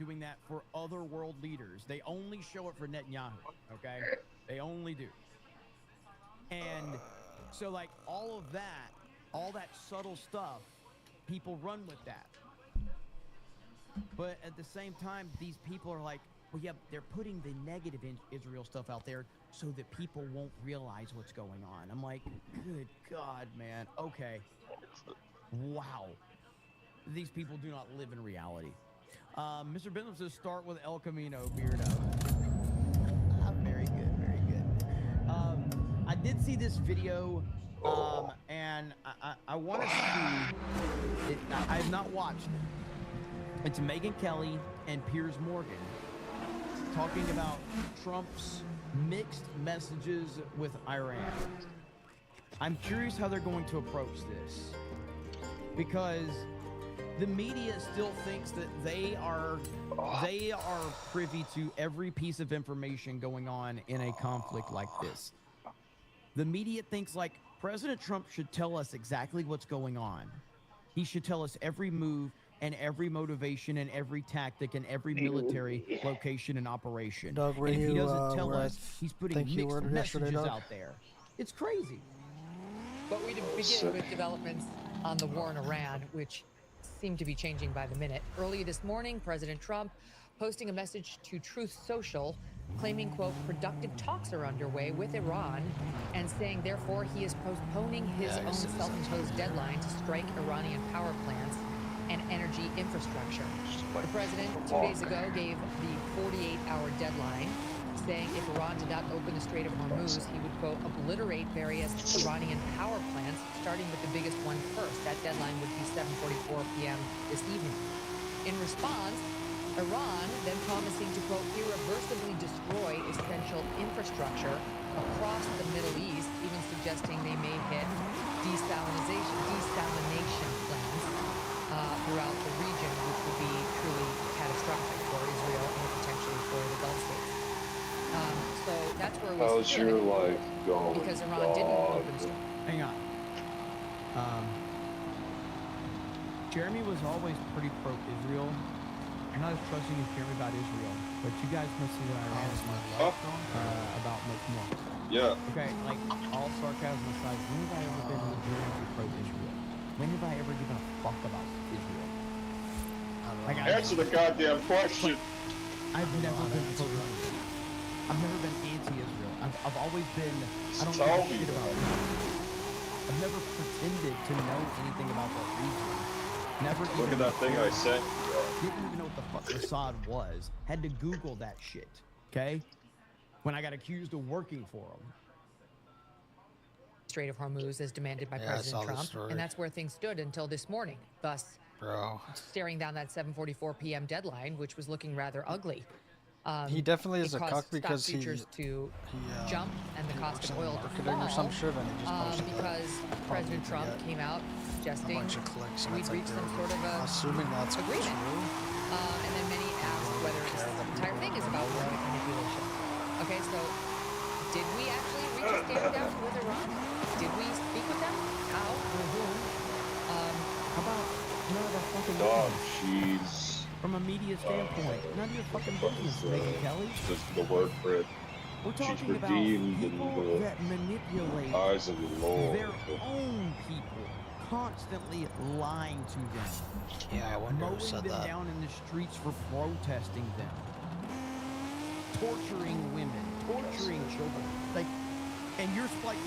doing that for other world leaders. They only show it for Netanyahu, okay? They only do. And so, like, all that subtle stuff, people run with that. But at the same time, these people are like, well, yeah, they're putting the negative Israel stuff out there so that people won't realize what's going on. I'm like, good God, man. Okay. Wow. These people do not live in reality. Mr. Bentham says, start with El Camino, Beardo. Very good, very good. I did see this video, and I want to see it. I have not watched it. It's Megyn Kelly and Piers Morgan talking about Trump's mixed messages with Iran. I'm curious how they're going to approach this, because the media still thinks that they are privy to every piece of information going on in a conflict like this. The media thinks like President Trump should tell us exactly what's going on. He should tell us every move and every motivation and every tactic and every military location and operation. Doug, and if he doesn't tell us, he's putting mixed messages out there. It's crazy. But we begin with developments on the war in Iran, which seem to be changing by the minute. Early this morning, President Trump posting a message to Truth Social, claiming, quote, productive talks are underway with Iran, and saying, therefore, he is postponing his own self-imposed deadline to strike Iranian power plants and energy infrastructure. The president 2 days ago gave the 48-hour deadline, saying if Iran did not open the Strait of Hormuz, he would, quote, obliterate various Iranian power plants, starting with the biggest one first. That deadline would be 7:44 p.m. this evening. In response, Iran then promising to, quote, irreversibly destroy essential infrastructure across the Middle East, even suggesting they may hit desalination plants throughout the region, which would be truly catastrophic for Israel and potentially for the Gulf states. So that's where we how's your life going, because Iran didn't open. Hang on. Jeremy was always pretty pro-Israel. I'm not as trusting as Jeremy about Israel, but you guys must see that Iran is about much more. Yeah. Okay, like, all sarcasm aside, when have I ever been legitimately pro-Israel? When have I ever given a fuck about Israel? Like, answer the goddamn question. I've never been pro-Israel. I've never been anti-Israel. I've always been, I don't Tell give a me shit about it. I've never pretended to know anything about that region. Never Look at that thing I sent you. Didn't even know what the fuck Assad was. Had to Google that shit, okay? When I got accused of working for him. Strait of Hormuz as demanded by President Trump, and that's where things stood until this morning, thus staring down that 7:44 p.m. deadline, which was looking rather ugly. He definitely is a cuck because he jump and the cost of oil to fall or some shit, and he just posted because President Trump came out suggesting we'd reach some sort of a assuming that's agreement. true. And then many asked whether this entire thing is about market manipulation. Okay, so did we actually reach a stand down with Iran? Did we speak with them? How? Or whom? How about none of that fucking Oh, business? jeez. From a media standpoint, none of your fucking business, Megyn Kelly. Just the word for it. We're talking She's about redeemed people in the that manipulate eyes of the Lord. their own people, constantly lying to them. Yeah, I wonder who mowing said them that. down in the streets for protesting them, torturing women, torturing children. Like, and you're like,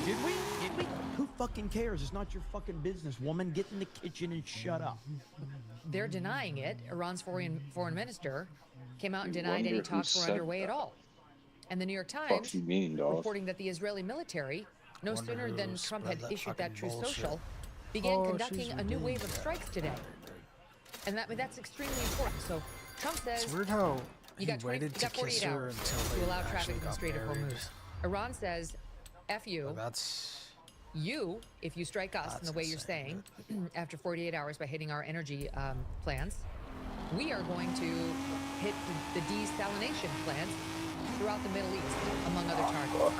did we? Did we? Who fucking cares? It's not your fucking business, woman. Get in the kitchen and shut up. They're denying it. Iran's foreign minister came out and denied any talks were underway at all. And the New York Times reporting that the Israeli military, no sooner than Trump had issued that Truth Social, began conducting a new wave of strikes today. And that's extremely important. So Trump says It's weird how you got 48 hours to allow traffic in the Strait of Hormuz. Iran says, F you. You, if you strike us in the way you're saying, after 48 hours by hitting our energy plants, we are going to hit the desalination plants throughout the Middle East, among other targets.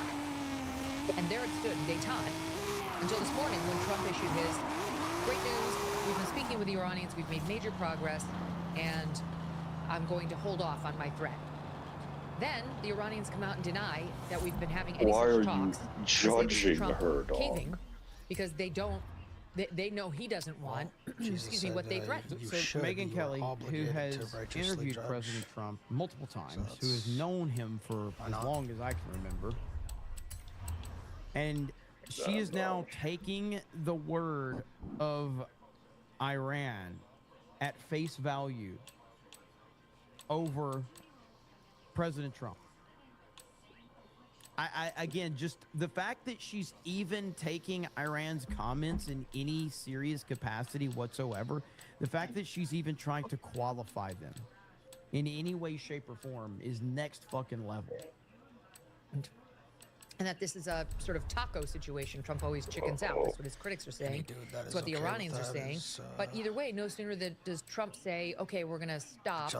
And there it stood in Dayton until this morning when Trump issued his great news. We've been speaking with the Iranians. We've made major progress. And I'm going to hold off on my threat. Then the Iranians come out and deny that we've been having any Why such are talks. you They say this is judging Trump her, dog? caving because they don't. They know he doesn't want. Excuse me, what they threatened. So Megyn Kelly, who has interviewed President Trump multiple times, who has known him for as long as I can remember, and she is now taking the word of Iran at face value over President Trump. I again, just the fact that she's even taking Iran's comments in any serious capacity whatsoever, the fact that she's even trying to qualify them in any way, shape, or form is next fucking level. And that this is a sort of taco situation. Trump always chickens out. That's what his critics are saying. That's what the Iranians are saying. But either way, no sooner does Trump say, okay, we're going to stop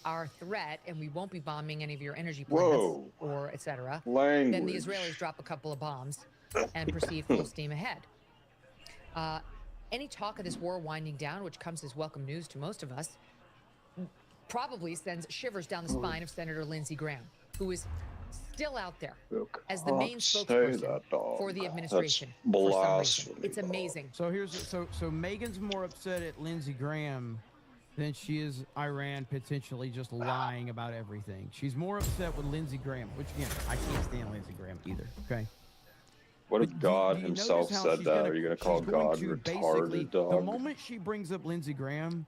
our threat and we won't be bombing any of your energy plants or et cetera. Then the Israelis drop a couple of bombs and proceed full steam ahead. Any talk of this war winding down, which comes as welcome news to most of us, probably sends shivers down the spine of Senator Lindsey Graham, who is still out there as the main spokesperson for the administration for some reason. It's amazing. So so Megan's more upset at Lindsey Graham than she is Iran potentially just lying about everything. She's more upset with Lindsey Graham, which again, I can't stand Lindsey Graham either. Okay. What if God himself said that? Are you going to call God retarded, dog? The moment she brings up Lindsey Graham,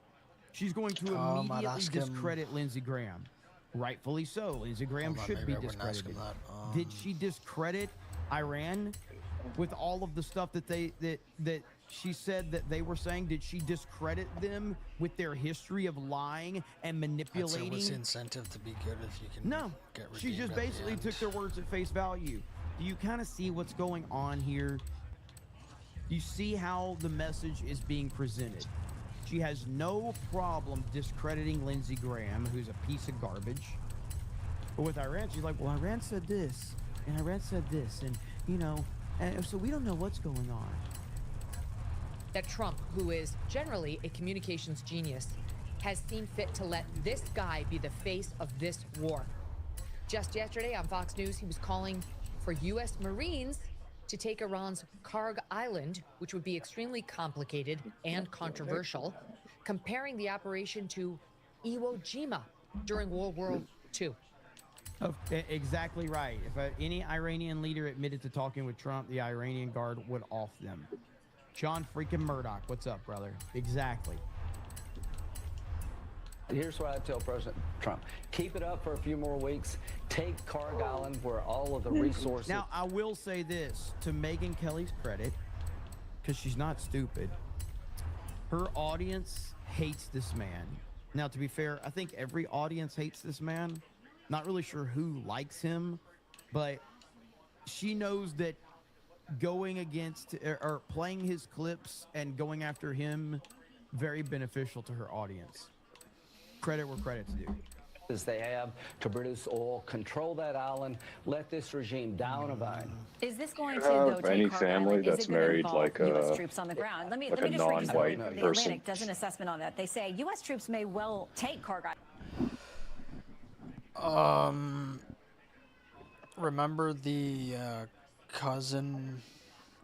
she's going to immediately discredit Lindsey Graham. Rightfully so. Lindsey Graham should be discredited. Did she discredit Iran with all of the stuff that she said that they were saying? Did she discredit them with their history of lying and manipulating? What's the incentive to be good if you can? No, she just basically took their words at face value. Do you kind of see what's going on here? You see how the message is being presented. She has no problem discrediting Lindsey Graham, who's a piece of garbage. But with Iran, she's like, well, Iran said this, and Iran said this, and, you know, and so we don't know what's going on. That Trump, who is generally a communications genius, has seen fit to let this guy be the face of this war. Just yesterday on Fox News, he was calling for U.S. Marines to take Iran's Karg Island, which would be extremely complicated and controversial, comparing the operation to Iwo Jima during World War II. Exactly right. If any Iranian leader admitted to talking with Trump, the Iranian guard would off them. John freaking Murdoch, what's up, brother? Exactly. Here's what I tell President Trump. Keep it up for a few more weeks. Take Karg Island where all of the resources... Now, I will say this, to Megyn Kelly's credit, because she's not stupid, her audience hates this man. Now, to be fair, I think every audience hates this man. Not really sure who likes him, but she knows that going against or playing his clips and going after him, very beneficial to her audience. Credit where credit's due. As they have to produce oil, control that island, let this regime down a vine. Is this going to though take any Karg family Island? that's Is it going to married involve like U.S. a troops on the ground? Let me like just read you something. non-white The person. Atlantic does an assessment on that. They say U.S. troops may well take Karg Island. Remember the cousin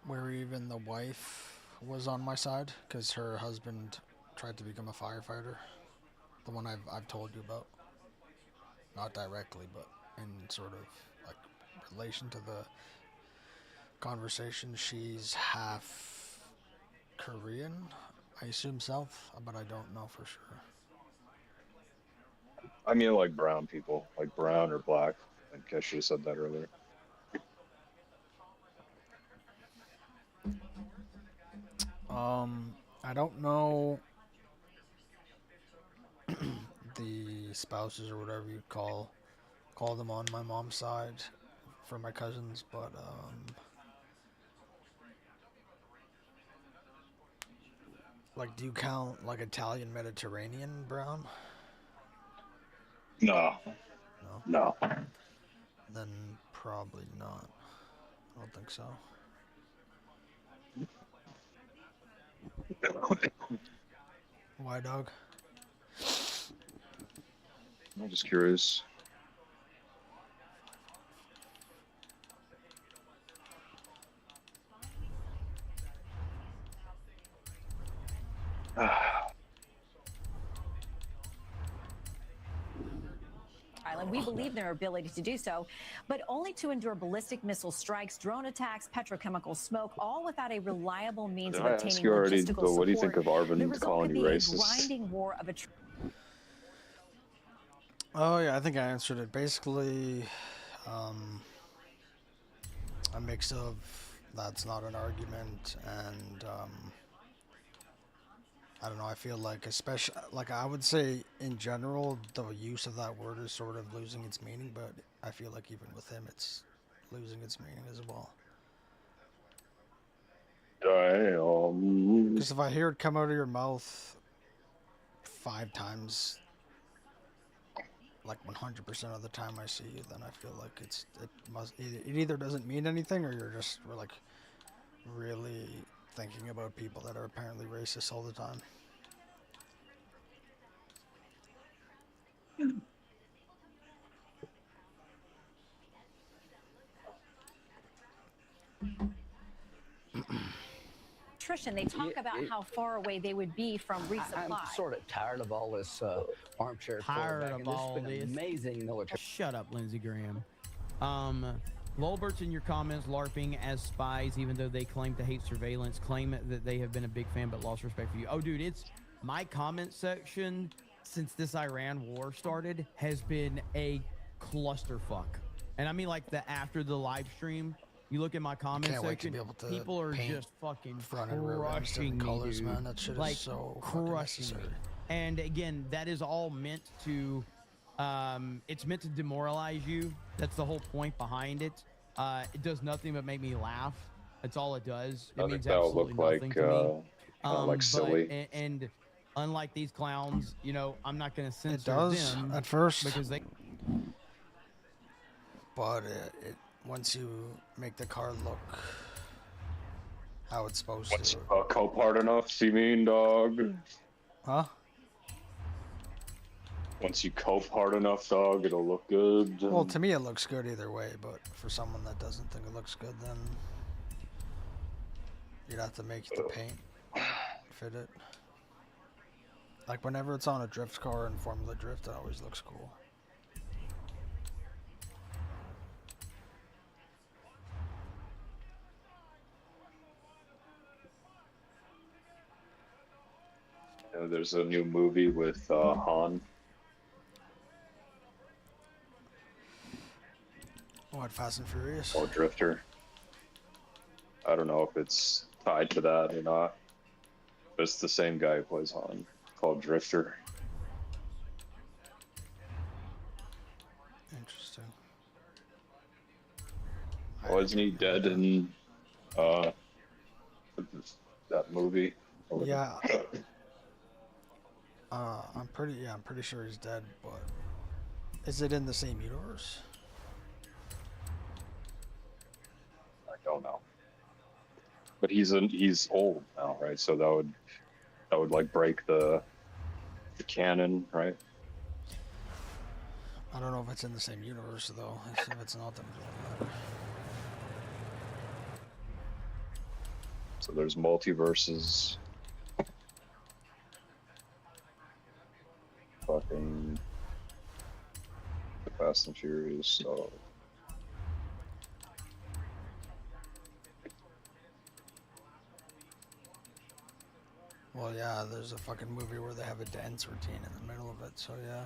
where even the wife was on my side because her husband tried to become a firefighter? The one I've told you about. Not directly, but in sort of like relation to the conversation. She's half Korean, I assume South, but I don't know for sure. I mean, like brown people, like brown or black. I guess she said that earlier. I don't know the spouses or whatever you call them on my mom's side for my cousins, but like, do you count like Italian Mediterranean brown? No. Then probably not. I don't think so. Why, dog? I'm just curious. Island. We believe in their ability to do so, but only to endure ballistic missile strikes, drone attacks, petrochemical smoke, all without a reliable means of I obtaining ask you already, logistical but what do you support. think of The Arvin result calling could you be a racist? grinding war of Oh yeah, I think I answered it. Basically, a mix of that's not an argument, and I don't know. I feel like, especially, like I would say in general, the use of that word is sort of losing its meaning. But I feel like even with him, it's losing its meaning as well. Damn. Because if I hear it come out of your mouth 5 times, like 100% of the time I see you, then I feel like it either doesn't mean anything, or you're just like really thinking about people that are apparently racist all the time. attrition. They talk about how far away they would be from resupply. I'm sort of tired of all this armchair Tired quarterbacking. of This all has been this. amazing military. Shut up, Lindsey Graham. Lolbert's in your comments LARPing as spies, even though they claim to hate surveillance, claim that they have been a big fan but lost respect for you. Oh, dude, it's my comment section since this Iran war started has been a clusterfuck. And I mean, like, after the live stream, you look at my comment section, people are just fucking crushing me, colors, dude. man. That shit like, is so crushing me. And again, that is all meant to it's meant to demoralize you. That's the whole point behind it. It does nothing but make me laugh. That's all it does. It means absolutely nothing to me. Like silly. And unlike these clowns, you know, I'm not going to censor them at first, because they. But once you make the car look how it's supposed to. Cope hard enough, you mean, dog? Huh? Once you cope hard enough, dog, it'll look good. Well, to me it looks good either way, but for someone that doesn't think it looks good, then you'd have to make the paint fit it. Like whenever it's on a drift car in Formula Drift, it always looks cool. There's a new movie with Han. What, Fast and Furious? Or Drifter. I don't know if it's tied to that or not. But it's the same guy who plays Han, called Drifter. Interesting. Wasn't he dead in that movie? Yeah. I'm pretty sure he's dead, but is it in the same universe? I don't know. But he's old now, right? So that would like break the canon, right? I don't know if it's in the same universe though. If it's not, then it doesn't matter. So there's multiverses. Fucking the Fast and Furious. So Well, yeah, there's a fucking movie where they have a dance routine in the middle of it, so yeah.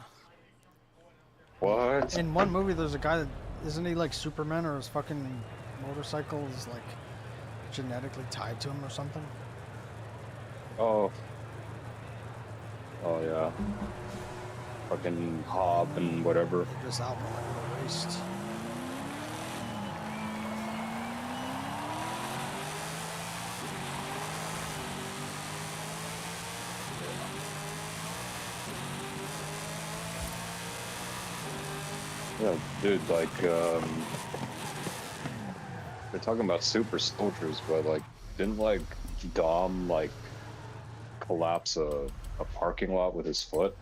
what? In one movie, there's a guy that, isn't he like Superman, or his fucking motorcycle is like genetically tied to him or something? Oh yeah. Fucking Hob and whatever. They just out like a raced. Yeah, dude, like, they're talking about super soldiers, but, like, didn't, like, Dom, like, collapse a parking lot with his foot?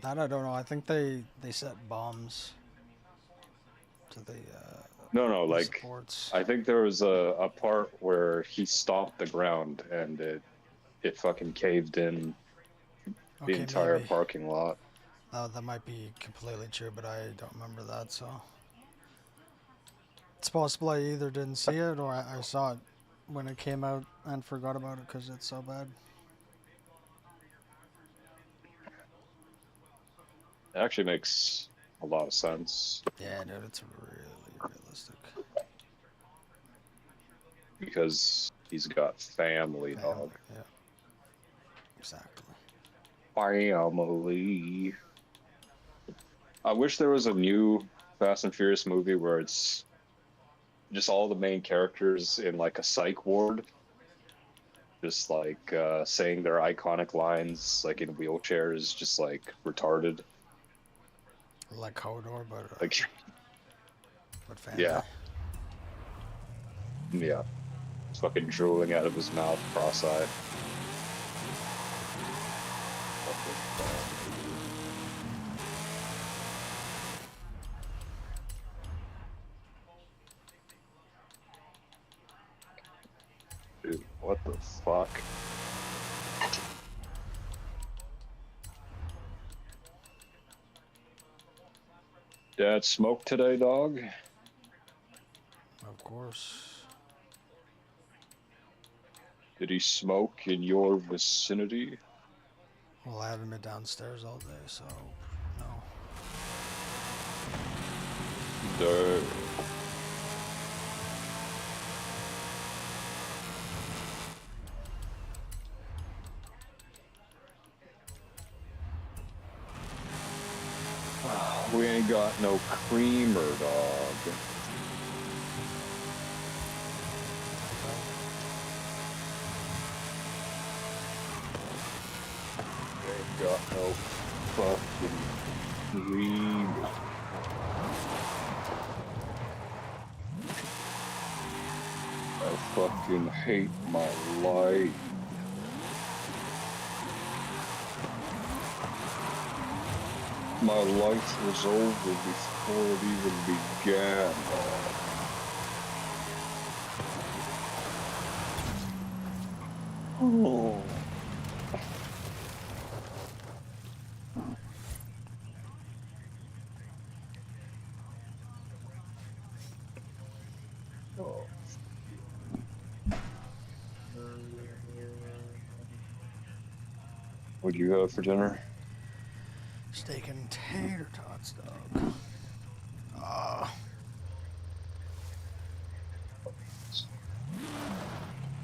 That I don't know. I think they set bombs to the No, the like supports. I think there was a part where he stopped the ground and it fucking caved in the Okay, entire maybe. parking lot. That might be completely true, but I don't remember that, so. It's possible I either didn't see it or I saw it when it came out and forgot about it because it's so bad. It actually makes a lot of sense Yeah, dude, it's really realistic. because he's got family, Family, dog. yeah. Exactly. Family. I wish there was a new Fast and Furious movie where it's just all the main characters in like a psych ward, just like saying their iconic lines, like in wheelchairs, just like retarded. Like Hodor, Like, but family. yeah, yeah, fucking drooling out of his mouth, cross-eyed. Dude, what the fuck? Dad smoked today, dog? Of course. Did he smoke in your vicinity? Well, I haven't been downstairs all day, so no. No. We ain't got no creamer, dog. Ain't got no fucking creamer. I fucking hate my life. My life was over before it even began. Oh. What'd you have for dinner? Steak and tater tots, dog.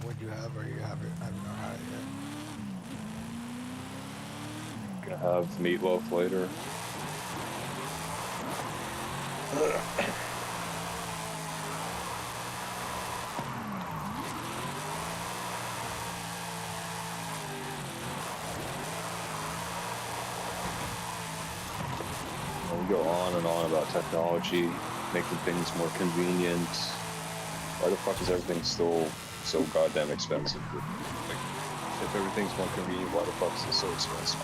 What'd you have, or you have it? I haven't had it yet. Gonna have meatloaf later. We go on and on about technology, making things more convenient. Why the fuck is everything still so goddamn expensive? Like, if everything's more convenient, why the fuck is it so expensive?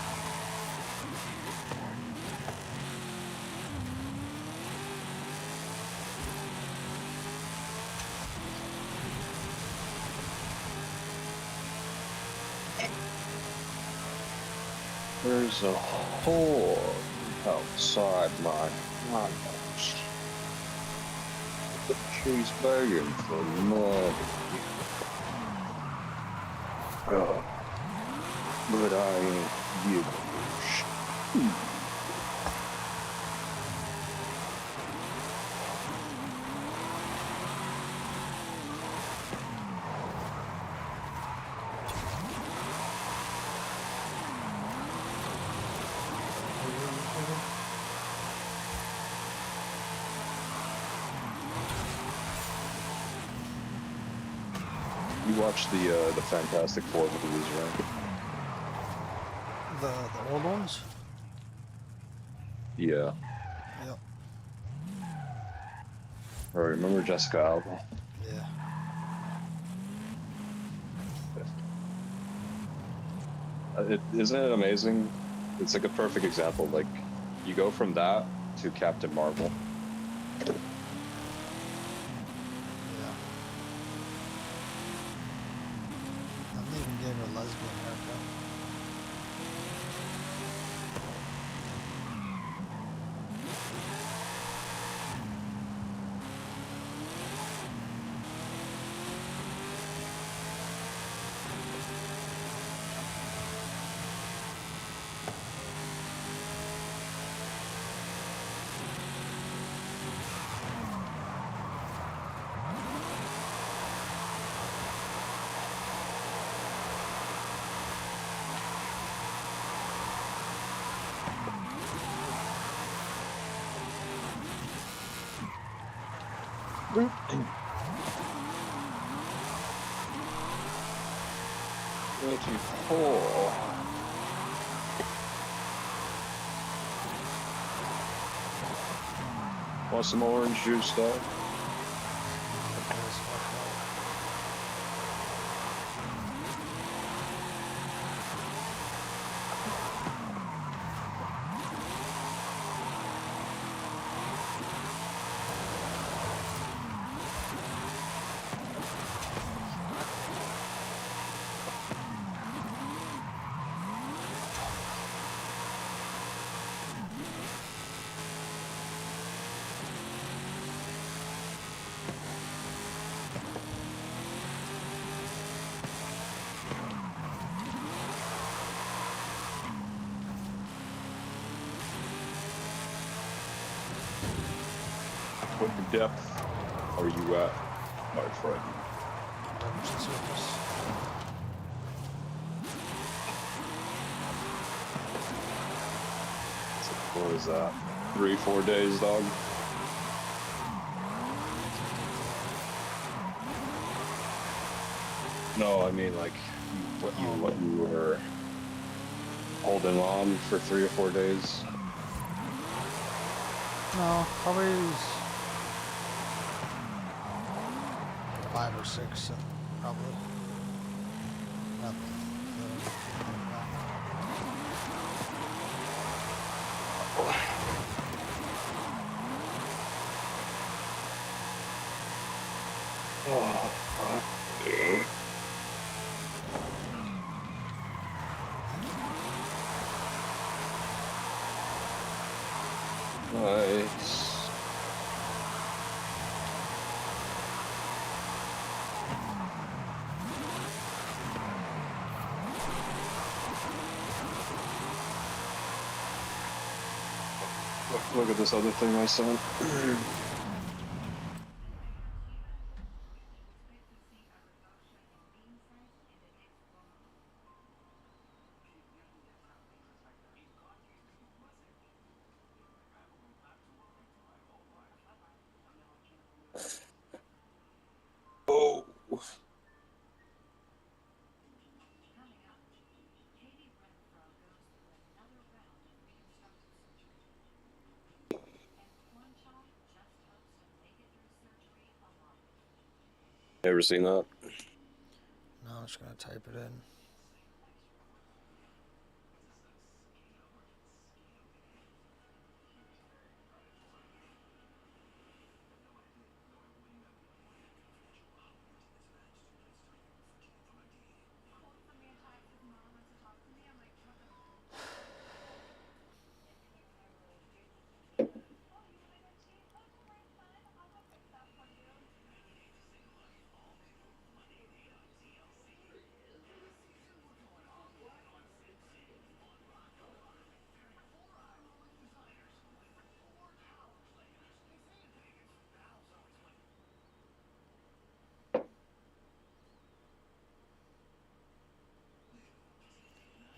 There's a hole outside my house. She's begging for money. Oh, but I ain't giving shit. You watched the Fantastic Four movies, right? The old ones? Yeah. Yep. Or remember Jessica Alba? Yeah. Isn't it amazing It's like a perfect example. Like, you go from that to Captain Marvel. Yeah. I even gave her a lesbian haircut. Way too full. Want some orange juice, dog? What depth are you at, my friend? Leverage surface. What is that? 3-4 days, dog? No, I mean like what you were holding on for 3 or 4 days. No, probably 5 or 6, probably. Nothing. Oh, fuck. Nice. Look at this other thing I sent. Oh. Ever seen that? No, I'm just gonna type it in.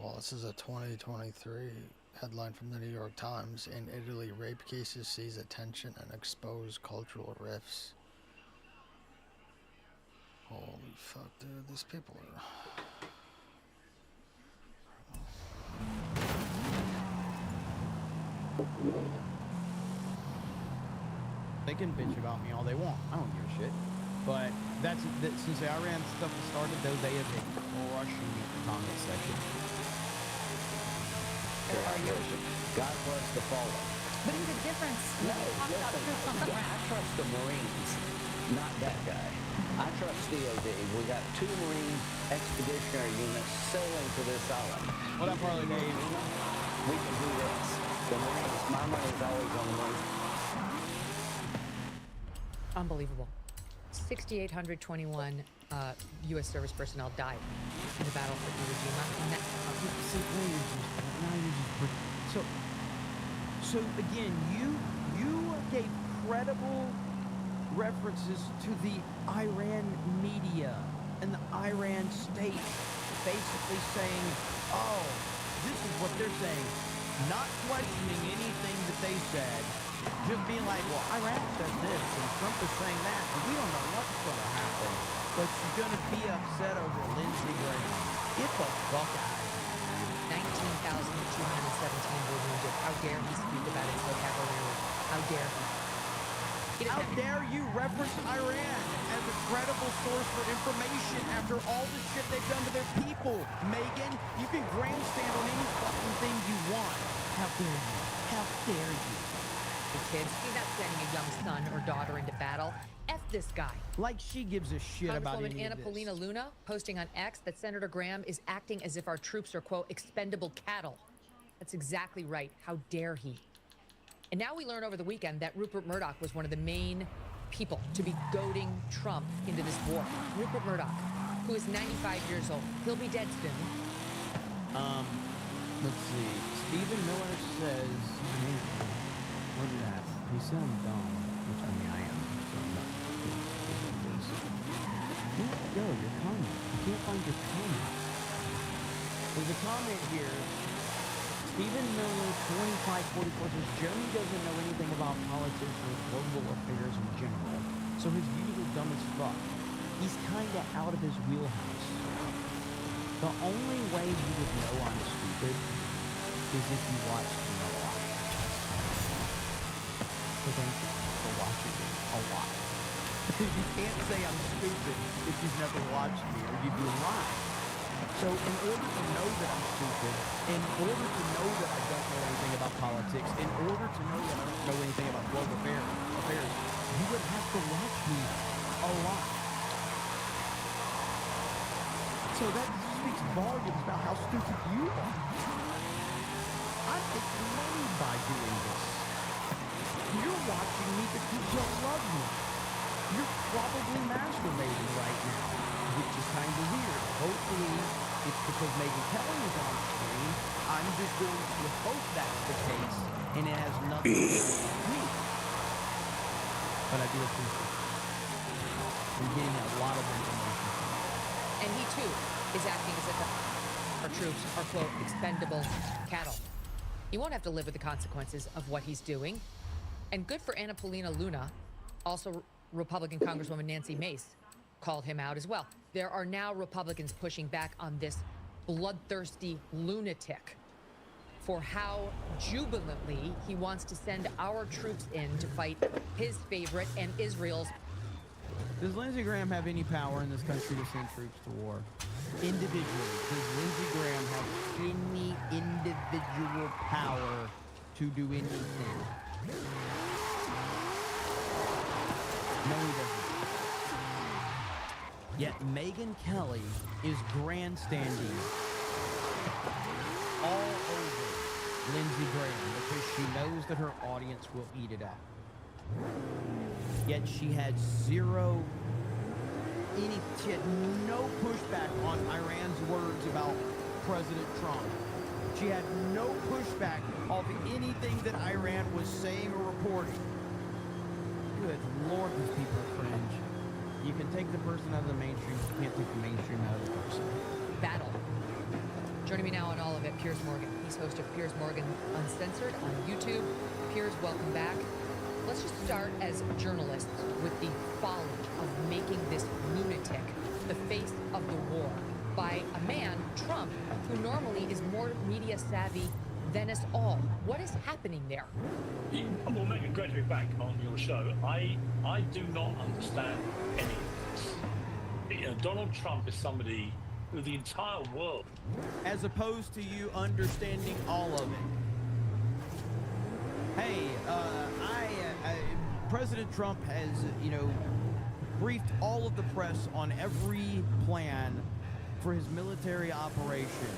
Well, this is a 2023 headline from the New York Times. In Italy, rape cases seize attention and expose cultural rifts. Holy fuck, dude, these people are... They can bitch about me all they want. I don't give a shit. But since the Iran stuff has started, though, they have been crushing me in the comment section. Or are you? God bless the fallen. But there's a difference when you talk about troops on the I ground. trust the Marines, not that guy. I trust DOD. We got 2 Marine expeditionary units sailing to this island. What up, Harley Dave? We can do this. The Marines, my money's always on the Marines. Unbelievable. 6,821 U.S. service personnel died in the battle for Iwo Jima. And that, See, now you're just so again, you gave credible references to the Iran media and the Iran state basically saying, oh, this is what they're saying, not questioning anything that they said, just being like, well, Iran says this and Trump is saying that, and we don't know what's going to happen, but she's going to be upset over Lindsey Graham. Get the fuck out of here. 19,217 were wounded. How dare he speak about it so cavalierly? How dare he? How dare you reference Iran as a credible source for information after all the shit they've done to their people? Megan, you can grandstand on any fucking thing you want. How dare you? How dare you? The kids, he's not sending a young son or daughter into battle. F this guy. Like she gives a shit about Congresswoman any Anna of this. Paulina Luna posting on X that Senator Graham is acting as if our troops are, quote, expendable cattle. That's exactly right. How dare he? And now we learn over the weekend that Rupert Murdoch was one of the main people to be goading Trump into this war. Rupert Murdoch, who is 95 years old. He'll be dead soon. Let's see. Stephen Miller says, what is that? He sounds dumb, which I mean I am. So I'm not. Where'd it go? Your comment. I can't find your comment. There's a comment here. Stephen Miller, 2544 says, Jeremy doesn't know anything about politics or global affairs in general, so his views are dumb as fuck. He's kinda out of his wheelhouse. The only way you would know I'm stupid is if you watched me a lot. So thank you for watching me a lot. You can't say I'm stupid if you've never watched me, or you'd be lying. So in order to know that I'm stupid, in order to know that I don't know anything about politics, in order to know that I don't know anything about global affairs, you would have to watch me a lot. So that speaks volumes about how stupid you are. I'm making money by doing this. You're watching me because you love me. You're probably masturbating right now, which is kind of weird. Hopefully, it's because Megyn Kelly is on screen. I'm just going to hope that's the case, and it has nothing to do with me. But I do appreciate it. I'm getting a lot of information from it. And he, too, is acting as if our troops are, quote, expendable cattle. He won't have to live with the consequences of what he's doing. And good for Anna Paulina Luna, also Republican Congresswoman Nancy Mace called him out as well. There are now Republicans pushing back on this bloodthirsty lunatic for how jubilantly he wants to send our troops in to fight his favorite and Israel's. Does Lindsey Graham have any power in this country to send troops to war? Individually, does Lindsey Graham have any individual power to do anything? No, he doesn't. Yet Megyn Kelly is grandstanding all over Lindsey Graham because she knows that her audience will eat it up. Yet she had she had no pushback on Iran's words about President Trump. She had no pushback of anything that Iran was saying or reporting. Good Lord, these people are cringe. You can take the person out of the mainstream, you can't take the mainstream out of the person. Battle. Joining me now on all of it, Piers Morgan. He's host of Piers Morgan Uncensored on YouTube. Piers, welcome back. Let's just start as journalists with the folly of making this lunatic the face of the war by a man, Trump, who normally is more media savvy than us all. What is happening there? Well, Megan, great to be back on your show. I do not understand any of this. You know, Donald Trump is somebody through the entire world. as opposed to you understanding all of it. Hey, President Trump has, briefed all of the press on every plan for his military operation.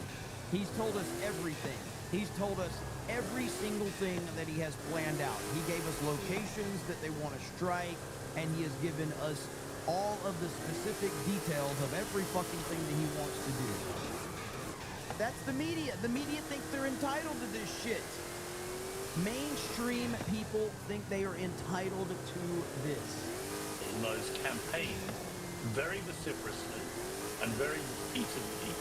He's told us everything. He's told us every single thing that he has planned out. He gave us locations that they want to strike, and he has given us all of the specific details of every fucking thing that he wants to do. That's the media. The media think they're entitled to this shit. Mainstream people think they are entitled to this. Those campaigned very vociferously and very repeatedly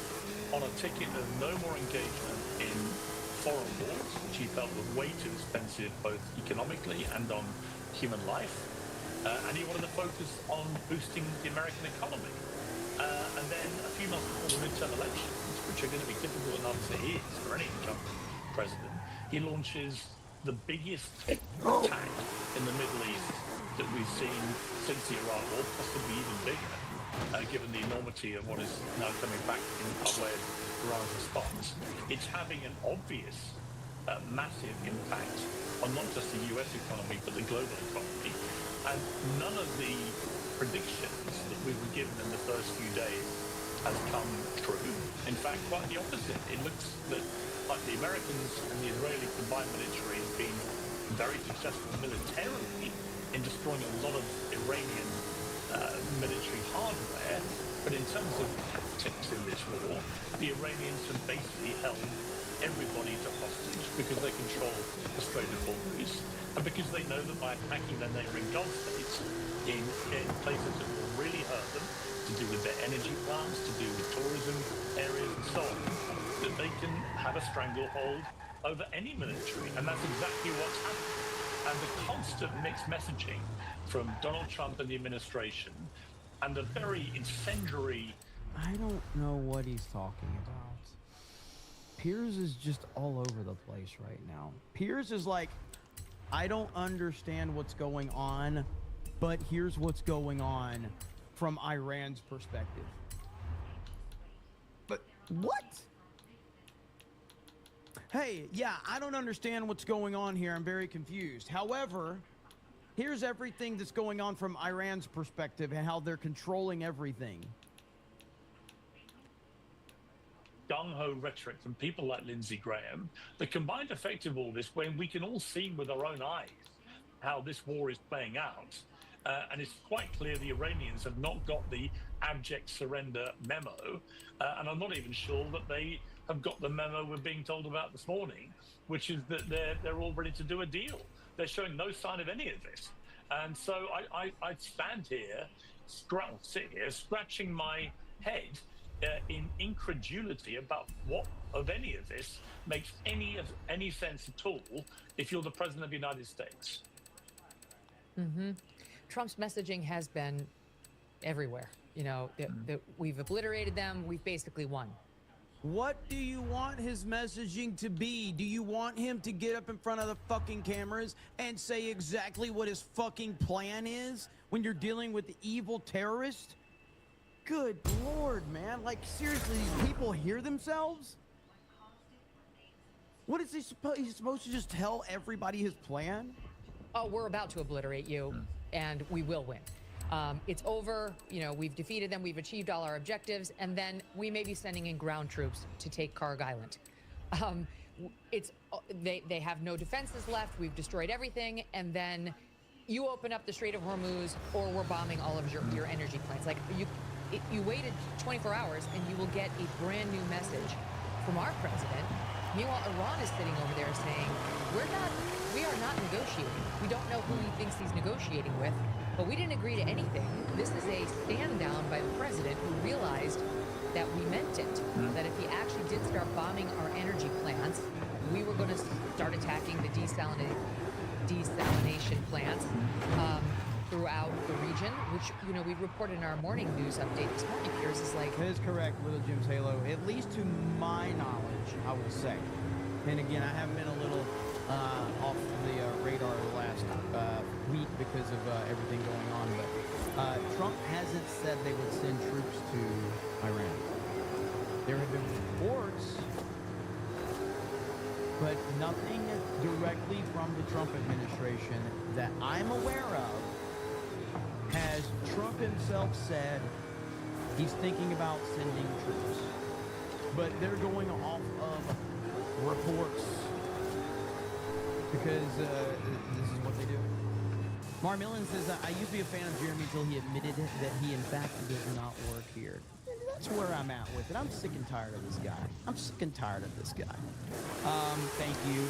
on a ticket of no more engagement in foreign wars, which he felt were way too expensive both economically and on human life. And he wanted to focus on boosting the American economy. And then a few months before the midterm elections, which are going to be difficult enough as it is for any incumbent president, he launches the biggest attack in the Middle East that we've seen since the Iraq War, possibly even bigger, given the enormity of what is now coming back in our way of Iran's response. It's having an obvious, massive impact on not just the US economy, but the global economy. And none of the predictions that we were given in the first few days has come true. In fact, quite the opposite. It looks that like the Americans and the Israeli combined military have been very successful militarily in destroying a lot of Iranian military hardware. But in terms of tactics in this war, the Iranians have basically held everybody to hostage because they control the Strait of Hormuz and because they know that by attacking their neighboring Gulf states in places that will really hurt them, to do with their energy plants, to do with tourism areas and so on, that they can have a stranglehold over any military. And that's exactly what's happening. And the constant mixed messaging from Donald Trump and the administration and the very incendiary... I don't know what he's talking about. Piers is just all over the place right now. Piers is like, I don't understand what's going on, but here's what's going on from Iran's perspective. But what? Hey, yeah, I don't understand what's going on here. I'm very confused. However, here's everything that's going on from Iran's perspective and how they're controlling everything. Gung-ho rhetoric from people like Lindsey Graham, the combined effect of all this, when we can all see with our own eyes how this war is playing out, and it's quite clear the Iranians have not got the abject surrender memo, and I'm not even sure that they have got the memo we're being told about this morning, which is that they're all ready to do a deal. They're showing no sign of any of this. And so I stand here, sit here, scratching my head in incredulity about what of any of this makes any sense at all if you're the president of the United States. Mm-hmm. Trump's messaging has been everywhere. We've obliterated them. We've basically won. What do you want his messaging to be? Do you want him to get up in front of the fucking cameras and say exactly what his fucking plan is when you're dealing with the evil terrorist? Good Lord, man. Like, seriously, these people hear themselves? What is he supposed? He's supposed to just tell everybody his plan? Oh, we're about to obliterate you, and we will win. It's over. We've defeated them. We've achieved all our objectives, and then we may be sending in ground troops to take Karg Island. They have no defenses left. We've destroyed everything, and then you open up the Strait of Hormuz, or we're bombing all of your energy plants. Like you waited 24 hours, and you will get a brand new message from our president. Meanwhile, Iran is sitting over there saying, we are not negotiating. We don't know who he thinks he's negotiating with, but we didn't agree to anything. This is a stand down by the president who realized that we meant it, that if he actually did start bombing our energy plants, we were going to start attacking the desalination plants throughout the region, which, we reported in our morning news update this morning. Piers is like... That is correct, Little Jim's Halo, at least to my knowledge, I will say. And again, I have been a little off the radar the last week because of everything going on, but Trump hasn't said they would send troops to Iran. There have been reports, but nothing directly from the Trump administration that I'm aware of has Trump himself said he's thinking about sending troops. But they're going off of reports because this is what they do. Marmillion says, I used to be a fan of Jeremy until he admitted that he in fact does not work here. That's where I'm at with it. I'm sick and tired of this guy. Thank you.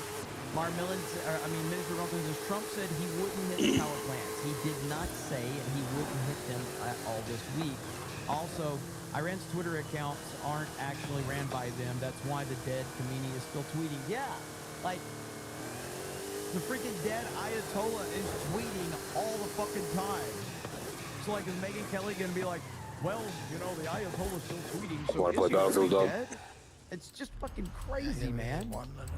Minister Rumpel says, Trump said he wouldn't hit power plants. He did not say he wouldn't hit them at all this week. Also, Iran's Twitter accounts aren't actually ran by them. That's why the dead Khamenei is still tweeting. Yeah, like, the freaking dead Ayatollah is tweeting all the fucking time. So, like, is Megyn Kelly gonna be like, well, you know, the Ayatollah's still tweeting, so Wanna is play he really Battlefield, Doug? dead? It's just fucking crazy, Give me man. 1 minute.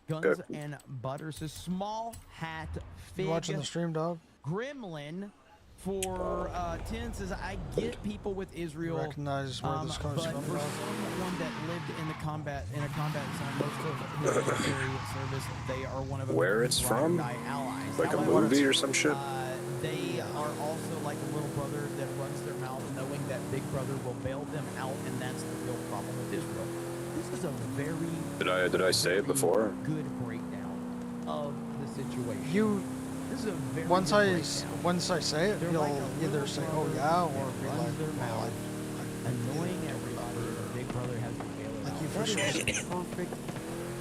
Guns Okay. and Butter says, small hat fig. You watching the stream, dog? Gremlin for 10 says, I get people with Israel, Recognize where this comes but from, for dog? someone that lived in a combat zone most of his military service, they are one of Where it's from? allies. Like a However, movie or some shit? they are also like a little brother that runs their mouth, knowing that Big Brother will bail them out, and that's the real problem with Israel. This is a very Did I say it before? good breakdown of the situation. You This is a very once good I breakdown. once I say it, They're you'll like a either little say, brother "Oh yeah," or that be runs like, their "Well, mouth, annoying everybody. And Big Brother has to bail it Like out. you for That sure. is a perfect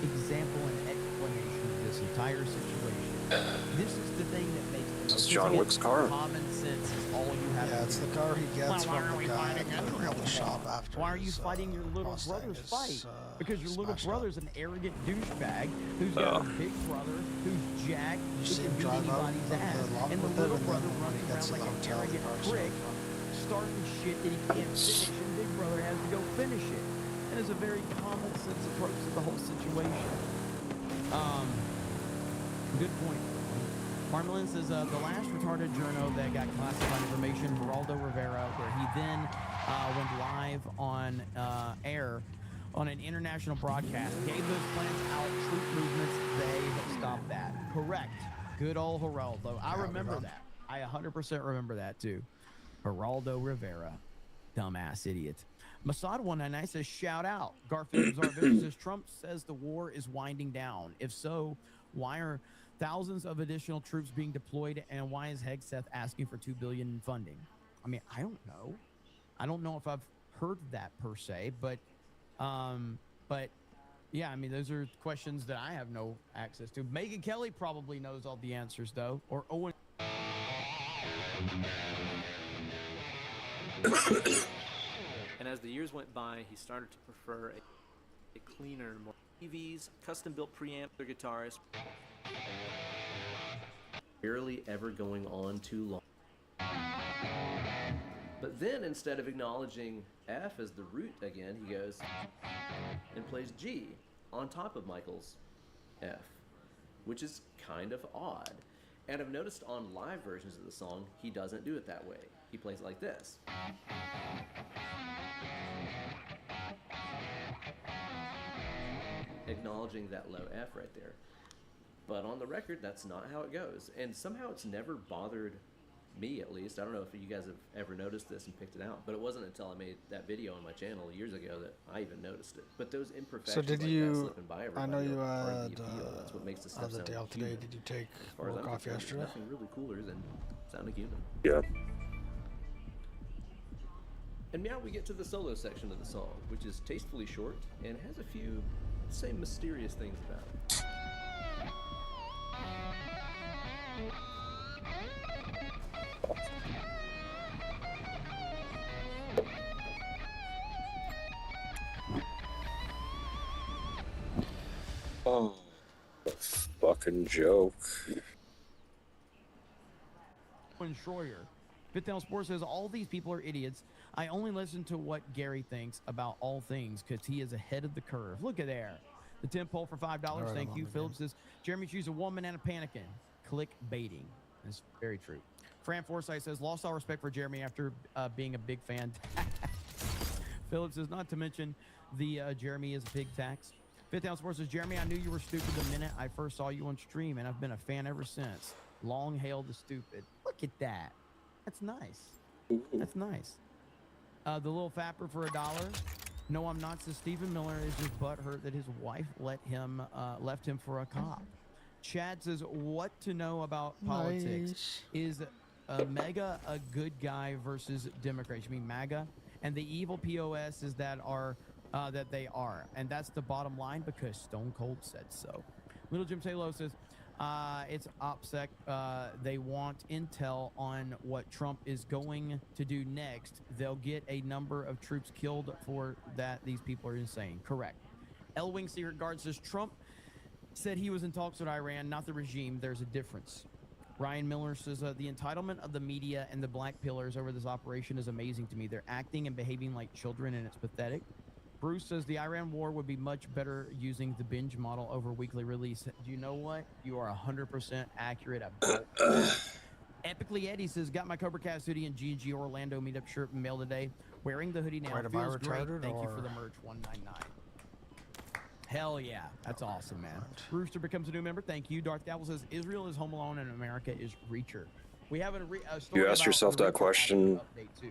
example and explanation of this entire situation. This is the thing that makes the This is most John sense. Wick's car. Common sense is all you have Yeah, to it's do. the car he gets Well, why are from we the guy fighting at Israel the then? shop after. Why are you his, fighting your little Mustang brother's is, fight? Because your little smashed up. brother's an arrogant douchebag who's got a big brother who's jacked, You who see can him beat drive out anybody's of the ass, lot and the with it, little and brother then when running he gets around to like the an hotel, he arrogant parks prick, in front. starting shit that he can't finish, and Big Brother has to go finish it. And it's a very common sense approach to the whole situation. Good point. Marmalin says, the last retarded journo that got classified information, Geraldo Rivera, where he then went live on air on an international broadcast, gave those plans out, troop movements, they stopped that. Correct. Good old Geraldo. I remember that. I 100% remember that, too. Geraldo Rivera. Dumbass idiot. Masad199 says, shout out. Garfield Zarvich says, Trump says the war is winding down. If so, why are thousands of additional troops being deployed, and why is Hegseth asking for $2 billion in funding? I mean, I don't know. I don't know if I've heard that per se, but yeah, I mean, those are questions that I have no access to. Megyn Kelly probably knows all the answers, though, or Owen. And as the years went by, he started to prefer a cleaner, more EVs, custom-built preamp for guitarists. Barely ever going on too long. But then, instead of acknowledging F as the root again, he goes and plays G on top of Michael's F, which is kind of odd. And I've noticed on live versions of the song, he doesn't do it that way. He plays it like this. Acknowledging that low F right there. But on the record, that's not how it goes. And somehow it's never bothered me, at least. I don't know if you guys have ever noticed this and picked it out, but it wasn't until I made that video on my channel years ago that I even noticed it. But those imperfections So did like you? that slipping by everybody I know you are part of had the appeal. That's what makes the stuff on the sound day like out today. human. Did you take As far as more I'm coffee concerned, yesterday? there's nothing really cooler than sounding human. Yeah. And now we get to the solo section of the song, which is tastefully short and has a few, say, mysterious things about it. Oh, fucking joke. Owen Schroyer. Fifth Sports says, all these people are idiots. I only listen to what Gary thinks about all things because he is ahead of the curve. Look at there. The 10 poll for $5. right, Thank I'm you. on the Phillips says, Jeremy choose a woman and a panicking. Click baiting. That's very true. Fran Forsyth says, lost all respect for Jeremy after being a big fan. Phillips says, not to mention the Jeremy is a pig tax. Fifth Down Sports says, Jeremy, I knew you were stupid the minute I first saw you on stream, and I've been a fan ever since. Long hail the stupid. Look at that. That's nice. That's nice. The little fapper for $1. No, I'm not. Says Stephen Miller is just butthurt that his wife left him for a cop. Chad says, what to know about politics? Is MAGA a good guy versus Democrats? You mean MAGA? And the evil POS is that they are. And that's the bottom line because Stone Cold said so. Little Jim Taylor says, it's OPSEC. They want intel on what Trump is going to do next. They'll get a number of troops killed for that. These people are insane. Correct. L-Wing Secret Guard says Trump said he was in talks with Iran, not the regime. There's a difference. Ryan Miller says the entitlement of the media and the black pillars over this operation is amazing to me. They're acting and behaving like children, and it's pathetic. Bruce says the Iran war would be much better using the binge model over weekly release. Do you know what? You are 100% accurate about that. Epically Eddie says, got my Cobra Cast hoodie and G&G Orlando meetup shirt mail today. Wearing the hoodie now. Feels great. Thank you for the merch, 199. Hell yeah. That's awesome, man. Rooster becomes a new member. Thank you. Darth Gavel says, Israel is Home Alone and America is Reacher. We have a story. You ask yourself that question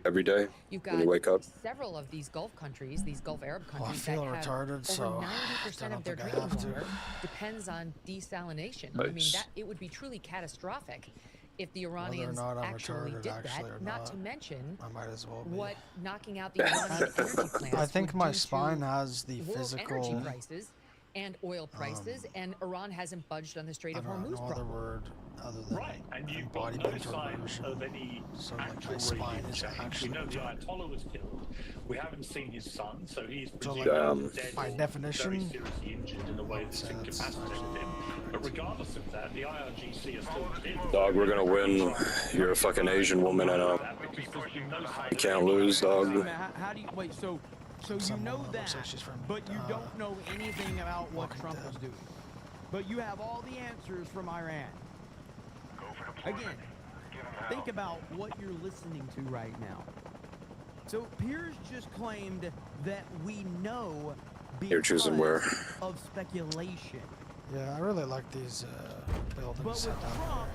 every day when you wake up. Several of these Gulf countries, these Gulf Arab countries, I feel that have retarded, over so 90% of their drinking water depends on desalination. Nice. I mean, that it would be truly catastrophic if the Iranians I'm actually retarded, did actually, that. or Not not. to mention I might as well be. what knocking out the Iranian energy plants. I think would my do to spine has the world physical. energy prices and oil prices, and Iran hasn't budged on the Strait I of don't know Hormuz no other problem. word other than Right, and you've got no embodiment sign version. of any So like actual my spine regime is change. We actually know the retarded. Ayatollah was killed. We haven't seen his son, so he's So, presumed like, dead by or definition, very seriously injured in a way that's incapacitated him. But regardless of that, the IRGC are still killed. Dog, we're gonna win. You're a fucking Asian woman, I know. You can't lose, dog. How do you wait? So you know that, but you don't know anything about what Trump is doing. But you have all the answers from Iran. Again, think about what you're listening to right now. So Piers just claimed that we know You're choosing where. of speculation. Yeah, I really like these buildings. But with set down Trump,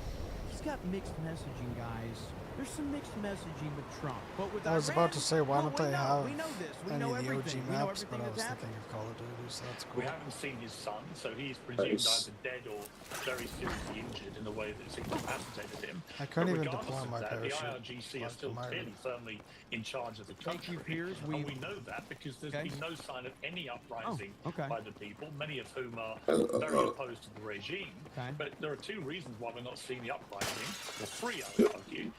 he's got mixed messaging, guys. There's some mixed messaging with Trump. But with I was Iran, about to say, why don't they have we know this. We any know of the OG everything. We know maps, but everything I was that's thinking happening. of Call of Duty, so that's cool. We haven't seen his son, so he's presumed Nice. either dead or very seriously injured in a way that's incapacitated him. I couldn't But even regardless deploy of my that, the parachute IRGC are like still my- clearly firmly in charge of the Thank country. you, Piers. And we know that because there's Okay. been no sign of any uprising okay. by the people, many of whom are very opposed to the regime. Okay. But there are two reasons why we're not seeing the uprising, or three, I would argue.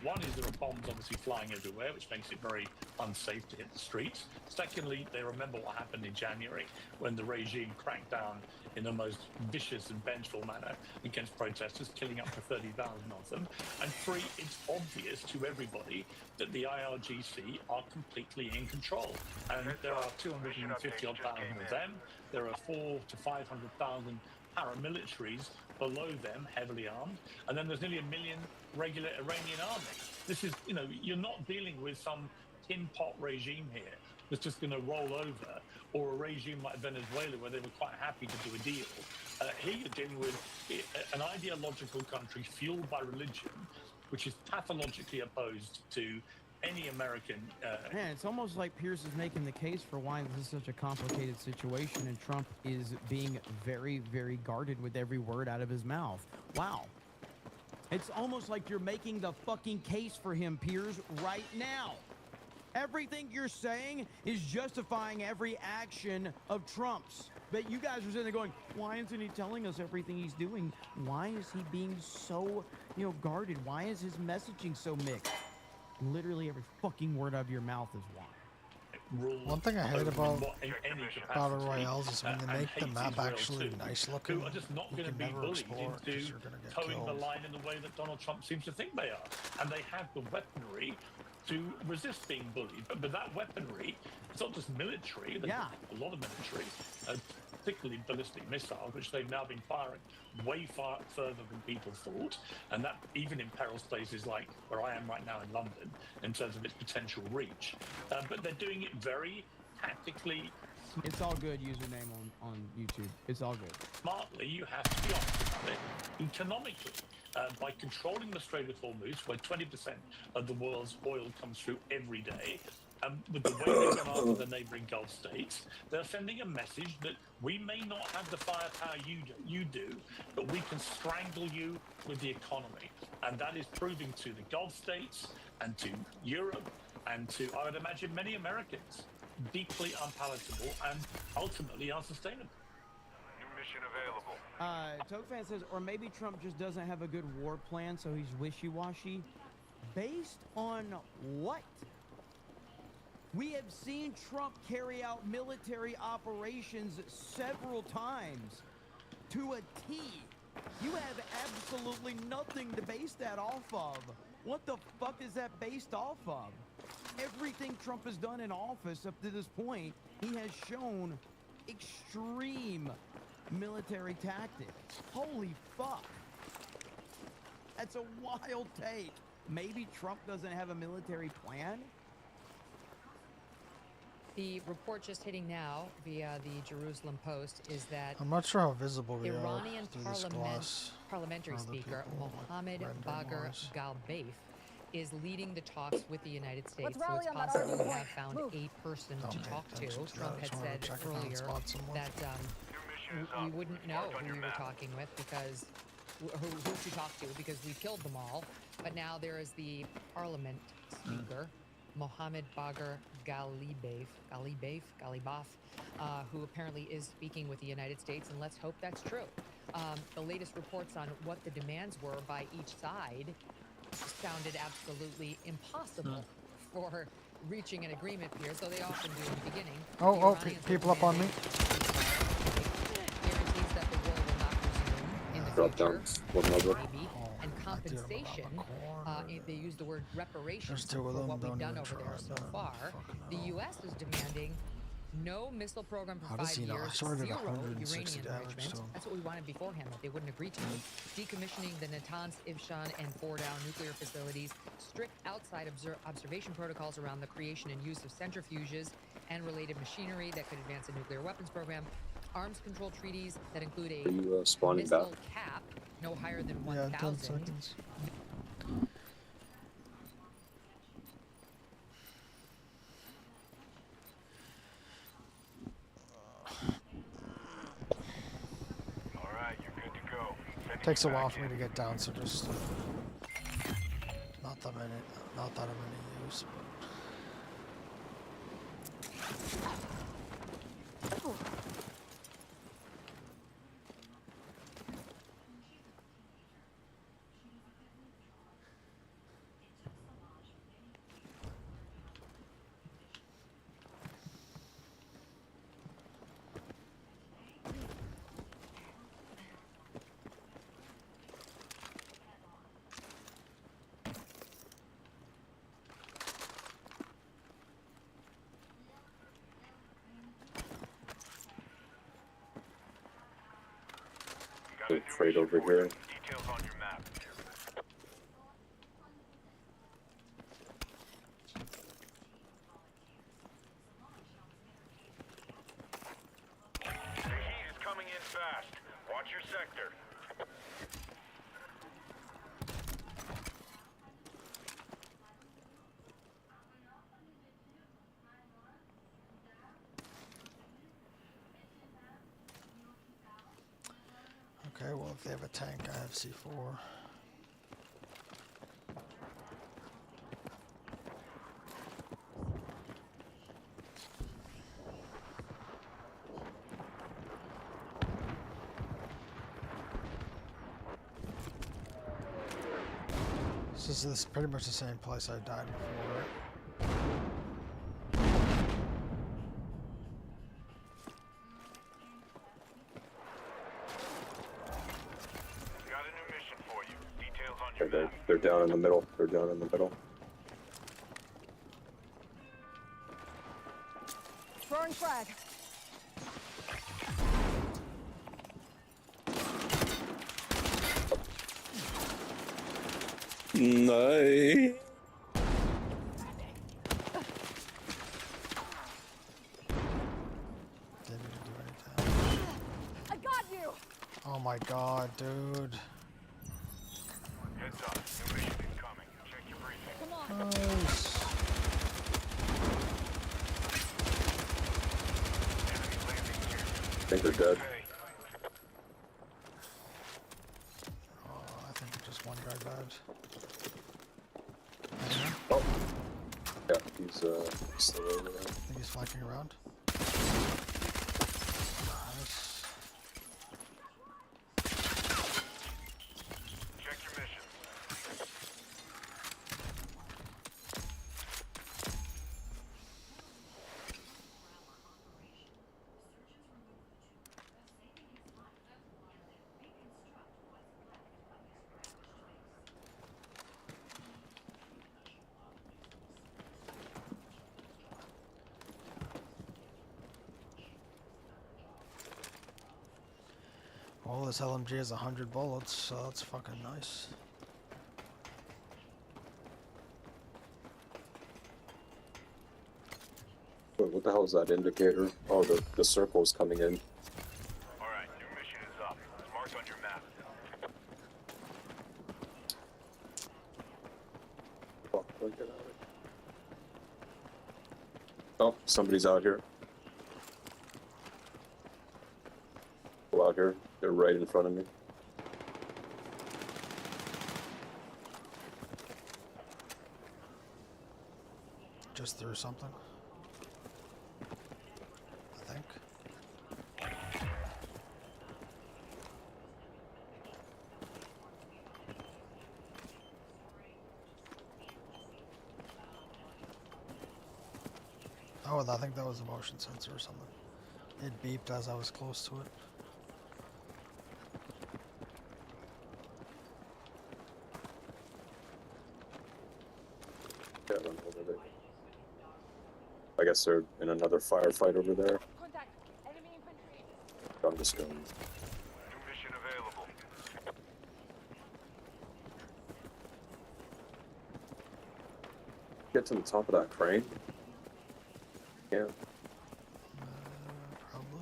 One is there are bombs obviously flying everywhere, which makes it very unsafe to hit the streets. Secondly, they remember what happened in January when the regime cracked down in the most vicious and vengeful manner against protesters, killing up to 30,000 of them. And three, it's obvious to everybody that the IRGC are completely in control. And there are 250-odd thousand of them. There are 400,000 to 500,000 paramilitaries below them, heavily armed. And then there's nearly 1 million regular Iranian army. This is, you're not dealing with some tin pot regime here that's just going to roll over, or a regime like Venezuela where they were quite happy to do a deal. Here you're dealing with an ideological country fueled by religion, which is pathologically opposed to any American. Man, it's almost like Piers is making the case for why this is such a complicated situation, and Trump is being very, very guarded with every word out of his mouth. Wow. It's almost like you're making the fucking case for him, Piers, right now. Everything you're saying is justifying every action of Trump's. But you guys are sitting there going, why isn't he telling us everything he's doing? Why is he being so, guarded? Why is his messaging so mixed? Literally every fucking word out of your mouth is why. One thing I hate about Battle capacity, Royales is when they and make the hate map Israel actually too, nice looking, who are just not you going to can be never bullied explore it because into you're going to get towing the killed. line in the way that Donald Trump seems to think they are. And they have the weaponry to resist being bullied. But that weaponry, it's not just military, there's a lot of military. particularly ballistic missiles, which they've now been firing way far further than people thought, and that even imperils places like where I am right now in London in terms of its potential reach. But they're doing it very tactically. It's all good. Username on YouTube. It's all good. Smartly, you have to be honest about it. Economically, by controlling the Strait of Hormuz, where 20% of the world's oil comes through every day, with the way they've gone after the neighboring Gulf states, they're sending a message that we may not have the firepower you do, but we can strangle you with the economy. And that is proving to the Gulf states and to Europe and to, I would imagine, many Americans, deeply unpalatable and ultimately unsustainable. New mission available. Tokefan says, or maybe Trump just doesn't have a good war plan, so he's wishy-washy. Based on what? We have seen Trump carry out military operations several times to a T. You have absolutely nothing to base that off of. What the fuck is that based off of? Everything Trump has done in office up to this point, he has shown extreme military tactics. Holy fuck. That's a wild take. Maybe Trump doesn't have a military plan? The report just hitting now via the Jerusalem Post is that I'm not sure how visible we Iranian are through this glass. parliamentary for other speaker people, Mohammed rendering Bagher wise. Galbaif is leading the talks with the United States. Let's So rally it's on that possible argument we point. have found Move. a person to Don't pay talk to. attention to Trump that. had Just wanted said to check if I found earlier spot somewhere. that New mission is we up. wouldn't It's know marked on who your we were map. talking with because who to talk to because we killed them all. But now there is the parliament speaker, Mohammed Bagher Galibaf, who apparently is speaking with the United States, and let's hope that's true. The latest reports on what the demands were by each side sounded absolutely impossible for reaching an agreement here, so they often do in the beginning. Oh, The oh, Iranians were people up on me. guarantees that the war will not resume in the Drop future, down. One over. maybe, and I did 'em around the compensation. corner. They use the word reparations There's two for of them, what we've don't done even over there try so that. far. Fucking The hell. U.S. is demanding no missile program for How does 5 he know? I years, sort of did 0 160 uranium damage enrichment. to him. That's what we wanted beforehand, that they wouldn't agree to. Decommissioning the Natanz, Ivshan, and Fordow nuclear facilities, strict outside observation protocols around the creation and use of centrifuges and related machinery that could advance a nuclear weapons program, arms control treaties that include a Are you spawning back? missile cap no higher than Yeah, 10 1,000. seconds. All right, you're good to go. Sending Takes a you while back for me in. to get down, so just not that I'm any use. You got a Good new freight mission over for you. here. Details on your map. The heat is coming in fast. Watch your sector. Okay, well if they have a tank, I have C4. This is pretty much the same place I died before. Got a new mission for you. Details on your They're, map. they're down in the middle. They're down in the middle. Throwing frag. No. Didn't need to do anything. I got you. Oh my god, dude. Heads up. New mission incoming. Check your briefing. Come on. Nice. Enemy landing gear. I think they're dead. Hey, Oh, I think just one guy died. Oh. Yeah, he's still over there. I think he's flanking around. Nice. check your mission. Well, this LMG has 100 bullets, so that's fucking nice. Wait, what the hell is that indicator? Oh, the circle's coming in. All right, new mission is up. It's marked on your map. Fuck, don't get out of it. Oh, somebody's out here. Out here. They're right in front of me. Just threw something. I think. Oh, I think that was a motion sensor or something. It beeped as I was close to it. Yeah, run over there. I guess they're in another firefight over there. Contact. Enemy infantry. I'm just going. New mission available. Get to the top of that crane. Yeah. Probably.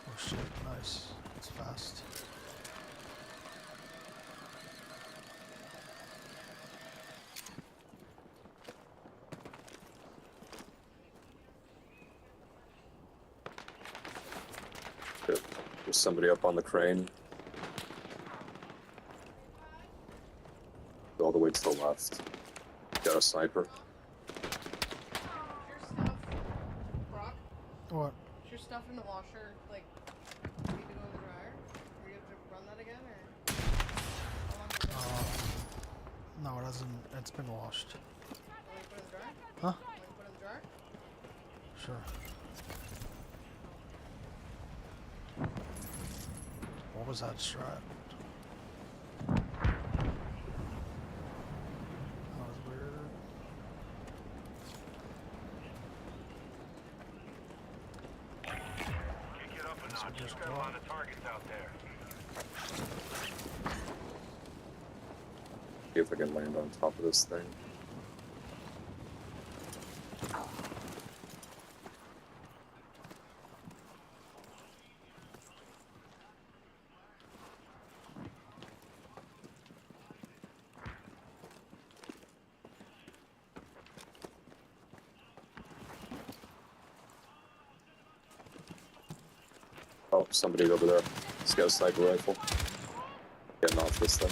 Oh shit, nice. It's fast. Good. There's somebody up on the crane. All the way to the left. Got a sniper. Your stuff, Brock, What? is your stuff in the washer, like, you need to go in the dryer? Or you have to run that again, or? How long does it No, it hasn't. It's been washed. Only put in the dryer? Huh? Only put in the dryer? Sure. What was that strat? That was weird. Kick it up a notch. You've got a lot of targets out there. See if I can land on top of this thing. Oh, somebody over there. He's got a sniper rifle. Getting off this thing.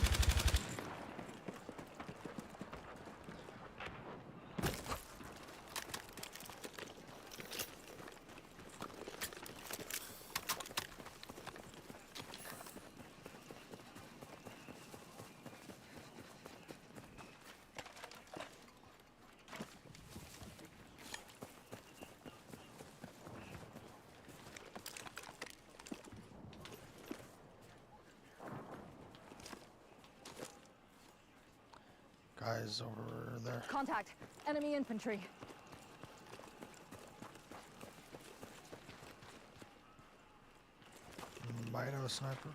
Guys over there. Contact. Enemy infantry. Might might have a sniper.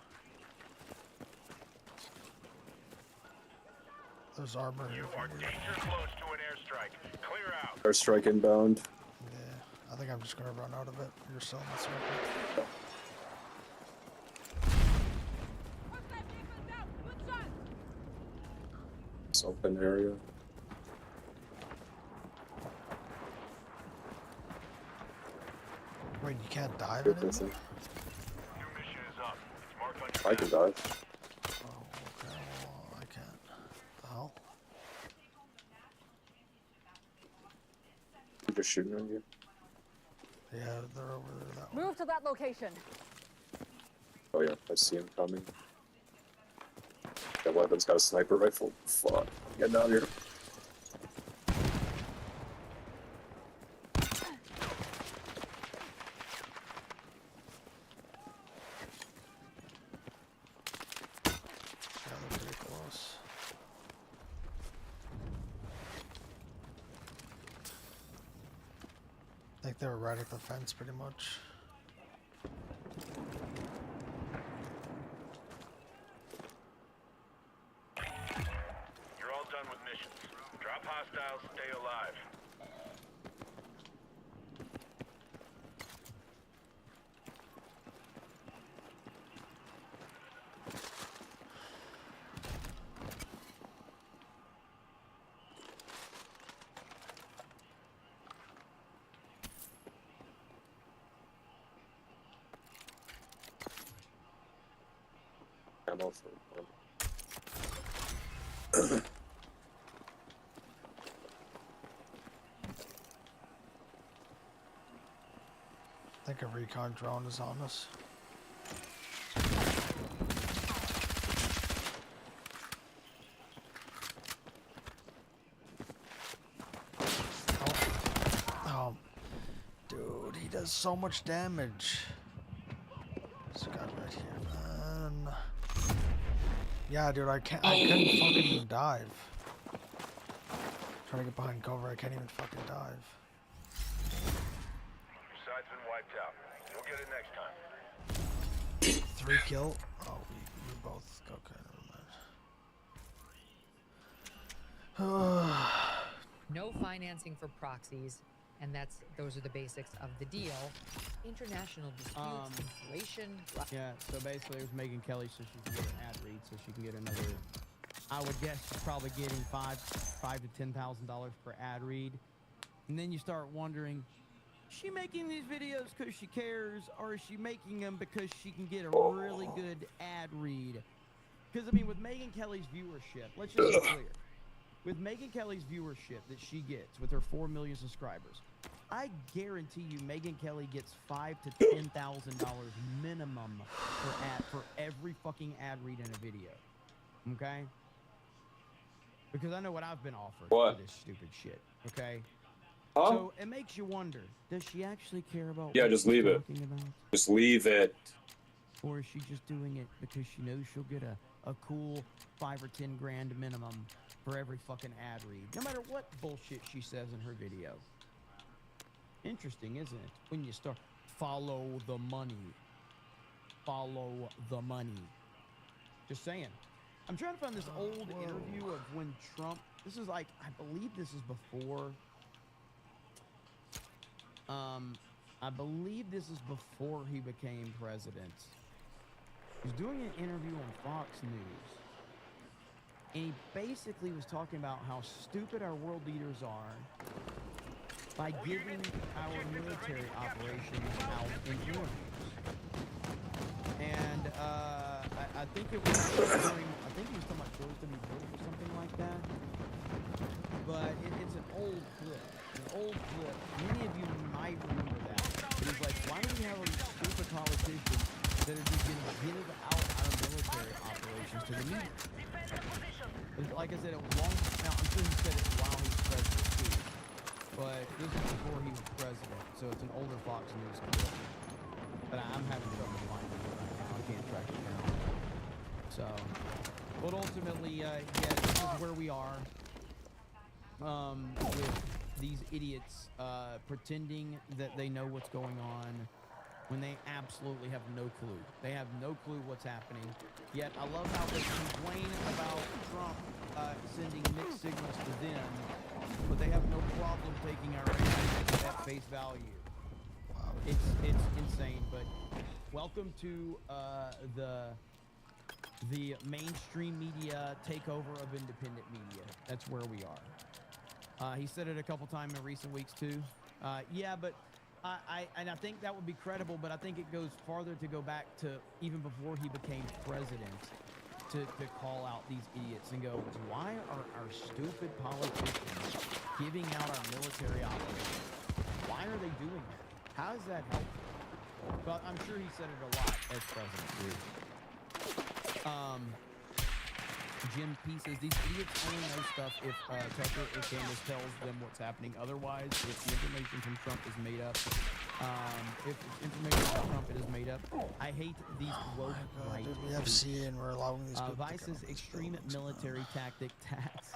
There's armor here. You are danger close to an airstrike. Clear out. Airstrike inbound. Yeah, I think I'm just gonna run out of it. You're still in the circle. It's open area. Wait, you can't dive Good in it? missing. New mission is up. It's marked on your I can dive. Oh, okay. Well, I can't. The hell? I'm just shooting on you. Yeah, they're over there. That way. Move to that location. Oh yeah, I see him coming. That weapon's got a sniper rifle. Fuck. Get down here. Yeah, they're pretty close. I think they were right at the fence, pretty much. You're all done with missions. Drop hostiles, stay alive. Ammo for one. I think a recon drone is on us. Oh, dude, he does so much damage. This guy right here, man. Yeah, dude, I couldn't fucking dive. Trying to get behind cover, I can't even fucking dive. Your side's been wiped out. You'll get it next time. 3 kill. Oh, we both. Okay, never mind. No financing for proxies, and those are the basics of the deal. International disputes, inflation. Yeah, so basically it was Megyn Kelly so she can get an ad read, so she can get another. I would guess she's probably getting $5,000 to $10,000 per ad read, and then you start wondering, is she making these videos because she cares, or is she making them because she can get a really good ad read? Because I mean, with Megyn Kelly's viewership, let's just be clear. With Megyn Kelly's viewership that she gets with her 4 million subscribers, I guarantee you Megyn Kelly gets $5,000 to $10,000 minimum for every fucking ad read in a video. Okay? Because I know what I've been offered What? for this stupid shit. Okay? Huh? So it makes you wonder, does she actually care about Yeah, what just she's leave it. talking about? Just leave it. Or is she just doing it because she knows she'll get a cool 5 or 10 grand minimum for every fucking ad read, no matter what bullshit she says in her video? Interesting, isn't it? When you start, follow the money. Follow the money. Just saying. I'm trying to find this old interview of when Trump, this is like, I believe this is before, I believe this is before he became president. He was doing an interview on Fox News, and he basically was talking about how stupid our world leaders are by giving our military operations out in interviews. And I think it was during, I think he was talking about George W. Bush or something like that. But it's an old clip. An old clip. Many of you might remember that. But it's like, why do we have these stupid politicians that are just going to give out our military operations to the media? Like I said, it was long. Now, I'm sure he said it while he was president too. But this is before he was president, so it's an older Fox News clip. But I'm having trouble finding it right now. I can't track it down. So, but ultimately, yeah, this is where we are. With these idiots pretending that they know what's going on, when they absolutely have no clue. They have no clue what's happening. Yet I love how they complain about Trump sending mixed signals to them, but they have no problem taking our answers at face value. It's insane. But welcome to the mainstream media takeover of independent media. That's where we are. He said it a couple times in recent weeks too. Yeah, but I think that would be credible, but I think it goes farther to go back to even before he became president to call out these idiots and go, why are our stupid politicians giving out our military operations? Why are they doing that? How is that helpful? But I'm sure he said it a lot as president too. Jim P says these idiots only know stuff if Tucker or Candace tells them what's happening. Otherwise, if the information from Trump is made up, if information from Trump is made up, I hate these woke right. Dude, we have CA and we're allowing these people Vice's extreme military tactic tax.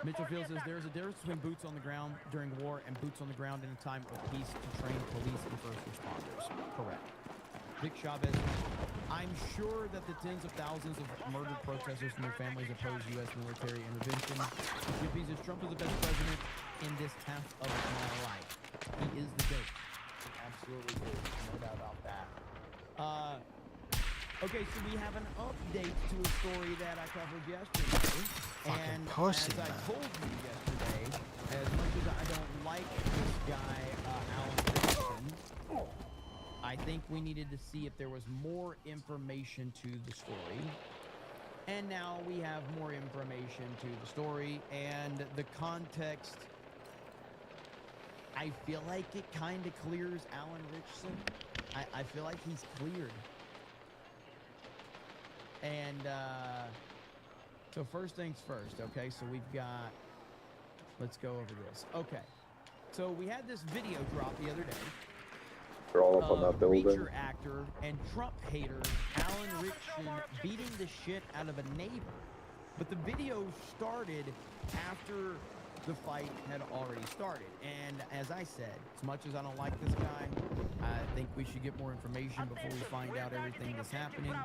Mitchell Field says there's a difference between boots on the ground during war and boots on the ground in a time of peace to train police and first responders. Correct. Vic Chavez, I'm sure that the tens of thousands of murdered protesters and their families oppose U.S. military intervention. Jimmy says Trump is the best president in this half of my life. He is the GOAT. He absolutely is. No doubt about that. Okay, so we have an update to a story that I covered yesterday. And pussy, as I man. told you yesterday, as much as I don't like this guy, Alan Richardson, I think we needed to see if there was more information to the story. And now we have more information to the story and the context. I feel like it kind of clears Alan Richardson. I feel like he's cleared. And so first things first, okay? So we've got, let's go over this. Okay. So we had this video drop the other day. They're all up on that building. Preacher actor and Trump hater Alan Richardson beating the shit out of a neighbor. But the video started after the fight had already started. And as I said, as much as I don't like this guy, I think we should get more information before we find out everything that's happening.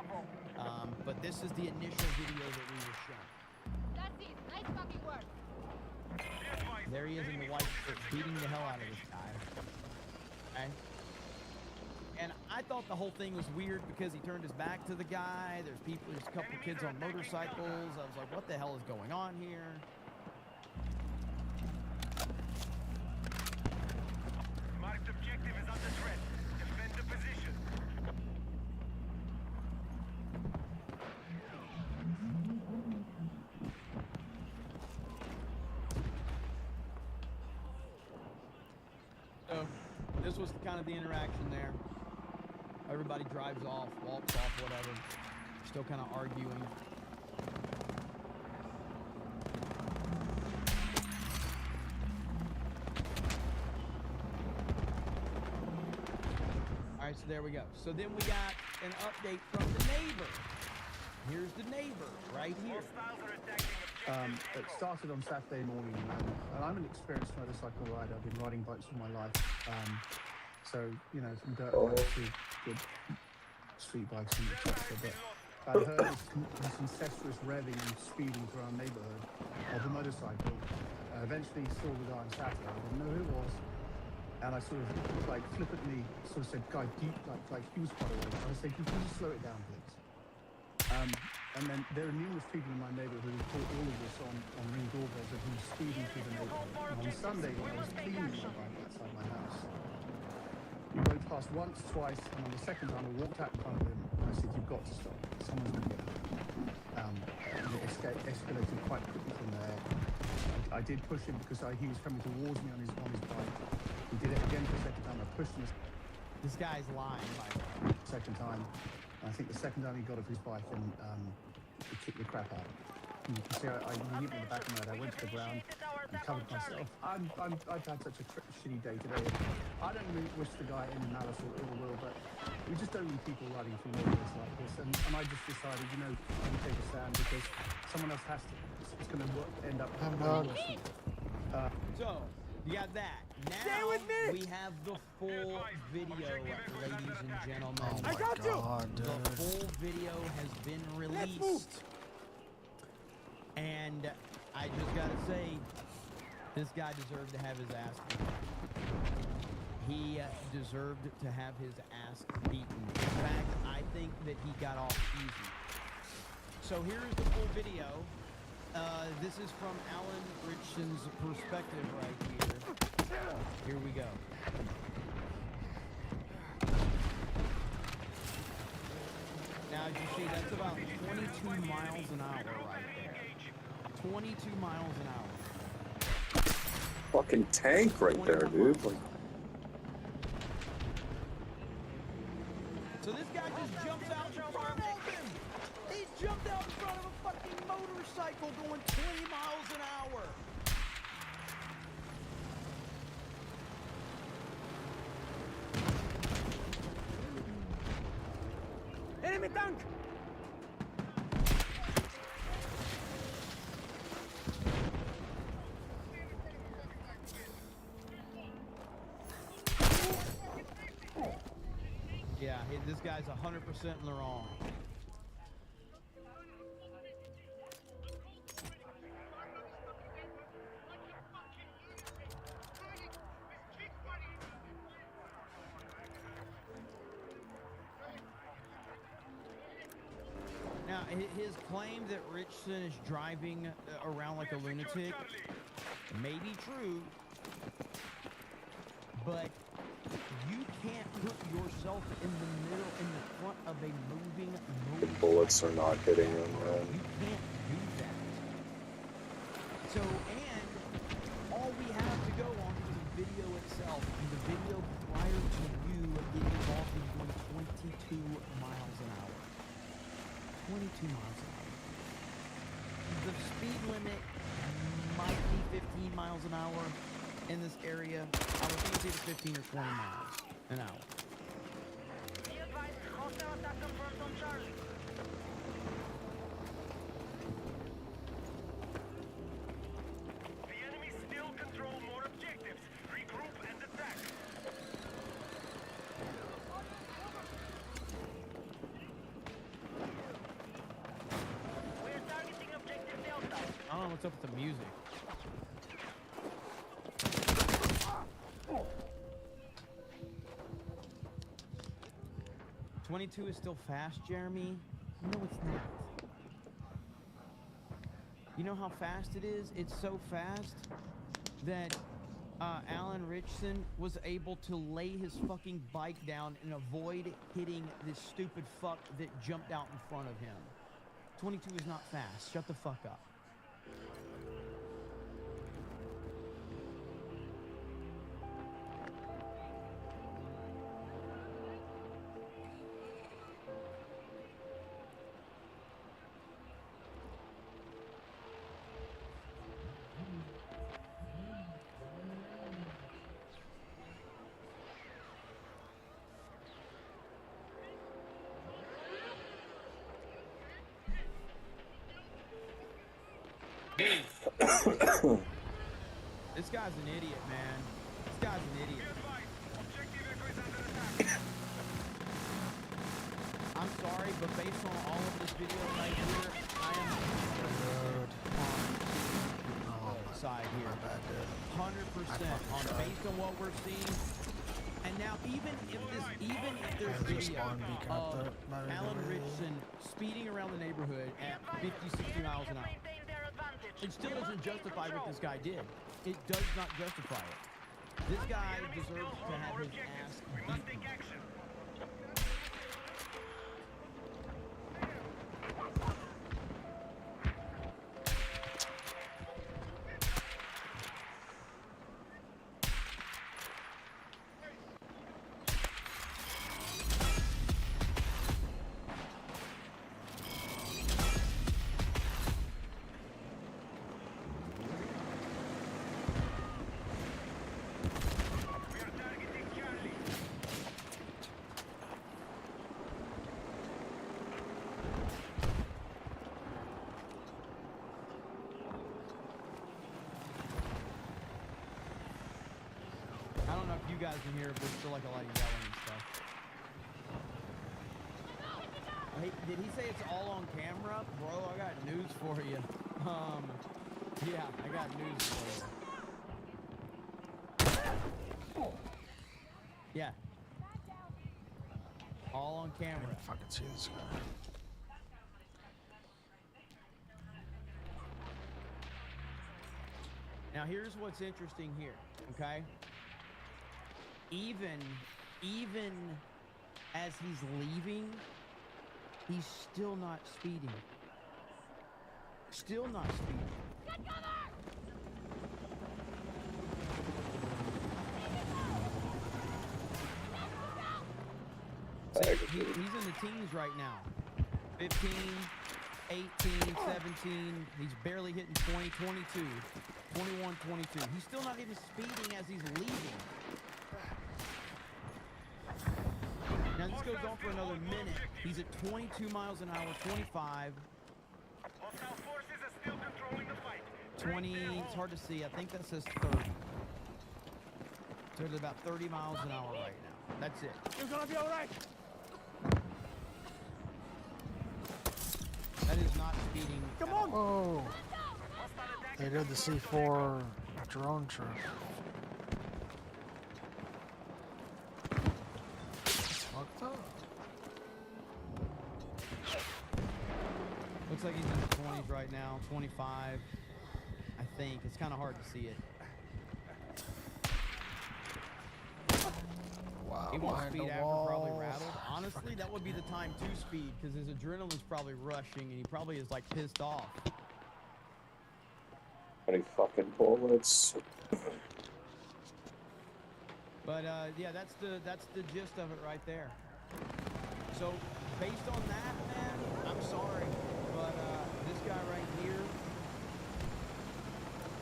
But this is the initial video that we were shown. That's it. Nice fucking work. There he is in the white shirt beating the hell out of this guy. Okay? And I thought the whole thing was weird because he turned his back to the guy. There's a couple kids on motorcycles. I was like, what the hell is going on here? Marked objective is under threat. Defend the position. So this was kind of the interaction there. Everybody drives off, walks off, whatever. Still kind of arguing. All right, so there we go. So then we got an update from the neighbor. Here's the neighbor right here. It started on Saturday morning, and I'm an experienced motorcycle rider. I've been riding bikes all my life. So, you know, from dirt bikes to good street bikes and etc. But I heard this incestuous revving and speeding through our neighborhood of a motorcycle. Eventually saw the guy on Saturday. I didn't know who it was. And I sort of, like, flippantly sort of said, guy, deep, like he was quite away. I said, can you just slow it down, please? And then there are numerous people in my neighborhood who caught all of this on Ring doorbells of him speeding through the neighborhood. And on Sunday, when I was cleaning my bike outside my house, we rode past once, twice, and on the second time, I walked out in front of him, and I said, you've got to stop. Someone's going to get hurt. And it escalated quite quickly from there. I did push him because he was coming towards me on his bike. He did it again for the second time. I pushed him. This guy's lying, by the way. Second time. I think the second time he got off his bike and he kicked the crap out of him. You can see he hit me in the back of my head. I went to the ground and covered myself. I've had such a shitty day today. I don't really wish the guy any malice or ill will, but we just don't need people riding through neighborhoods like this. And I just decided, you know, I'm going to take a stand because someone else has to. It's going to end up. So, You got that. Now we have the full video, ladies and gentlemen. Oh my god, dude. The full video has been released. And I just gotta say, this guy deserved to have his ass beaten. He deserved to have his ass beaten. In fact, I think that he got off easy. So here's the full video. This is from Alan Richson's perspective right here. Here we go. Now, as you see, that's about 22 miles an hour right there. 22 miles an hour. Fucking tank right there, dude. Like, so this guy just jumps out in front of him. He jumped out in front of a fucking motorcycle going 20 miles an hour. Enemy tank! Yeah, this guy's 100% in the wrong. Now, his claim that Richson is driving around like a lunatic may be true, but you can't put yourself in the middle, in the front of a moving the bullets are not hitting him, man. You can't do that. So, and all we have to go on is the video itself. And the video prior to you getting involved in going 22 miles an hour. 22 miles an hour. The speed limit might be 15 miles an hour in this area. I would think it's either 15 or 20 miles an hour. Be advised, hostile attack confirmed on Charlie. The enemy still control more objectives. Regroup and attack. We're targeting objective Delta. I don't know what's up with the music. "22 is still fast, Jeremy." No, it's not. You know how fast it is? It's so fast that Alan Richson was able to lay his fucking bike down and avoid hitting this stupid fuck that jumped out in front of him. 22 is not fast. Shut the fuck up. This guy's an idiot, man. This guy's an idiot. I'm sorry, but based on all of this video right here, I am on the side here. 100% on based on what we're seeing. And now even if there's video of Alan Richson speeding around the neighborhood at 50, 60 miles an hour, it still doesn't justify what this guy did. It does not justify it. This guy deserves to have his ass beaten. you guys can hear it, but still like a lot of yelling and stuff. Hey, did he say it's all on camera? Bro, I got news for you. Yeah, I got news for you. Yeah. All on camera. I can't fucking see this guy. Now here's what's interesting here, okay? Even as he's leaving, he's still not speeding. Still not speeding. Get cover! See, he's in the teens right now. 15, 18, 17. He's barely hitting 20, 22, 21, 22. He's still not even speeding as he's leaving. Now this goes on for another minute. He's at 22 miles an hour, 25. Hostile forces are still controlling the fight. 20, it's hard to see. I think that says 30. So it's about 30 miles an hour right now. That's it. You're gonna be all right. That is not speeding. Come on. Whoa. They did the C4 drone trip. Fucked up. Looks like he's in the 20s right now, 25. I think. It's kind of hard to see it. Wow. He won't behind speed the after, wall. probably rattled. Honestly, that would be the time to speed because his adrenaline's probably rushing and he probably is like pissed off. Any fucking bullets. But yeah, that's the gist of it right there. So based on that, man, I'm sorry, but this guy right here,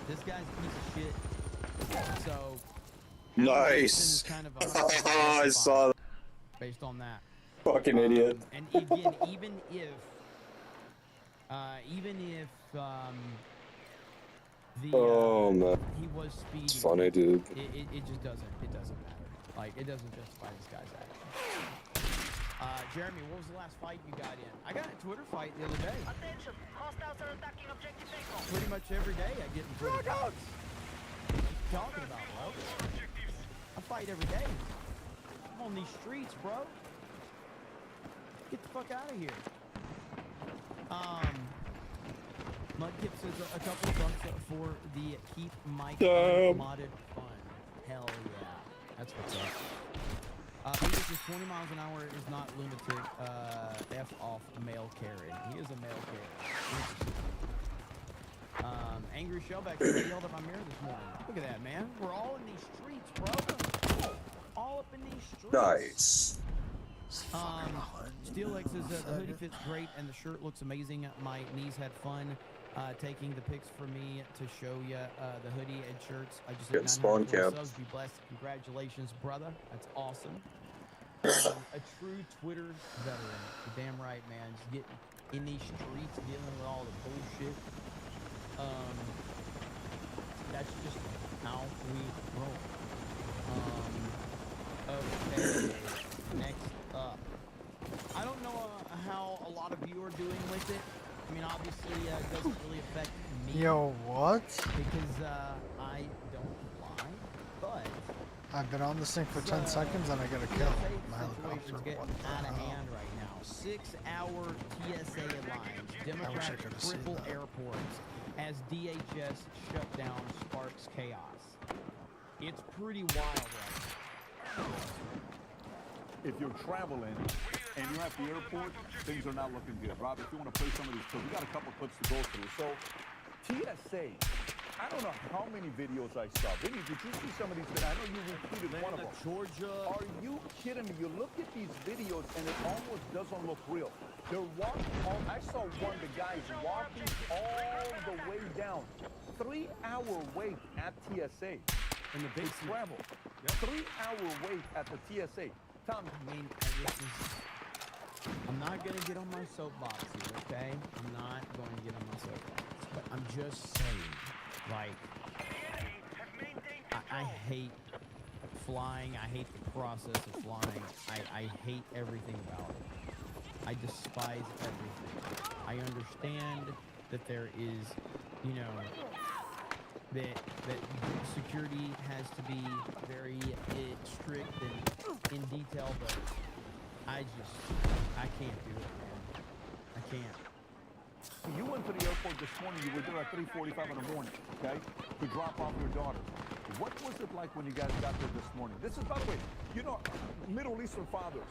this guy's a piece of shit. So Nice. kind of I saw that. based on that. Fucking idiot. And again, even if Oh man. he was speeding, It's funny, dude. it just doesn't matter. Like it doesn't justify this guy's action. Jeremy, what was the last fight you got in? I got a Twitter fight the other day. Attention. Hostiles are attacking objective Echo. Pretty much every day I get in Twitter fights. What are you talking about, bro? I fight every day. I'm on these streets, bro. Get the fuck out of here. Mudkip says a couple of bucks for the keep Mike modded fun. Hell yeah. That's what's up. Peter says 20 miles an hour is not lunatic. F off mail carry. He is a mail carry. Angry Shellback says I yelled at my mirror this morning. Look at that, man. We're all in these streets, bro. All up in these streets. Nice. Steelix says the hoodie fits great and the shirt looks amazing. My niece had fun taking the pics for me to show you the hoodie and shirts. I just hit 900 subs. Be blessed. Congratulations, brother. That's awesome. A true Twitter veteran. You're damn right, man. Just getting in these streets, dealing with all the bullshit. That's just how we roll. Okay. Next up. I don't know how a lot of you are doing with it. I mean, obviously, it doesn't really affect me. Yo, what? Because I don't lie, but I've been on this thing for 10 seconds and I got a kill. My helicopter. situation's getting out of hand right now. 6-hour TSA lines. Democrats cripple airports as DHS shutdown sparks chaos. It's pretty wild right now. If you're traveling and you're at the airport, things are not looking good. Rob, if you want to play some of these clips, we got a couple clips to go through. So, TSA, I don't know how many videos I saw. Vinny, did you see some of these? I know you repeated one of them. Georgia. Are you kidding me? You look at these videos and it almost doesn't look real. They're walking I saw one, the guy's walking all the way down. 3-hour wait at TSA. In the big travel. 3-hour wait at the TSA. Tom, I mean, I'm not going to get on my soapbox here, okay? I'm not going to get on my soapbox. But I'm just saying, like, I hate flying. I hate the process of flying. I hate everything about it. I despise everything. I understand that there is, you know, that security has to be very strict and in detail, but I can't do it, man. I can't. You went to the airport this morning. You were there at 3:45 in the morning, okay, to drop off your daughter. What was it like when you guys got there this morning? This is, by the way, you know, Middle Eastern fathers.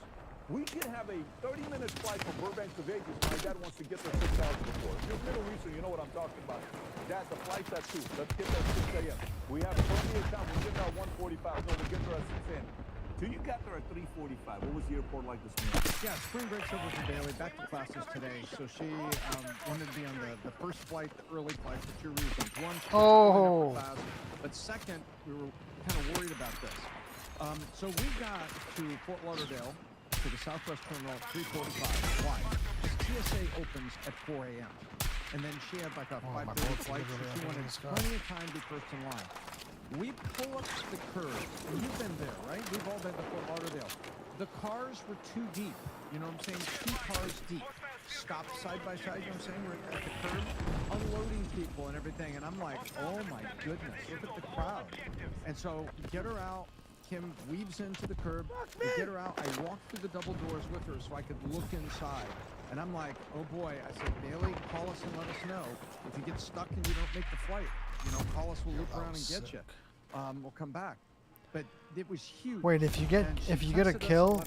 We can have a 30-minute flight from Burbank to Vegas. My dad wants to get there 6 hours before. If you're Middle Eastern, you know what I'm talking about. Dad, the flight's at 2. Let's get there at 6 a.m. We have plenty of time. We'll get there at 1:45. No, we'll get there at 6 a.m. So you got there at 3:45. What was the airport like this morning? Yeah, spring break's over for Bailey. Back to classes today. So she wanted to be on the first flight, the early flight, for 2 reasons. One, she was going up for class, but second, we were kind of worried about this. So we got to Fort Lauderdale, to the Southwest Terminal at 3:45. Why? Because TSA opens at 4 a.m. And then she had like a 5:30 flight, so she wanted plenty of time to be first in line. We pull up to the curb, and you've been there, right? We've all been to Fort Lauderdale. The cars were too deep. You know what I'm saying? 2 cars deep. Stopped side by side, you know what I'm saying? We're at the curb, unloading people and everything. And I'm like, oh my goodness, look at the crowd. And so get her out. Kim weaves into the curb. We get her out. I walk through the double doors with her so I could look inside. And I'm like, oh boy. I said, Bailey, call us and let us know. If you get stuck and you don't make the flight, you know, call us, we'll loop around and get you. We'll come back. But it was huge. Wait, if you get a kill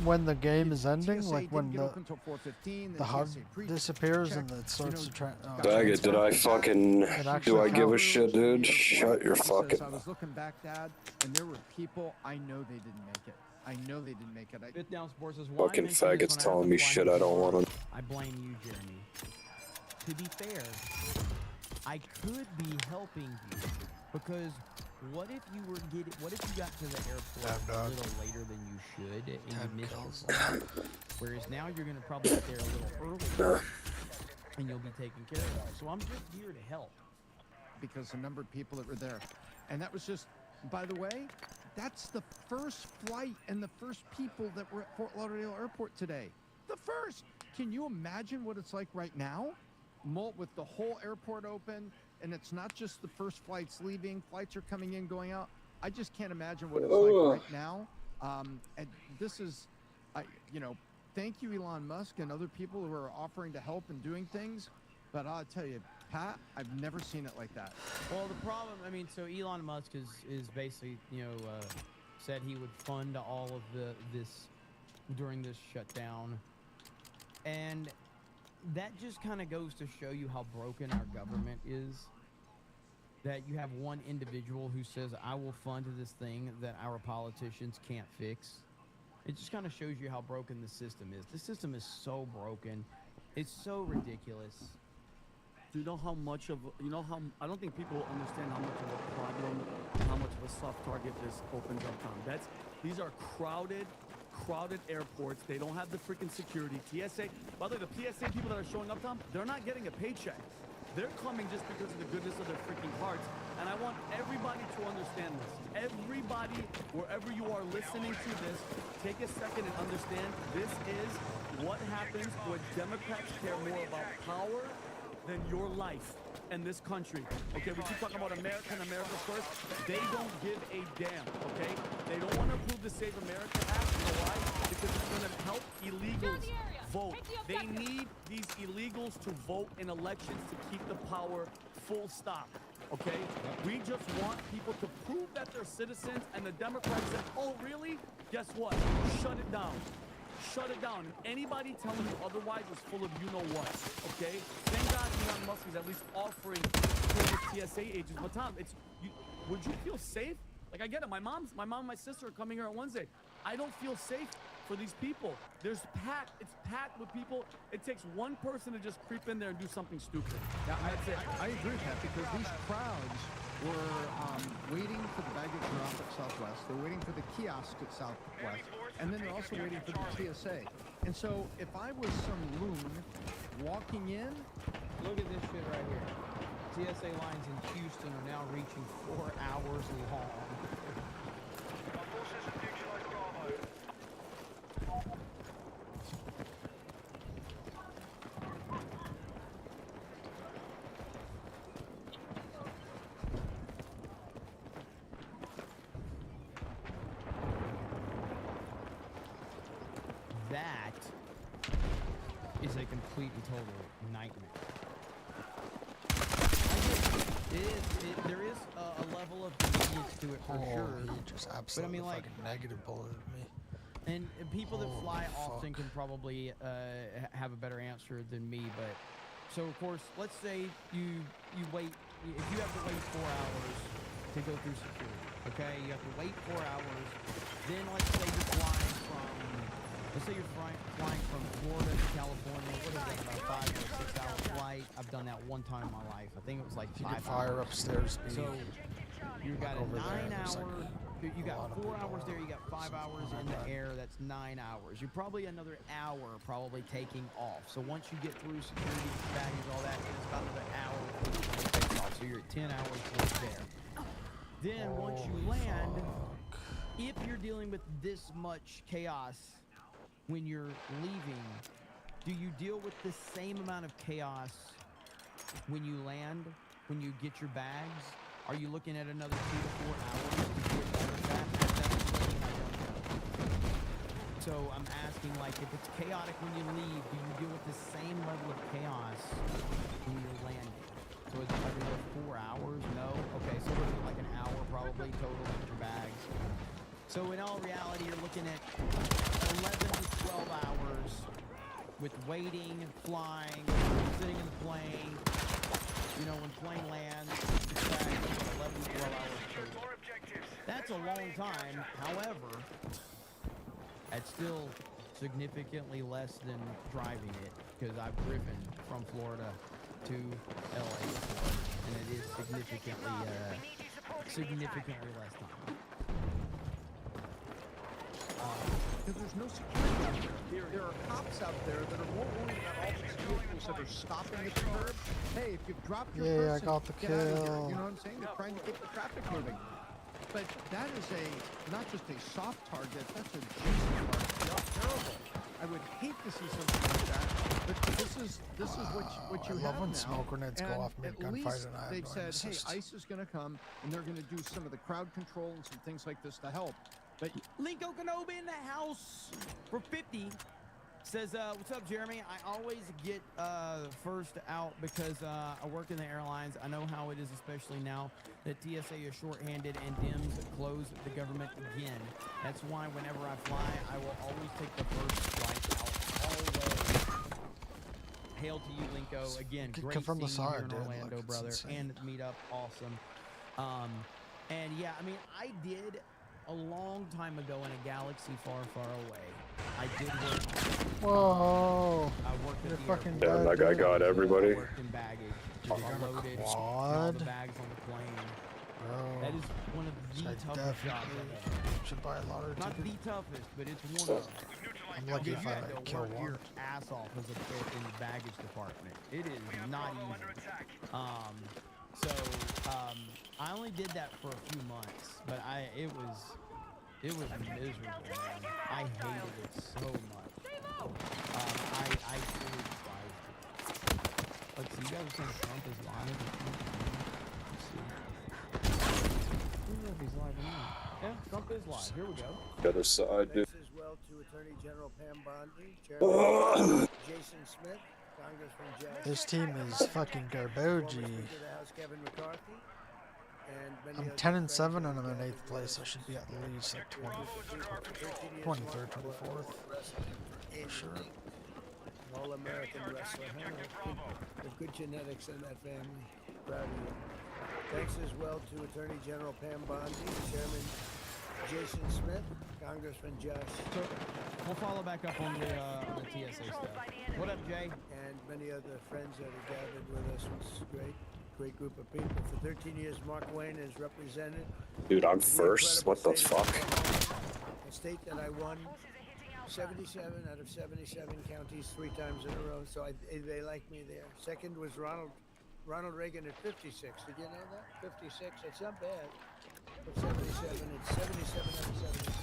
when the game is ending, like when the HUD disappears and it starts to try. Daggett, did I fucking do I give a shit, dude? Shut your fucking. I was looking back, Dad, and there were people I know they didn't make it. I know they didn't make it. Fifth Down Sports says, Fucking faggots telling me shit I don't want to. I blame you, Jeremy. To be fair, I could be helping you because what if you got to the airport a little later than you should and you missed your flight? Whereas now you're gonna probably get there a little earlier and you'll be taken care of. So I'm just here to help. Because the number of people that were there. And that was just, by the way, that's the first flight and the first people that were at Fort Lauderdale Airport today. The first! Can you imagine what it's like right now? With the whole airport open, and it's not just the first flights leaving, flights are coming in, going out. I just can't imagine what it's like right now. And this is, you know, thank you, Elon Musk and other people who are offering to help and doing things. But I'll tell you, Pat, I've never seen it like that. Well, the problem, I mean, so Elon Musk is basically, you know, said he would fund all of this during this shutdown. And that just kind of goes to show you how broken our government is. That you have one individual who says, I will fund this thing that our politicians can't fix. It just kind of shows you how broken the system is. The system is so broken. It's so ridiculous. Do you know how much of, I don't think people understand how much of a problem, how much of a soft target this opens up, Tom. These are crowded airports. They don't have the freaking security. TSA, by the way, the PSA people that are showing up, Tom, they're not getting a paycheck. They're coming just because of the goodness of their freaking hearts. And I want everybody to understand this. Everybody, wherever you are listening to this, take a second and understand this is what happens when Democrats care more about power than your life in this country. Okay, we keep talking about America and America first. They don't give a damn, okay? They don't want to approve the Save America Act. You know why? Because it's going to help illegals vote. They need these illegals to vote in elections to keep the power, full stop. Okay? We just want people to prove that they're citizens, and the Democrats said, oh, really? Guess what? Shut it down. Shut it down. Anybody telling you otherwise is full of you-know-what, okay? Thank God Elon Musk is at least offering for the TSA agents. But Tom, would you feel safe? Like, I get it. My mom and my sister are coming here on Wednesday. I don't feel safe for these people. It's packed with people. It takes one person to just creep in there and do something stupid. Yeah, I agree with that, because these crowds were waiting for the baggage drop at Southwest. They're waiting for the kiosk at Southwest. And then they're also waiting for the TSA. And so if I was some loon walking in... Look at this shit right here. TSA lines in Houston are now reaching 4 hours long. that is a complete and total nightmare. There is a level of convenience to it for sure. He just absolutely like, fucking negative bulleted me. And people that fly Holy often fuck. can probably have a better answer than me, but so of course, let's say you wait, if you have to wait 4 hours to go through security, okay? You have to wait 4 hours, then let's say you're flying from Florida to California. What is that, about a 5 or 6 hour flight? I've done that one time in my life. I think it was like You 5 could fire hours. upstairs. So you got a over there, 9 there's, hour, like, you a lot got of 4 people hours there, you got 5 hours in the air, that's 9 hours. You're probably another hour probably taking off. So once you get through security, baggage, all that, it's about another hour before you take off. So you're at 10 hours right there. Then once you land, if you're dealing with this much chaos when you're leaving, do you deal with the same amount of chaos when you land, when you get your bags? Are you looking at another 2 to 4 hours to get better back? That's the thing I don't know. So I'm asking, like, if it's chaotic when you leave, do you deal with the same level of chaos when you're landing? So is it like another 4 hours? No? Okay, so we're looking like an hour probably total to get your bags. So in all reality, you're looking at 11 to 12 hours with waiting, flying, sitting in the plane. You know, when plane lands, it's back 11 to 12 hours total. That's a long time. However, that's still significantly less than driving it, because I've driven from Florida to LA before, and it is significantly less time. Because there's no security out there. There are cops out there that are more worried about all these vehicles that are stopping at the curb. Hey, if you've dropped your Yeah, I person, got the get out of here. kill. You know what I'm saying? They're trying to keep the traffic moving. But that is not just a soft target, that's a juicy target. That's terrible. I would hate to see something like that, but this is what you I have love when now. smoke grenades go And off at mid-gunfight least and I have they've no said, assist. hey, ICE is going to come, and they're going to do some of the crowd control and some things like this to help. But Linko Kenobi in the house for 50 says, what's up, Jeremy? I always get first out because I work in the airlines. I know how it is, especially now that TSA is shorthanded and DIMS close the government again. That's why whenever I fly, I will always take the first flight out. Always. Hail to you, Linko. Again, great from the seeing you here side, in dude. Orlando, Like, it's brother. insane. And meet up, awesome. And yeah, I mean, I did a long time ago in a galaxy far, far away. I did work. Whoa! I worked You're at the fucking airport. Damn, that guy got I everybody. worked in baggage. Dude, you got a Unloaded quad? all the bags on the plane. Bro. That is one of the I toughest jobs definitely I've ever. should buy a lottery Not ticket. the toughest, but it's one of them. I'm lucky Because if you I had to kill work one. your ass off as a fit in the baggage department. It is not easy. I only did that for a few months, but it was miserable, man. I hated it so much. I truly despised it. Let's see, you guys are saying Trump is live. Let's see. I don't know if he's live or not. Yeah, Trump is live. Here we go. The other side, dude. Thanks as well to Attorney General Pam Bondi, Chairman Jason Smith, Congressman Jack. This team is fucking former garbogey. Speaker of the House Kevin McCarthy, and many I'm other 10 and friends 7 that and I'm have in 8th gathered place. with I us should be at least like for 23rd, 24th. For sure. All-American wrestler. There's good genetics in that family. Proud of you. Thanks as well to Attorney General Pam Bondi, Chairman Jason Smith, Congressman Josh. So we'll follow back up on the TSA stuff. What up, Jay? And many other friends that have gathered with us. It's great. Great group of people. For 13 years, Mark Wayne has represented. Dude, I'm first. What the fuck? A state that I won 77 out of 77 counties 3 times in a row. So they like me there. Second was Ronald Reagan at 56. Did you know that? 56. It's not bad. But 77. It's 77 out of 77.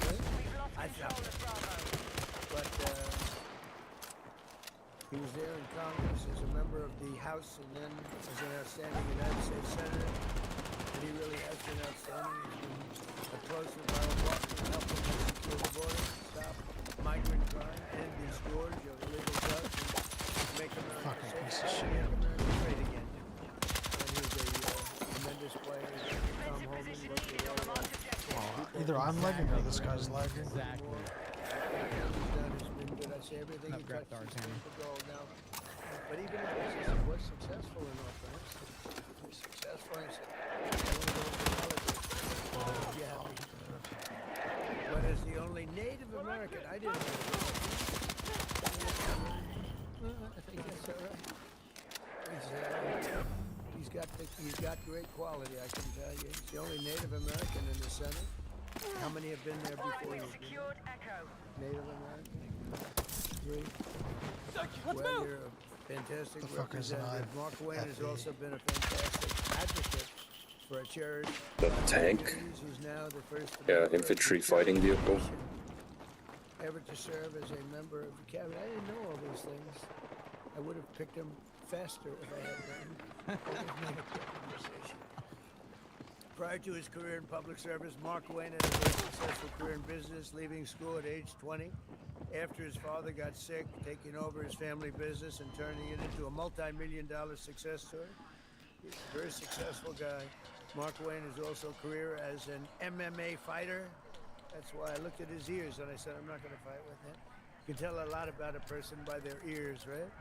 Okay? I felt it. But he was there in Congress as a member of the House and then as an outstanding United States Senator. And he really has been outstanding. He's been a close with Ronald Walker, helping us secure the border, stop migrant crime, end the scourge of illegal drugs, and make America Fucking safe, piece of shit. make America great again. And he's a tremendous player. Tom Holman worked with all of Well, either I'm lagging or this guy's lagging. Exactly. he's done has been good. I say everything he touches turns to gold now. But even in business, he was successful in all fairness. He was successful. He said, I want to go into politics. Yeah. But as the only Native American, I didn't know. I think that's all right. He's got great quality, I can tell you. He's the only Native American in the Senate. How many have been there before you? Native American? 3. Well, you're a fantastic representative. Mark Wayne has also been a fantastic advocate for a charity. The tank. Who's now the first infantry fighting vehicle. ever to serve as a member of the cabinet. I didn't know all these things. I would have picked him faster if I had them. Prior to his career in public service, Mark Wayne had a very successful career in business, leaving school at age 20. After his father got sick, taking over his family business and turning it into a multi-million-dollar success story. He's a very successful guy. Mark Wayne has also a career as an MMA fighter. That's why I looked at his ears and I said, I'm not going to fight with him. You can tell a lot about a person by their ears, right?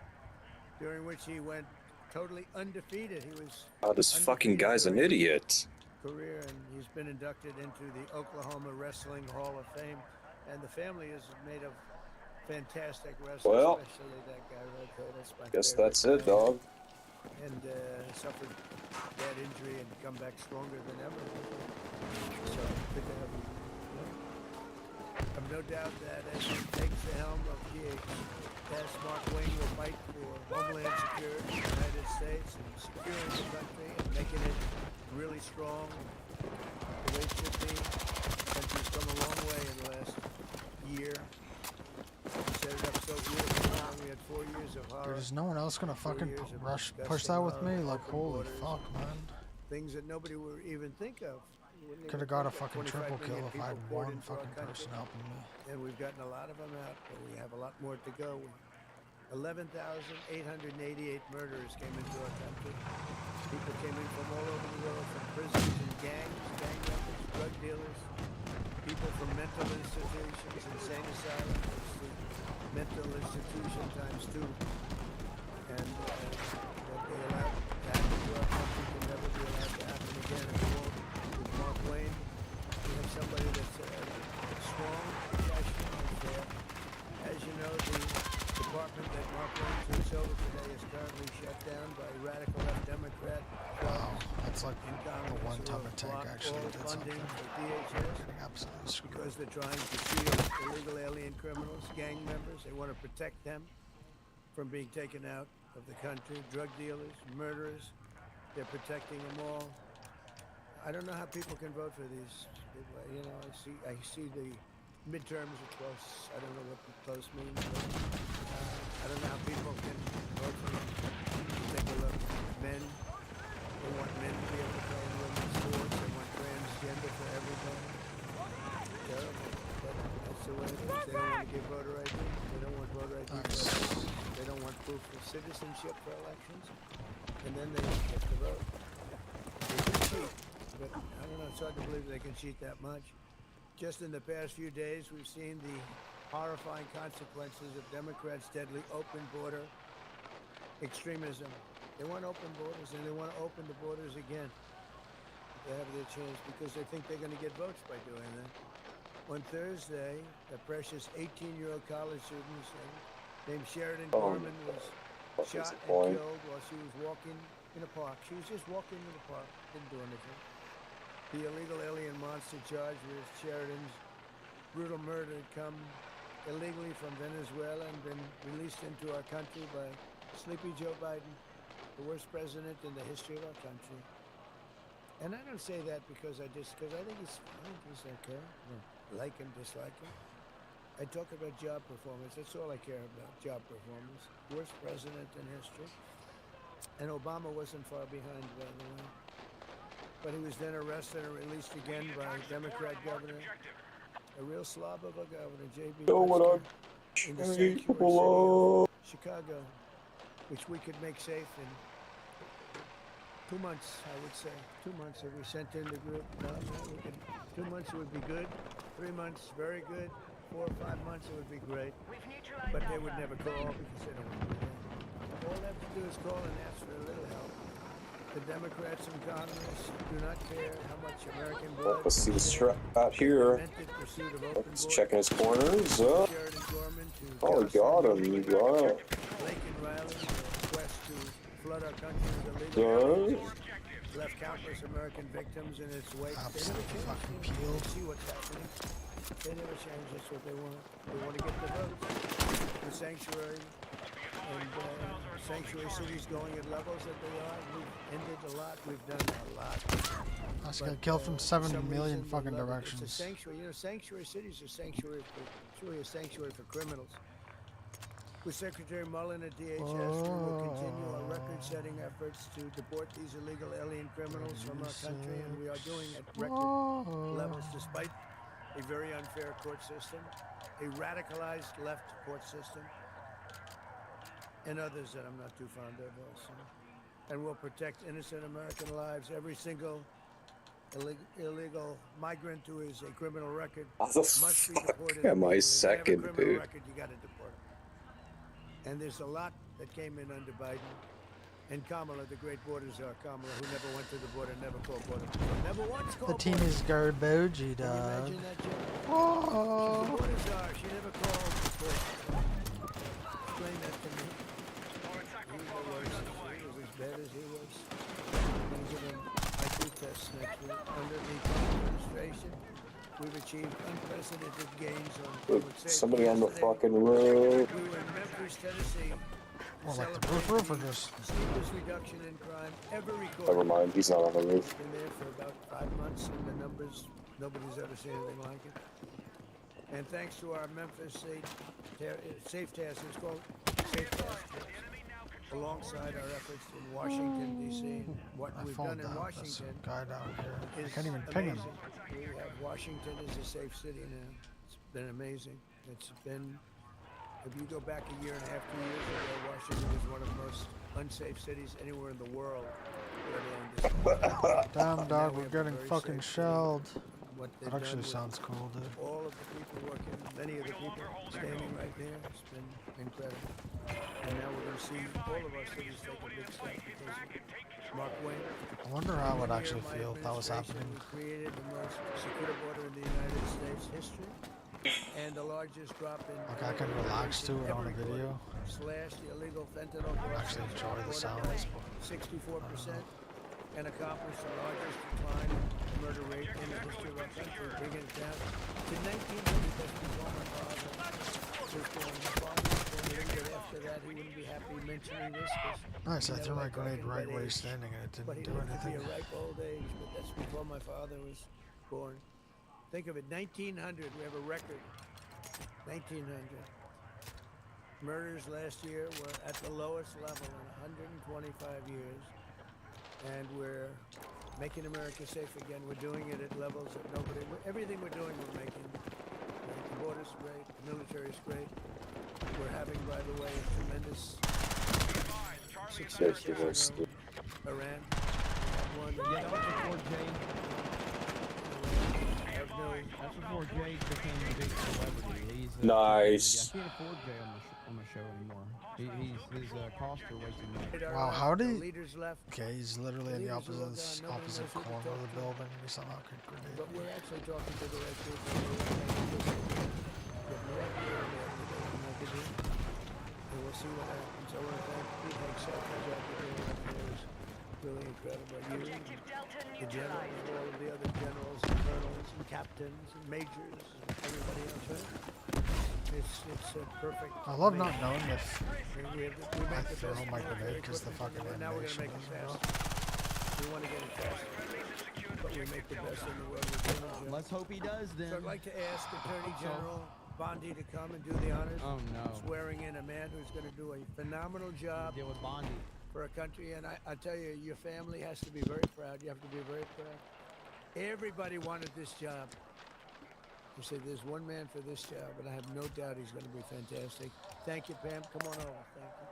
During which he went totally undefeated. He was this fucking guy's an idiot. Career, and he's been inducted into the Oklahoma Wrestling Hall of Fame. And the family is made of fantastic wrestlers, Well, especially that guy right there. That's my guess favorite that's it, guy. dog. And suffered bad injury and come back stronger than ever. So good to have him. I've no doubt that as he takes the helm of DHS, Mark Wayne will fight for homeland security in the United States and securing the country and making it really strong the way it should be. The country's come a long way in the last year. We set it up so beautifully now. We had 4 years of horror. There's no one else gonna 4 fucking years of push that with me? disgusting Like, horror, holy open fuck, man. Things that nobody would even think of. Could have got a fucking triple kill if I had one fucking person helping me. And we've gotten a lot of them out, but we have a lot more to go. 11,888 murderers came into our country. People came in from all over the world, from prisons and gangs, gang members, drug dealers, people from mental institutions, insane asylums, mental institution times 2. And what they allowed to happen to our country can never be allowed to happen again in the world. With Mark Wayne, we have somebody that's strong, passionate, and fair. As you know, the department that Mark Wayne takes over today is currently shut down by a radical left Democrat. Wow, that's like the one time a tank actually did something. DHS, because they're trying to shield illegal alien criminals, gang members. They want to protect them from being taken out of the country. Drug dealers, murderers, they're protecting them all. I don't know how people can vote for these people. You know, I see the midterms are close. I don't know what the close means. But, I don't know how people can vote for them. Take a look. Men, they want men to be able to play in women's sports. They want transgender for everybody. Terrible. But that's the way it is. They don't want to give voter ID. They don't want voter ID. They don't want proof of citizenship for elections. And then they don't get to vote. They can cheat. But I don't know, it's hard to believe they can cheat that much. Just in the past few days, we've seen the horrifying consequences of Democrats' deadly open border extremism. They want open borders, and they want to open the borders again. They have their chance because they think they're going to get votes by doing that. On Thursday, a precious 18-year-old college student named Sheridan Gorman was shot and killed while she was walking in a park. She was just walking in the park, didn't do anything. The illegal alien monster charged with Sheridan's brutal murder had come illegally from Venezuela and been released into our country by Sleepy Joe Biden, the worst president in the history of our country. And I don't say that because I think he's fine, he's okay. Like him, dislike him. I talk about job performance. That's all I care about, job performance. Worst president in history. And Obama wasn't far behind, by the way. But he was then arrested and released again by Democrat governor a real slob of a governor, J.B. Know what I'm in the sanctuary city capable of Chicago, which we could make safe in 2 months, I would say. 2 months if we sent in the group. No, we could, 2 months would be good. 3 months, very good. 4 or 5 months, it would be great. But they would never call because they don't want to do that. All they have to do is call and ask for a little help. The Democrats in Congress do not care how much American blood. Let's see what's out here. Let's checking his corners. Oh, you got him. You got him. Lincoln Riley's quest to flood our country with illegal left countless American victims in its wake. They never change. They see what's happening. They never change. That's what they want. They want to get the votes. The sanctuary and sanctuary cities going at levels that they are. We've ended a lot. We've done a lot. I just got killed from 7 million fucking It's a directions. sanctuary. You know, sanctuary cities are sanctuary for, it's really a sanctuary for criminals. With Secretary Mullen at DHS, we will continue our record-setting efforts to deport these illegal alien criminals from our country, and we are doing at record levels despite a very unfair court system, a radicalized left court system, and others that I'm not too fond of also. And we'll protect innocent American lives. Every single illegal migrant who is a criminal record How the must be fuck deported. am I immediately. If you have a second, criminal dude? record, you got to deport them. And there's a lot that came in under Biden. And Kamala, the great border czar, Kamala, who never went to the border, never called border patrol, never once The called team border is garbagey, Can you dog. imagine that, Jim? Oh. She's a border czar. She never called for explain that to me. He was as bad as he was. These are the IQ tests next week. Under the Trump administration, we've achieved unprecedented gains on public safety. Somebody on the Yesterday, fucking road. we were in Memphis, Tennessee. Well, like the roof or just... Steepest reduction in crime ever recorded. Never mind, he's not on the roof. Been there for about 5 months, and the numbers, nobody's ever seen anything like it. And thanks to our Memphis Safe Task, it's called Safe Task Force, alongside our efforts in Washington, D.C. What I we've found done in out Washington this guy down here. I is can't even ping him. amazing. We have Washington as a safe city now. It's been amazing. It's been, if you go back a year and a half, 2 years ago, Washington was one of the most unsafe cities anywhere in the world. Damn, And dog, now we we're have a getting very fucking safe city. shelled. What they've That actually done with sounds cool, dude. all of the people working, many of the people standing right there, it's been incredible. And now we're going to see all of our cities take a big step because of Mark Wayne. I wonder how I would actually feel if that was happening. We created the most secure border in the United States history and the largest drop in Like I can relax to it on a video. slash the illegal fentanyl Actually enjoy the sounds. 64% and accomplished the largest decline in murder rate in the history of our country, bringing it down to 1900. That's before my father was born. My father was born in England. After that, he wouldn't be happy mentioning this. Nice, I he threw never my liked grenade talking right about where he's age. standing and it But didn't he do lived to be anything. a ripe old age, but that's before my father was born. Think of it, 1900, we have a record. 1900. Murders last year were at the lowest level in 125 years. And we're making America safe again. We're doing it at levels that nobody, everything we're doing, we're making. The border's great, the military's great. We're having, by the way, a tremendous success in Iran. Yeah, that was before Jay. That's before Jay became a big celebrity. He's Nice. I can't afford Jay on the show anymore. His costs are way too much. Wow, how did he... Leaders left. Okay, he's literally in the opposite corner of the building. He somehow could grenade. But we're actually talking to the right people. And we'll see what happens. I want to thank you for accepting the job you're doing up there. It's really incredible. You, the generals, all of the other generals and colonels and captains and majors and everybody else, right? It's a perfect. I love not knowing if we I make the throw best my military grenade because the equipment fucking in the world. Now we're going to animation make it doesn't fast. We want to get it fast. But we make the best in the world. We're doing it, Joe. Let's hope he does then. So I'd like to ask Attorney General Bondi to come and do the honors. Oh, no. Swearing in a man who's going to do a phenomenal job Deal with Bondi. for a country. And I tell you, your family has to be very proud. You have to be very proud. Everybody wanted this job. I said, there's one man for this job, and I have no doubt he's going to be fantastic. Thank you, Pam. Come on over. Thank you.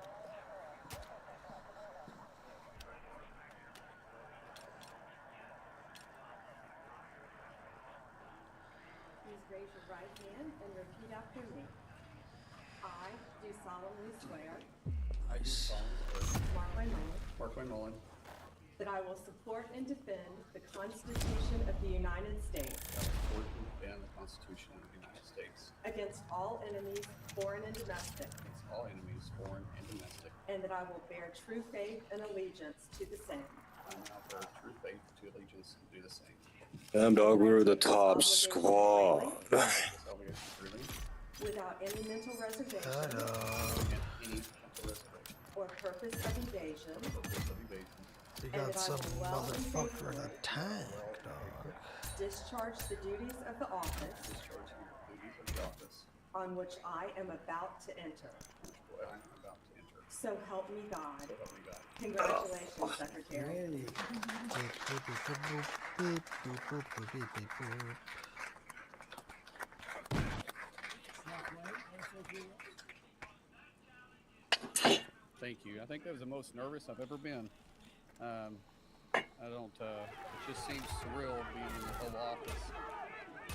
Please raise your right hand and repeat after me. I do solemnly swear. I do solemnly swear. Mark my Mullen. Mark my Mullen. That I will support and defend the Constitution of the United States. I will support and defend the Constitution of the United States. Against all enemies, foreign and domestic. Against all enemies, foreign and domestic. And that I will bear true faith and allegiance to the same. And I will bear true faith to allegiance and do the same. Damn dog, we were the top squad. Without any mental reservation. Any mental reservation. Or purpose of evasion. You got some motherfucker in a tank, dog. Discharge the duties of the office. On which I am about to enter. So help me God. Congratulations, Secretary. Thank you. I think that was the most nervous I've ever been. I don't, it just seems surreal being in the Oval Office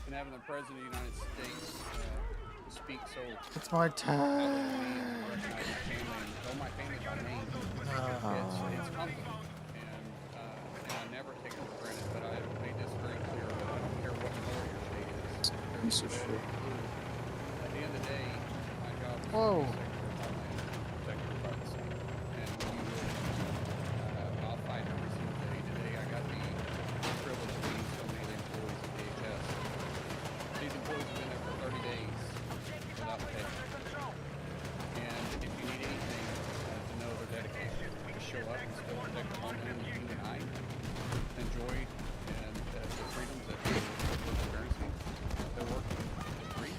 and having the President of the United States speak so. It's my time. Recognize my family and know my family by name. It's humbling, and I never take it for granted. But I made this very clear that I don't care what color your state is. Piece of shit. At the end of the day, my job is Whoa. protect everybody the same. And we will. I'll fight every single day. Today, I got the privilege of meeting so many employees at DHS. These employees have been there for 30 days without pay. And if you need anything to know their dedication, to show up and still protect the homeland that you and I enjoy and the freedoms that they're experiencing, they're working is free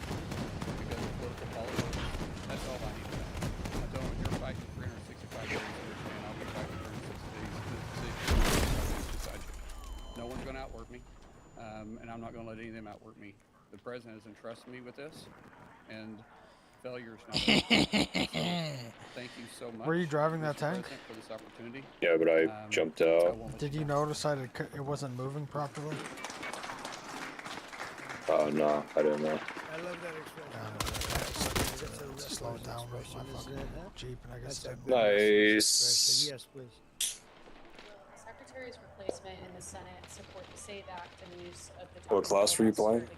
because of political politics. That's all I need to know. I told them when you're fighting 365 days, understand I'll be fighting 360 days. No one's going to outwork me, and I'm not going to let any of them outwork me. The president has entrusted me with this, and failure is not. Thank you so much. Were you driving that Mr. tank? President, for this opportunity. Yeah, but I jumped out. Did you notice that it wasn't moving properly? Oh, no, I didn't know. I love that expression. Slow it down with my fucking Jeep, and I guess Nice. Yes, please. The Secretary's replacement in the Senate support the SAVE Act and use of the What class were you playing?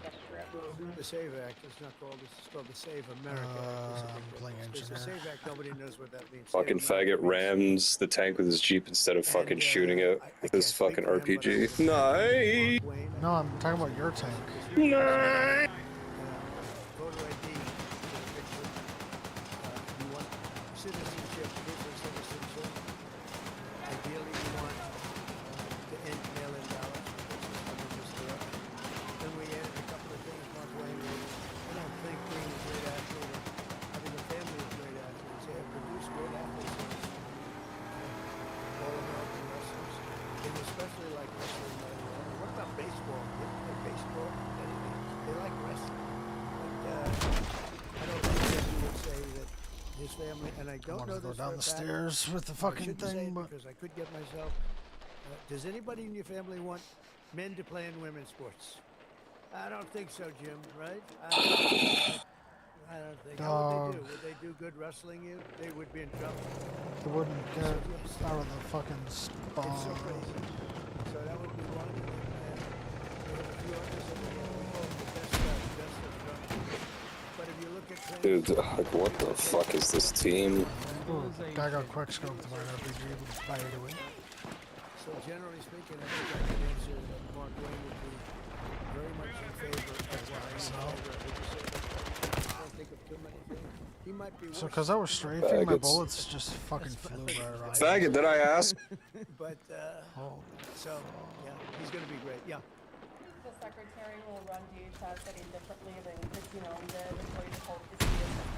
The SAVE Act. It's not called. It's called the Save America Act. I'm playing It's the engineer. SAVE Act. Nobody knows what that means. Fucking faggot rams the tank with his Jeep instead of fucking shooting it with his fucking RPG. Nice. No, I'm talking about your tank. Nice. Voter ID. You want citizenship, different citizenship. Ideally, you want to end mail-in ballots. Then we added a couple of things, Mark Wayne. I don't think being a great athlete or having a family of great athletes, they have produced great athletes. All American wrestlers, and especially like wrestling. What about baseball? They play baseball. They like wrestling. But I don't think that you would say that his family, and I don't know Go this down for a the fact. stairs with the I fucking shouldn't say thing, it but because I could get myself. Does anybody in your family want men to play in women's sports? I don't think so, Jim. Right? I don't think. How would they do? Would they do good wrestling? You? They would be in trouble. they wouldn't get out of the fucking spawn. It's so crazy. So that would be one. But if you look at Dude, like, what the fuck is this team? Ooh, I got quick scope to my RPG by 808. So generally speaking, I think I can answer that Mark Wayne would be very much in favor of I don't think of too many things. He might be So, worse. because I was strafing, my Faggots. bullets just fucking flew right around. Faggot, did I ask? But, so, yeah, he's going to be great. Yeah. The Secretary will run DHS any differently than Christina did before you hold the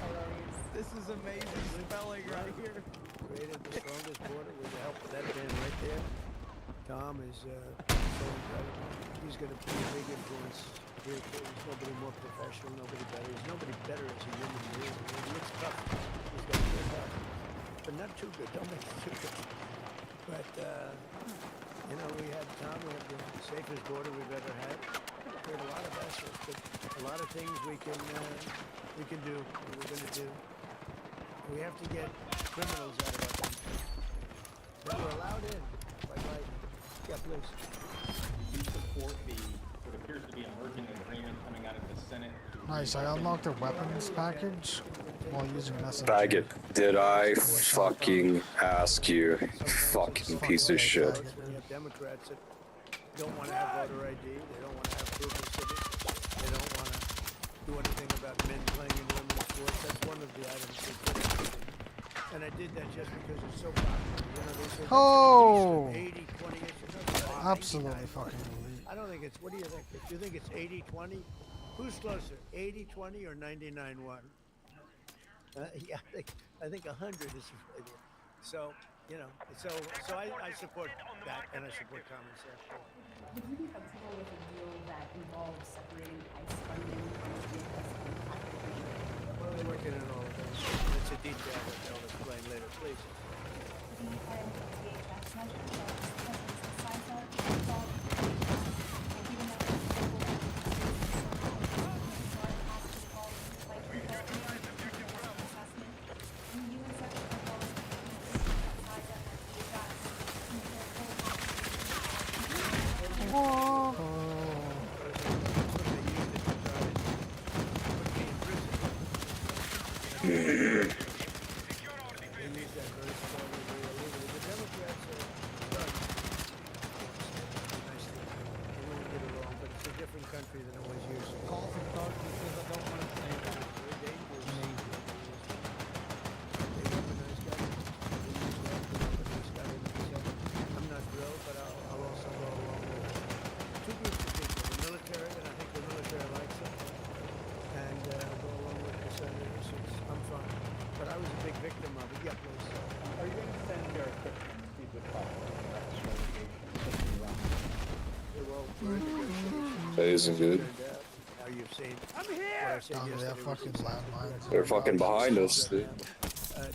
priorities. This is amazing spelling right here. Created the strongest border with the help of that man right there. Tom is so incredible. he's going to be a big influence here. There's nobody more professional, nobody better. There's nobody better as a human being. I mean, he looks tough. He's got to get tough. But not too good. Don't make it too good. But, you know, we had Tom. We had the safest border we've ever had. We had a lot of assets, but a lot of things we can do. We're going to do. We have to get criminals out of our country. They were allowed in by Biden. Yeah, please. Do you support what appears to be emerging agreement coming out of the Senate? Nice, I unlocked a weapons package while using messaging. Faggot, did I fucking ask you? Fucking piece of shit. We have Democrats that don't want to have voter ID. They don't want to have proof of citizenship. They don't want to do anything about men playing in women's sports. That's one of the items they put in. And I did that just because it's so popular. You know, they say Oh! 80, 20 issues. Absolutely fucking elite. I don't think it's, what do you think? Do you think it's 80-20? Who's closer, 80-20 or 99-1? Yeah, I think 100 is right there. So, you know, so I support that, and I support common sense. Would you be comfortable with a deal that involves separating ICE funding from DHS and acquisition? Well, we're working on all of this. It's a detail that I'll explain later, please. The DHS measure that the size of involved and even though it's global like the assessment, the UN section involves size of country than it was years ago. Call for dark because I don't want to say that. They're dangerous. They weaponize guys. They use that to weaponize guys. So I'm not thrilled, but I'll also go along with it. Two groups of people, the military, and I think the military likes it, and go along with the senators. I'm fine. But I was a big victim of it. Yeah, please. Are you going to send your equipment to the That isn't good. Now you've seen. I'm here. They're fucking behind us, dude.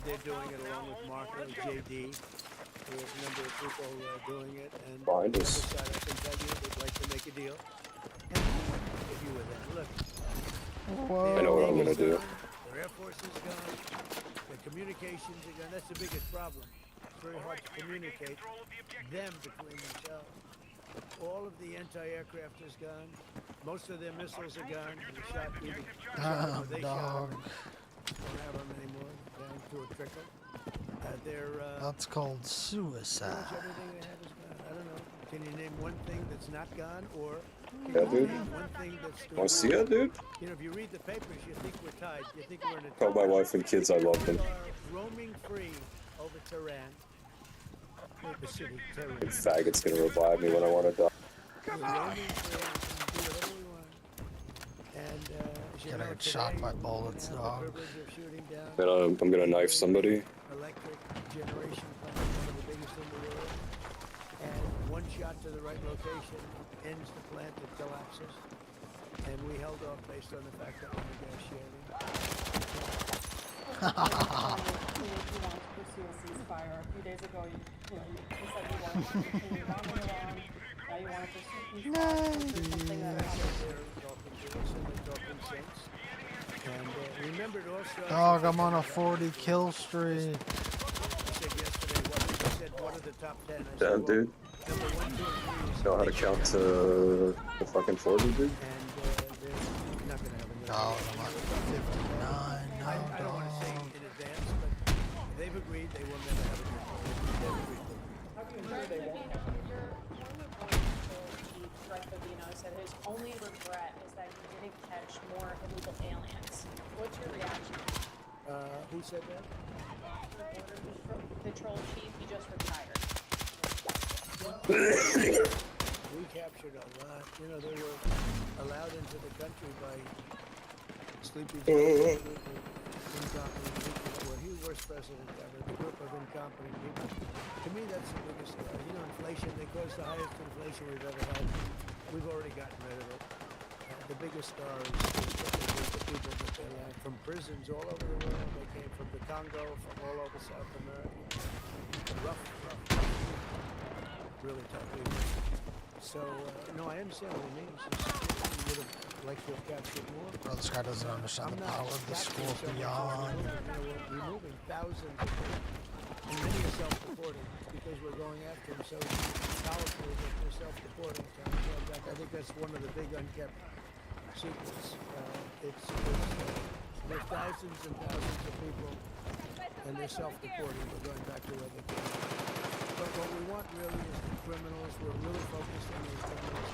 They're doing it along with Marco, JD. We have a number of people doing it, and Behind us. I can tell you, they'd like to make a deal. And if you were there, look. I know what I'm gonna do. Their Air Force is gone. Their communications are gone. That's the biggest problem. It's very hard to communicate them between themselves. All of the anti-aircraft is gone. Most of their missiles are gone. They shot either. They shot them. Don't have them anymore. Down to a trickle. That's called Pretty much suicide. everything they have is gone. I don't know. Can you name one thing that's not gone, or can Yeah, you dude. name one thing that's still Wanna see it, dude? You know, if you read the papers, you think we're tied. You think we're in a. Tell my wife and kids I love them. We are roaming free over Tehran. The city, Tehran. And faggot's gonna revive me when I wanna die. We're roaming free. We can do whatever we want. And as you Gonna know, get shot today, by we bullets, have the dog. privilege of shooting down Then I'm gonna knife somebody. electric generation plant, one of the biggest in the world. And one shot to the right location ends the plant, it collapses. And we held off based on the fact that we're negotiating. You want to pursue a ceasefire. A few days ago, you said you wanted to continue bombing Iran. Now you want to pursue peace talks. Is there something that happened? They're talking to us and they're talking sense. And remember it also. Dog, I'm on a 40 kill streak. I said yesterday, I said what are the top 10? I said, Damn, well, dude. number 1, 2, and 3 Know how to count to the fucking 40, dude? and they're not going to have a Dog, I'm on 59 now, I don't want to say dog. in advance, but they've agreed they will never have a deal. They've agreed. Your former point chief, Greg Favino, said his only regret is that he didn't catch more illegal aliens. What's your reaction? Who said that? Border Patrol chief, he just retired. We captured a lot. You know, they were allowed into the country by sleepy Joe, incompetent people that were. He was worst president ever. The group of incompetent people. To me, that's the biggest. You know, inflation. They caused the highest inflation we've ever had. we've already gotten rid of it. The biggest star is the people that they have from prisons all over the world. They came from the Congo, from all over South America. Rough, really tough people. So, no, I understand what it means. You would have liked to have captured more. Bro, this guy doesn't understand the power of the Scorpion. We're removing thousands of people. And many are self-reporting because we're going after them so powerfully that they're self-reporting. I think that's one of the big unkept secrets. There's thousands and thousands of people, and they're self-reporting. We're going back to where they came from. But what we want really is the criminals. We're really focused on these criminals.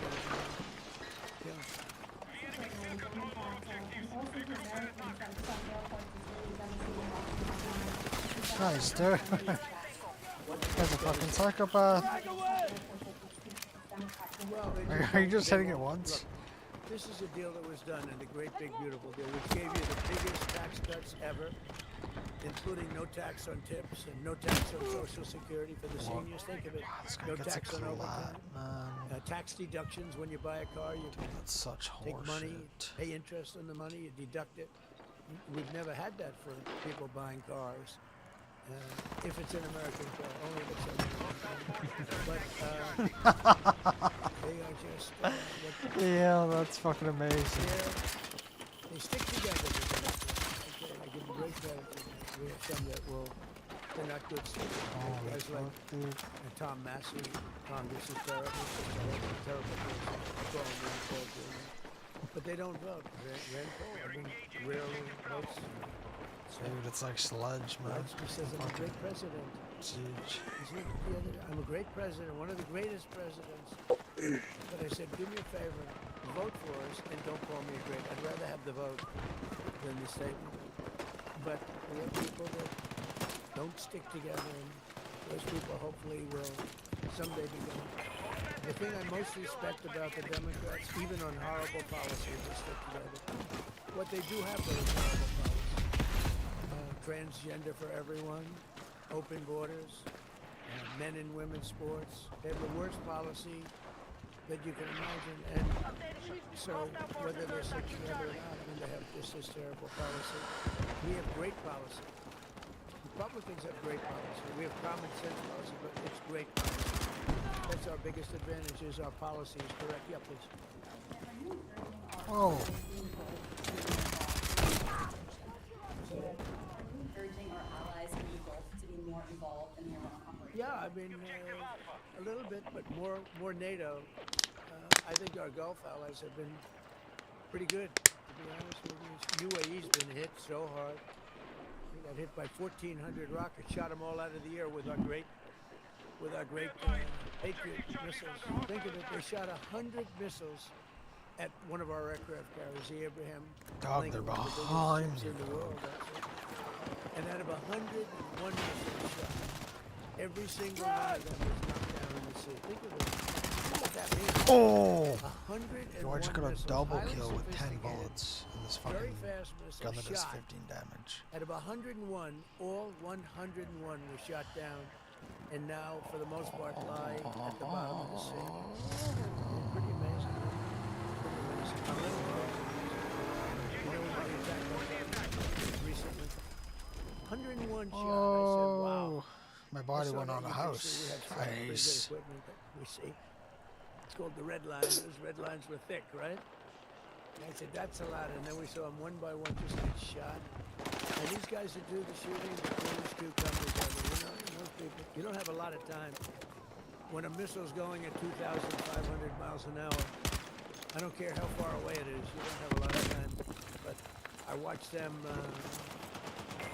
Nice, dude. That's a fucking psychopath. Are you just hitting it once? This is a deal that was done in the great big beautiful deal, which gave you the biggest tax cuts ever, including no tax on tips and no tax on Social Security for the seniors. Think of it. No tax on overtime. Tax deductions when you buy a car. You take money, pay interest on the money, you deduct it. We've never had that for people buying cars. If it's an American car, only if it's an American car. But they are just... yeah, that's fucking amazing. They stick together. Okay, I give them great credit. We have some that will... They're not good stickers. Guys like Tom Massey. Congress is terrible. Terrible person. But they don't vote. Rand Paul, I mean, rarely votes. Dude, it's like sludge, man. He says I'm a great president. I'm a great president, one of the greatest presidents. But I said, do me a favor, vote for us and don't call me a great. I'd rather have the vote than the statement. But we have people that don't stick together, and those people hopefully will someday be gone. The thing I most respect about the Democrats, even on horrible policies, they stick together. What they do have though is horrible policies. Transgender for everyone, open borders, men and women's sports. They have the worst policy that you can imagine. And so whether they're stick together or not, I mean, they have just this terrible policy. We have great policy. Republicans have great policy. We have common sense policy, but it's great policy. That's our biggest advantage, is our policy is correct. Yeah, please. Oh. Urging our allies in the Gulf to be more involved in the Iran operation? Yeah, I mean, a little bit, but more NATO. I think our Gulf allies have been pretty good, to be honest with you. UAE's been hit so hard. We got hit by 1,400 rockets, shot them all out of the air with our great Patriot missiles. Think of it, they shot 100 missiles at one of our aircraft carriers, the Abraham. God, they're behind me. And out of 101 missiles shot, every single one of them was knocked down in the sea. Think of it. What that means. Oh! 101 Yo, I just got a missiles, double highly kill with 10 sophisticated, bullets in this very fucking fast missile gun that does shot. 15 damage. Out of 101, all 101 were shot down, and now, for the most part, lie at the bottom of the sea. Pretty amazing. Pretty amazing. I'm really proud. You know, when we attacked us recently, 101 shot. I said, wow. My body I saw went that. on a You can house. see we have some pretty good Nice. equipment that we see. It's called the red line. Those red lines were thick, right? And I said, that's a lot. And then we saw them one by one just get shot. And these guys that do the shooting, the crews do come together. You know, most people, you don't have a lot of time. When a missile's going at 2,500 miles an hour, I don't care how far away it is, you don't have a lot of time. But I watch them,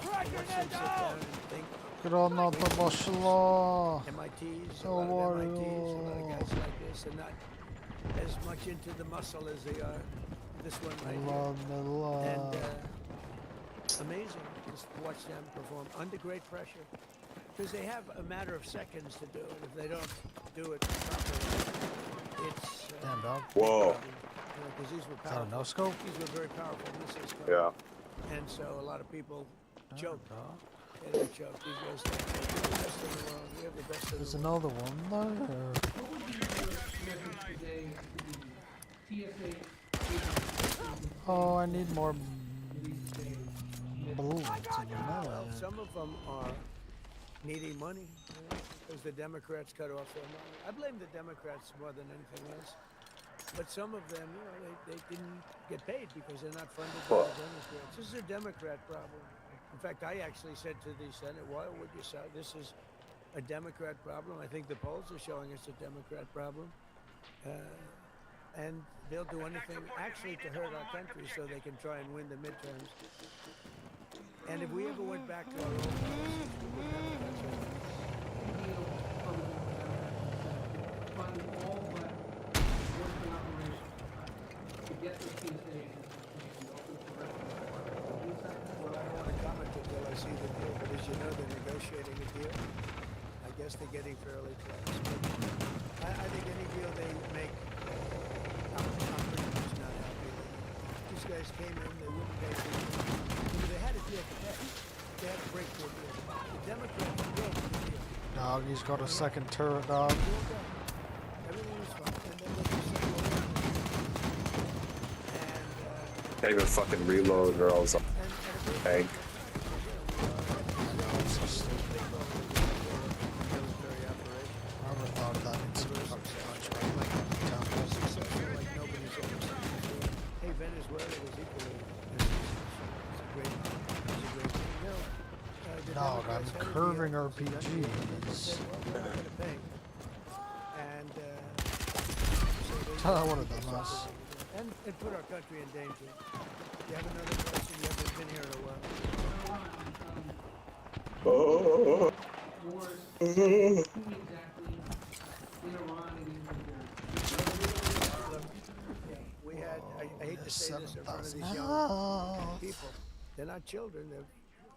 sit down and think. Granata başla. MITs, a lot of MITs, a lot of guys like this are not as much into the muscle as they are this one right here. And amazing just to watch them perform under great pressure. Because they have a matter of seconds to do it. If they don't do it properly, it's... Damn, dog. Whoa. Because these were Is that a powerful. no-scope? These were very powerful missiles. Yeah. And so a lot of people choke. Yeah, they choke. These guys think we're the best in the world. We have the best in There's the world. another one there. Oh, I need more bullets in the Well, mag. some of them are needing money because the Democrats cut off their money. I blame the Democrats more than anything else. But some of them, they didn't get paid because they're not funded by the Democrats. This is a Democrat problem. In fact, I actually said to the Senate, why would you say this is a Democrat problem? I think the polls are showing it's a Democrat problem. And they'll do anything actually to hurt our country so they can try and win the midterms. And if we ever went back to our old policies, we would never touch it. Well, I don't want to comment until I see the deal, but as you know, they're negotiating a deal. I guess they're getting fairly close. But I think any deal they make, I'm pretty much not happy with. These guys came in, they wouldn't pay for it. They had a deal to pay. They had to break their deal. The Democrats broke the deal. Dog, he's got a second turret, dog. Everything was fine, and then they just said, well, Can't even fucking reload or else tank. I never thought of that in some fucking Hey, Venezuela was equally it's a great thing. Dog, I'm curving RPGs. And One of them us. and it put our country in danger. You have another question? You haven't been here in a while. We had, I hate to say this in front of these young people. They're not children.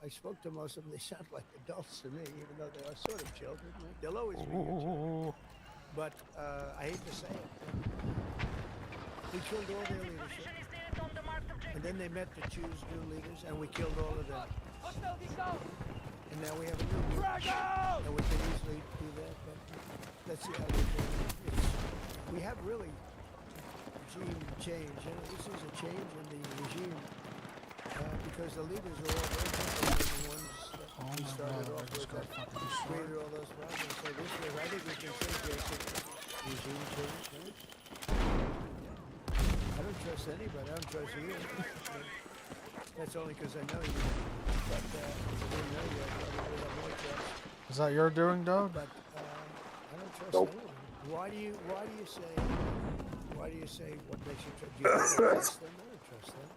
I spoke to most of them. They sound like adults to me, even though they are sort of children. They'll always be your children. But I hate to say it. We killed all their leadership. And then they met to choose new leaders, and we killed all of them. And now we have a new leader. And we can easily do that, but let's see how we do it. We have really regime change. This is a change in the regime because the leaders are all very different than the ones that we started off with that created all those problems. So this year, I think we can say, Jason, regime change. Right? I don't trust anybody. I don't trust you. That's only because I know you. But I didn't know you. I probably have more trust. Is that your doing, dog? But I don't trust Nope. anyone. Why do you say what makes you trust? Do you trust them? I don't trust them.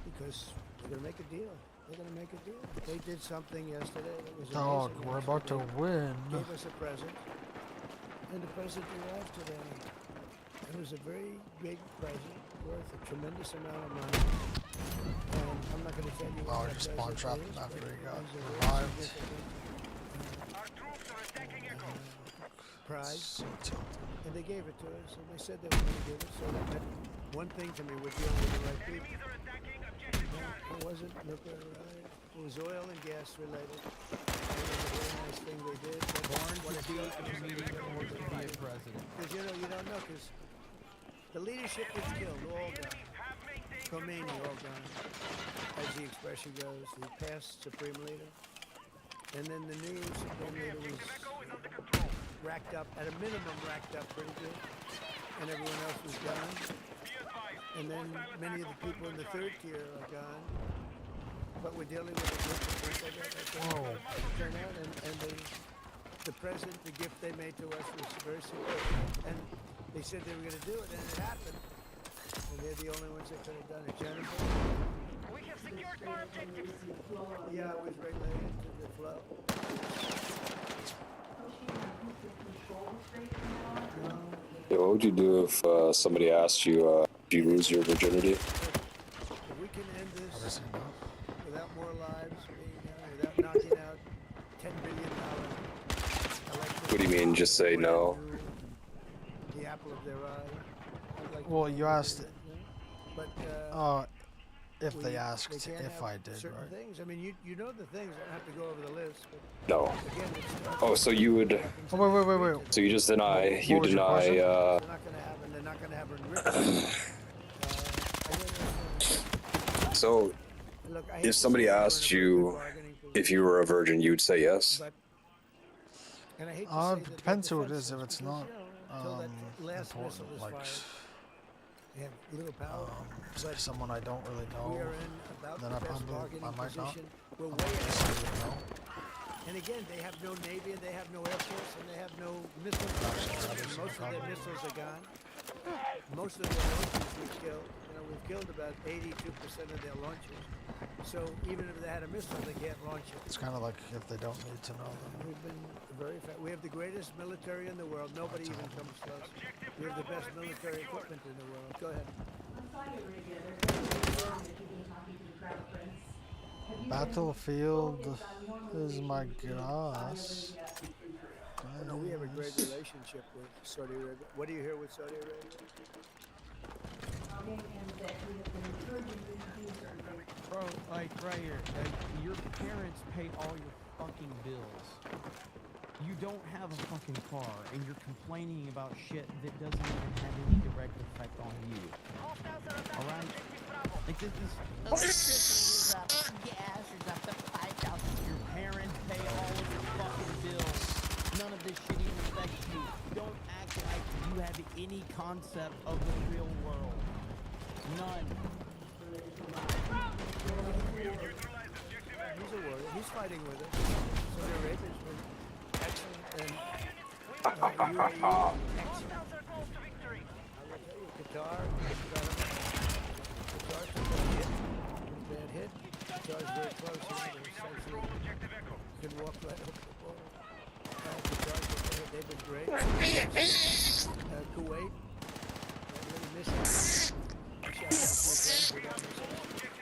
Because they're gonna make a deal. They're gonna make a deal. They did something yesterday that was Dog, amazing. we're about to win. Gave us a present, and the present arrived today. It was a very big present worth a tremendous amount of money. And I'm not going to tell you Oh, what just that spawn present trapped is, him after but he it got was a very revived. significant prize. So tilted. And they gave it to us, and they said they were going to give it. So that meant one thing to me, we're dealing with the right people. No, it wasn't nuclear related. It was oil and gas related. It was a very nice thing they did. Born to be a comedian or to be a president. Because you don't know, because the leadership was killed, all gone. Khomeini, all gone. As the expression goes, the past supreme leader. And then the new supreme leader was racked up, at a minimum racked up pretty good. And everyone else was gone. And then many of the people in the third tier are gone. But we're dealing with a group of people that turn out, and the present, the gift they made to us was very significant. And they said they were going to do it, and it happened. And they're the only ones that could have done it. Jennifer? We have secured more objectives. Yeah, it was regulated to the flow. Yeah, what would you do if somebody asked you if you lose your virginity? If we can end this without more lives being without knocking out $10 billion electric, What do you mean, just say no? the apple of their eye. I'd like to Well, think you we asked did it, But if they asked can't if have I did, certain right? things. I mean, you know the things. I don't have to go over the list. But No. again, it's Oh, so you would. Oh, wait. So you just deny. You What was your deny. question? they're not going to happen. They're not going to have her ripped. So, Look, I hate if to somebody say asked you're in a very you good bargaining if you were a virgin, you'd say yes. But, and I hate to say that Depends who it is. defenseless If it's because, not until that last missile important, is like fired, they have little power. But someone I don't really know, we are in about then the I best probably bargaining might not. position. We're I way might ahead. say no. And again, they have no Navy, and they have no Air Force, and they have no missiles. And most of their missiles are gone. Most of their launches we killed. You know, we've killed about 82% of their launches. So even if they had a missile, they can't launch it. It's kind of like if they don't need to know them. We've been very fast. We have the greatest military in the world. Nobody even comes close. We have the best military equipment in the world. Go ahead. Battlefield is my gas. No, we have a great relationship with Saudi Arabia. What do you hear with Saudi Arabia? Bro, like right here, your parents pay all your fucking bills. You don't have a fucking car, and you're complaining about shit that doesn't even have any direct effect on you. Alright? Like this is electricity is up, gas is up to 5,000. Your parents pay all of your fucking bills. None of this shit even affects you. Don't act like you have any concept of the real world. None. He's a warrior. He's fighting with us. Saudi Arabia's been excellent, and UAE, excellent. I will tell you, Qatar took a hit, a bad hit. Qatar's very close. They're essentially can walk right over the border. Qatar, they've been great. Kuwait, really missing.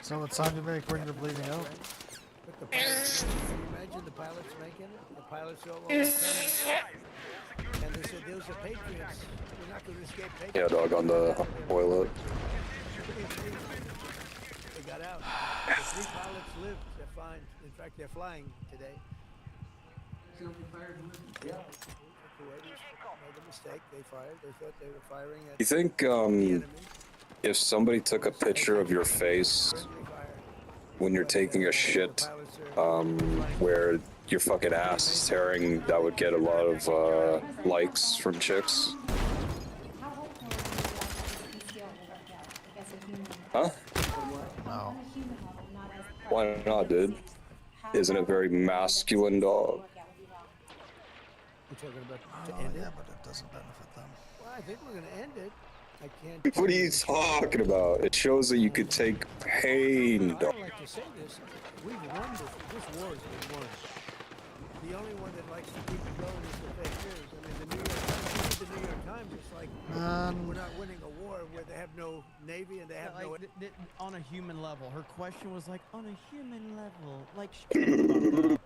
So it's time to make when you're bleeding out. But the pilots, can you imagine the pilots making it? The pilots all over the and they said, those are patriots. We're not going to escape patriots. Yeah, dog on the toilet. They got out. The 3 pilots lived. They're fine. In fact, they're flying today. Yeah. The Kuwaitis made a mistake. They fired. They thought they were firing at You think if somebody took a picture of your face when you're taking a shit where your fucking ass is tearing, that would get a lot of likes from chicks? Huh? No. Why not, dude? Isn't it very masculine, dog? You're talking about to Oh, end yeah, it? but it doesn't benefit them. Well, I think we're going to end it. I can't. What are you talking about? It shows that you could take pain, I dog. don't like to say this. We've won this. This war has been won. The only one that likes to keep it going is the fake news. I mean, the New York Times is like, we're not winning a war where they have no Navy and they have no... on a human level. Her question was like, on a human level. Like, shut the fuck up.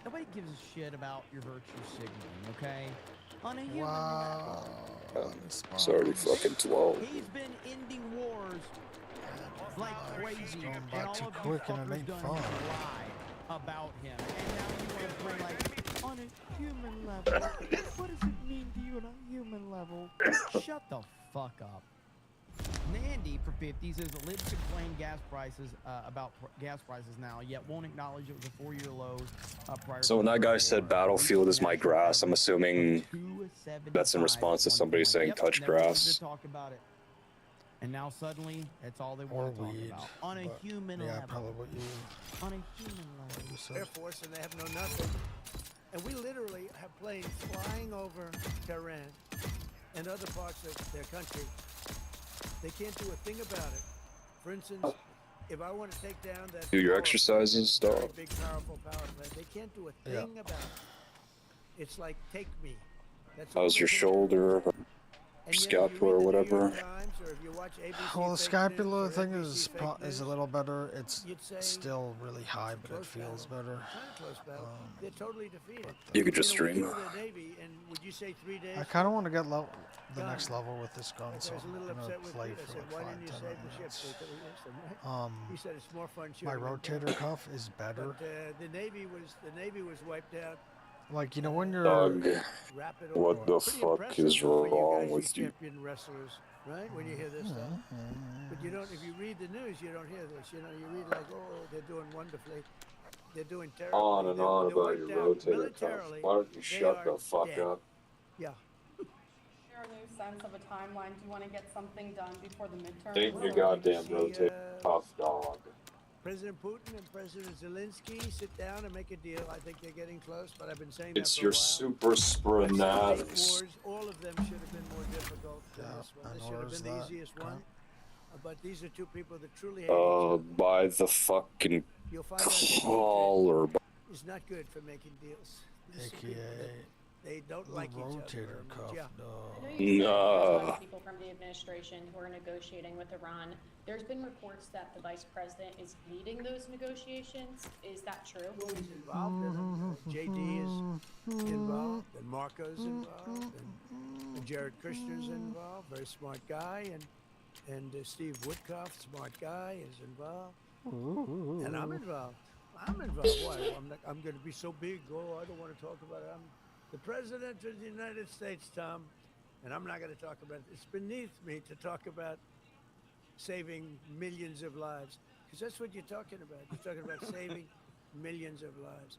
Nobody gives a shit about your virtue signaling, okay? On a human level. It's already fucking 12. He's been ending wars like crazy, going and by all too of quick you and it fuckers ain't done fun. is lie about him. And now you want to bring like, on a human level. What does it mean to you on a human level? Shut the fuck up. Nandy for 50 says lives complain gas prices about gas prices now, yet won't acknowledge it was a 4-year low prior. So when that guy said battlefield is my grass, I'm assuming that's in response to somebody saying touch Never wanted grass. to talk about it. And now suddenly, it's all they Or want to talk weed, about. On a human yeah, level. probably what you On a human level. said. Air Force, and they have no nothing. And we literally have planes flying over Tehran and other parts of their country. They can't do a thing about it. For instance, if I want to take down that... Do your exercises, very dog. big, powerful power plant, they can't do a thing about it. It's like, take me. That's all How's they your can do. shoulder, or And yet, if you scapula, or read the New whatever? York Times, or if you watch ABC Well, the fake scapular news or thing NBC is fake is a news, little better. It's you'd say still really high, but it close feels battle. better. It's not a close battle. They're totally defeated. You could just know, we stream. flew the Navy, and would you say 3 days? I kind of want to get the Done. next level with this gun, I so was a little I'm gonna upset with play Pete. I for said, like why 5, didn't you 10 save the ship? minutes. They said, "Listen, right?" He said it's more fun My shooting. rotator cuff is better. But the Navy was wiped out. Like, you know, when you're... Doug, Rapid what the pretty fuck impressive is for you wrong guys, you with you? champion wrestlers, right? When you hear this stuff. But you don't, if you read the news, you don't hear this. You know, you read like, oh, they're doing wonderfully. They're doing terribly. On and on They're about your wiped out rotator cuff. militarily. Why don't you They shut are the fuck dead. up? Yeah. Share a new sense of a timeline. Do you want to get something done before the midterms? Ain't your goddamn rotator cuff, dog. President Putin and President Zelensky sit down and make a deal. I think they're getting close, but I've been saying It's that for your a while. super sprenatics. Wars, all of them should have been more difficult than this one. This should have been the easiest one. But these are two people that truly hate each other. By the fucking collar. It's not good for making deals. These are people AKA that they don't like each other. rotator cuff, Yeah. I know you said there's a lot of people from the administration who are negotiating with Iran. There's been reports that the vice president is leading those negotiations. Is that true? Well, he's involved in them. JD is involved, and Marco's involved, and Jared Kushner's involved. Very smart guy, and Steve Woodcock, smart guy, is involved. And I'm involved. Why? I'm going to be so big. Oh, I don't want to talk about it. I'm the president of the United States, Tom, and I'm not going to talk about it. It's beneath me to talk about saving millions of lives, because that's what you're talking about. You're talking about saving millions of lives.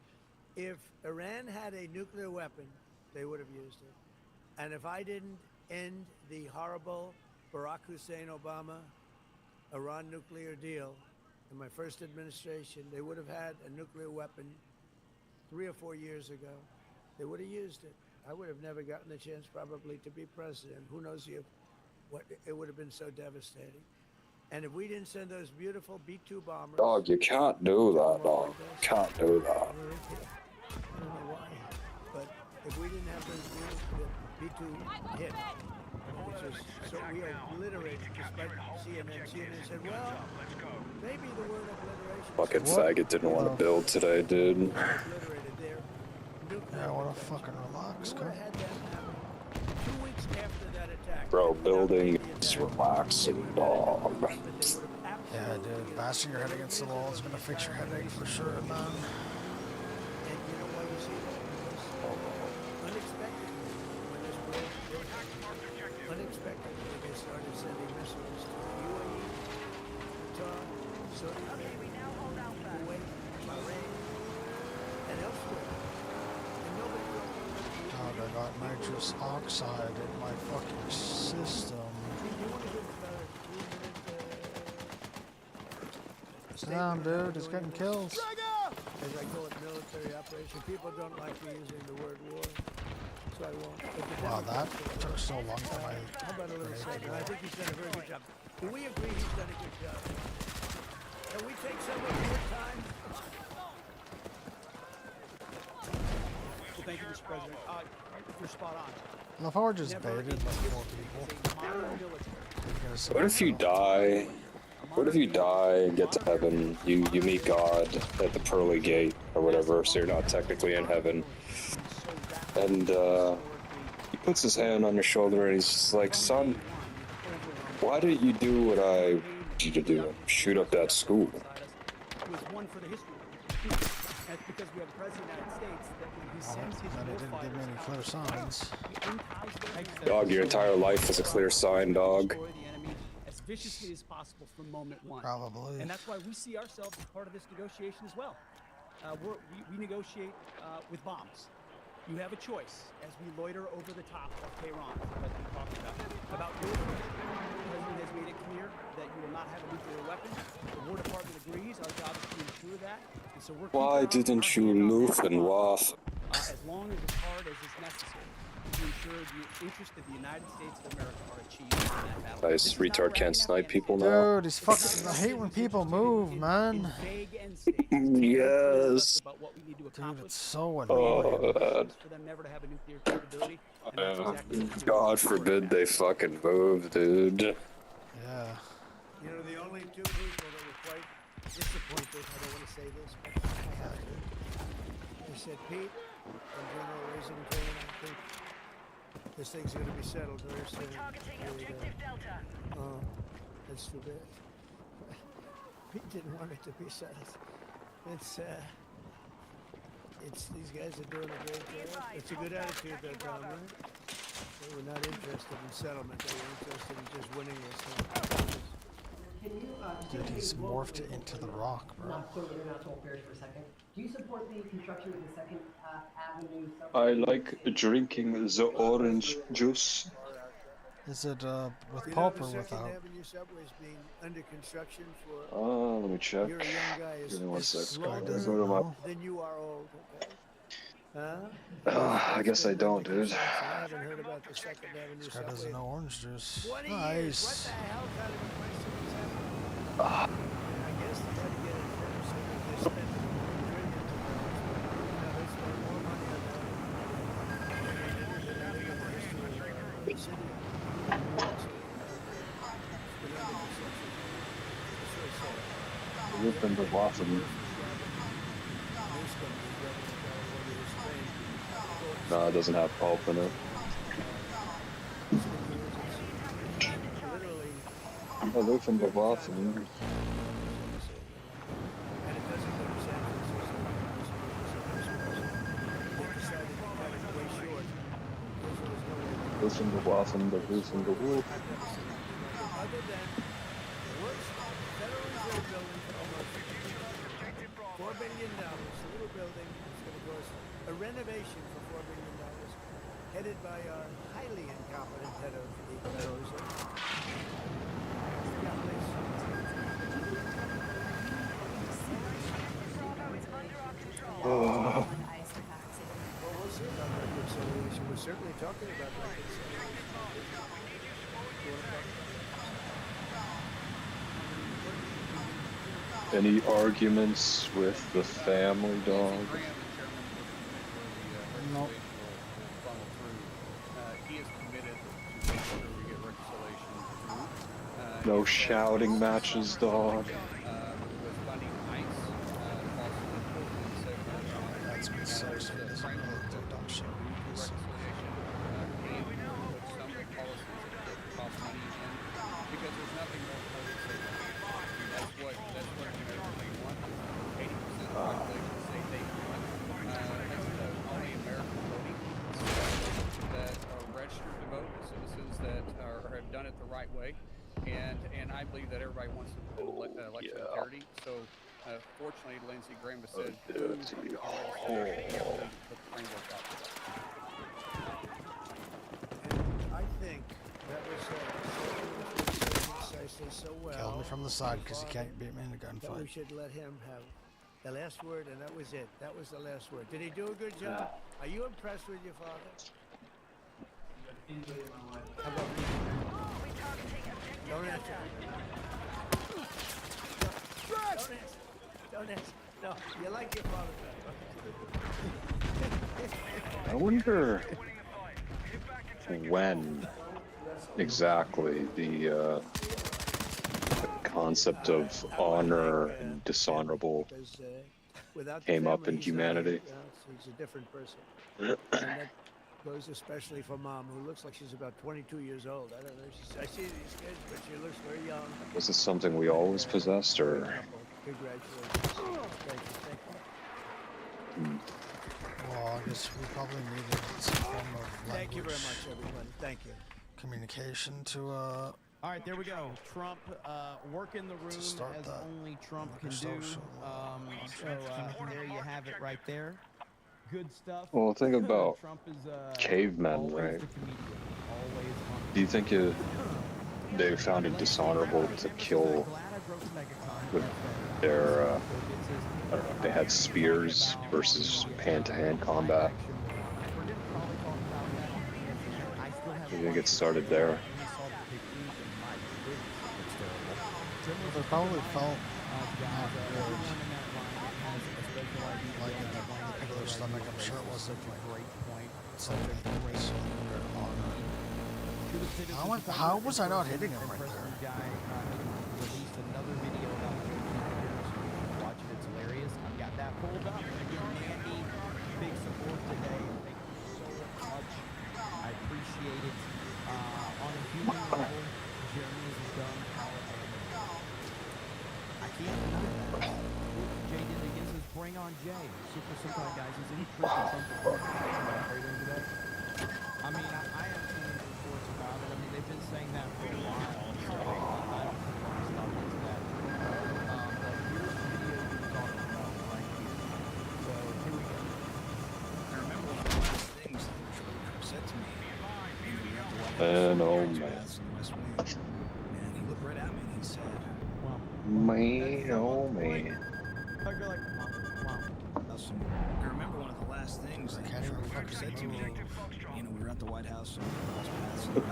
If Iran had a nuclear weapon, they would have used it. And if I didn't end the horrible Barack Hussein Obama Iran nuclear deal in my first administration, they would have had a nuclear weapon 3 or 4 years ago. They would have used it. I would have never gotten the chance probably to be president. Who knows what it would have been so devastating. And if we didn't send those beautiful B-2 bombers... Dog, you can't do that, dog. Can't do that. I don't know why, but if we didn't have those beautiful B-2 hit, which is so we obliterated, despite CNN. CNN said, well, maybe the word obliteration... Fucking faggot didn't want to build today, dude. Yeah, I want to fucking relax, go. 2 weeks after that attack... Bro, building is relaxing, dog. Yeah, dude, bashing your head against the wall is gonna fix your headache for sure, man. And you know why you see that? Because unexpectedly, when this broke, unexpectedly, they started sending missiles to UAE, Qatar, Saudi Arabia, Kuwait, Bahrain, and elsewhere. And nobody broke it. God, I got nitrous oxide in my fucking system. Damn, dude, it's getting kills. As I call it, military operation. People don't like me using the word war, so I won't. Wow, that took so long for my... How about a little second? I think he's done a very good job. Do we agree he's done a good job? Can we take some of your time? Well, thank you, Mr. President. You're spot on. LaForge is baited like 4 people. What if you die? What if you die and get to heaven? You meet God at the pearly gate or whatever, so you're not technically in heaven. And he puts his hand on your shoulder and he's just like, son, why didn't you do what I wanted you to do? Shoot up that school. It was one for the history. That's because we have a president of the United States that when he sends his But it didn't give me any clear signs. Dog, your entire life is a clear sign, dog. As viciously as possible from moment one. Probably. And that's why we see ourselves as part of this negotiation as well. We negotiate with bombs. You have a choice as we loiter over the top of Tehran, as we talked about your choice. The president has made it clear that you will not have a nuclear weapon. The War Department agrees. Our job is to ensure that. And so we're Why didn't you move and waff? as long as it's hard as is necessary to ensure the interests of the United States of America are achieved in that battle. Nice retard can't snipe people now. Dude, he's fucking... I hate when people move, man. Yes. Dude, it's so annoying. God forbid they fucking move, dude. Yeah. You know, the only two people that were quite disappointed, I don't want to say this, but I have to. They said, Pete and General Rosenthal, I think this thing's going to be settled very soon. Oh, that's too bad. Pete didn't want it to be settled. these guys are doing a great job. It's a good attitude, though, Tom, right? They were not interested in settlement. They were interested in just winning this thing. Dude, he's morphed into the Rock, bro. Not so international affairs for a second. Do you support the construction of the Second Avenue I subway? like drinking the orange juice. Is it with You know, pulp the or Second without? Avenue subway is being under construction for. Let me check. You're a young guy. Give me one As sec. longer doesn't Go to my. than you are old. Okay. Huh? I guess I don't, dude. I haven't heard about the Second Avenue This guy subway. doesn't know orange juice. 20 years. What Nice. the hell kind of a question is that? I guess they had to get it first. So they spent $1 trillion. Now they spend more money on that than they did in the history of the city. Roof and the blossom. No, it doesn't have pulp in it. Oh, roof and the blossom. Roof and the blossom, the roof and the wolf. Other than the worst Federal Reserve building for almost $4 billion. A little building. It's going to cost a renovation for $4 billion, headed by our highly incompetent head of the Federal Reserve. Yeah, please. Oh. Well, we'll see about reconciliation. We're certainly talking about reconciliation. Any arguments with the family dog? Nope. He is committed to make sure we get reconciliation through. No shouting matches, dog. With funding ICE, That's what sucks. He doesn't know what the dumb shit is. some policies that cost money in, because there's nothing more important than safety. That's what Americans want. 80% of the population say they want. That's the only American voting that are registered to vote, citizens that have done it the right way, and I believe that everybody wants election integrity. So fortunately, Lindsey Graham has said, put the framework out for that. I think that was precisely so well. Killed me from the side because he can't beat me in a That we gunfight. should let him have the last word, and that was it. That was the last word. Did he do a good job? Are you impressed with your father? How about me? Don't answer. No, don't answer. Don't answer. No, you like your father better. I wonder when exactly the concept of honor and dishonorable came up in humanity. He's a different person. And that goes especially for Mom, who looks like she's about 22 years old. I don't know. I see these kids, but she looks very young. Was this something we always possessed, or? Congratulations. Thank you. Well, I guess we probably needed some form of language. Thank you very much, everyone. Thank you. Communication to All right, there we go. Trump working the room as that. only Trump can do. social, There you have it right there. Good stuff. Well, think about Trump is cavemen, always right? the comedian. Always on. Do you think they found it dishonorable to kill with their, I don't know, if they had spears versus hand-to-hand combat? You think it started there? They probably felt not good. Like in the one that put their stomach, I'm sure it wasn't like something so how was I not hitting him right there? Released another video about watch it, it's hilarious. I've got that pulled up. Again, Mandy, big support today. Thank you so much. I appreciate it. On a human level, Jeremy has done I can't deny that. Jay did against his Bring on Jay. Super Sentai guys. He's Didn't President Trump report trading today? I mean, I haven't seen any reports about it. I mean, they've been saying that for a while, so I don't think we're going to stop into that. But here's the video we were talking about right here. So here we go. I remember one of the last things that George said to me. Man, oh man. Man, he looked right at me and he said, Man, oh man. I'd be like, wow. I remember one of the last things that George said to me. You know, we were at the White House and he looked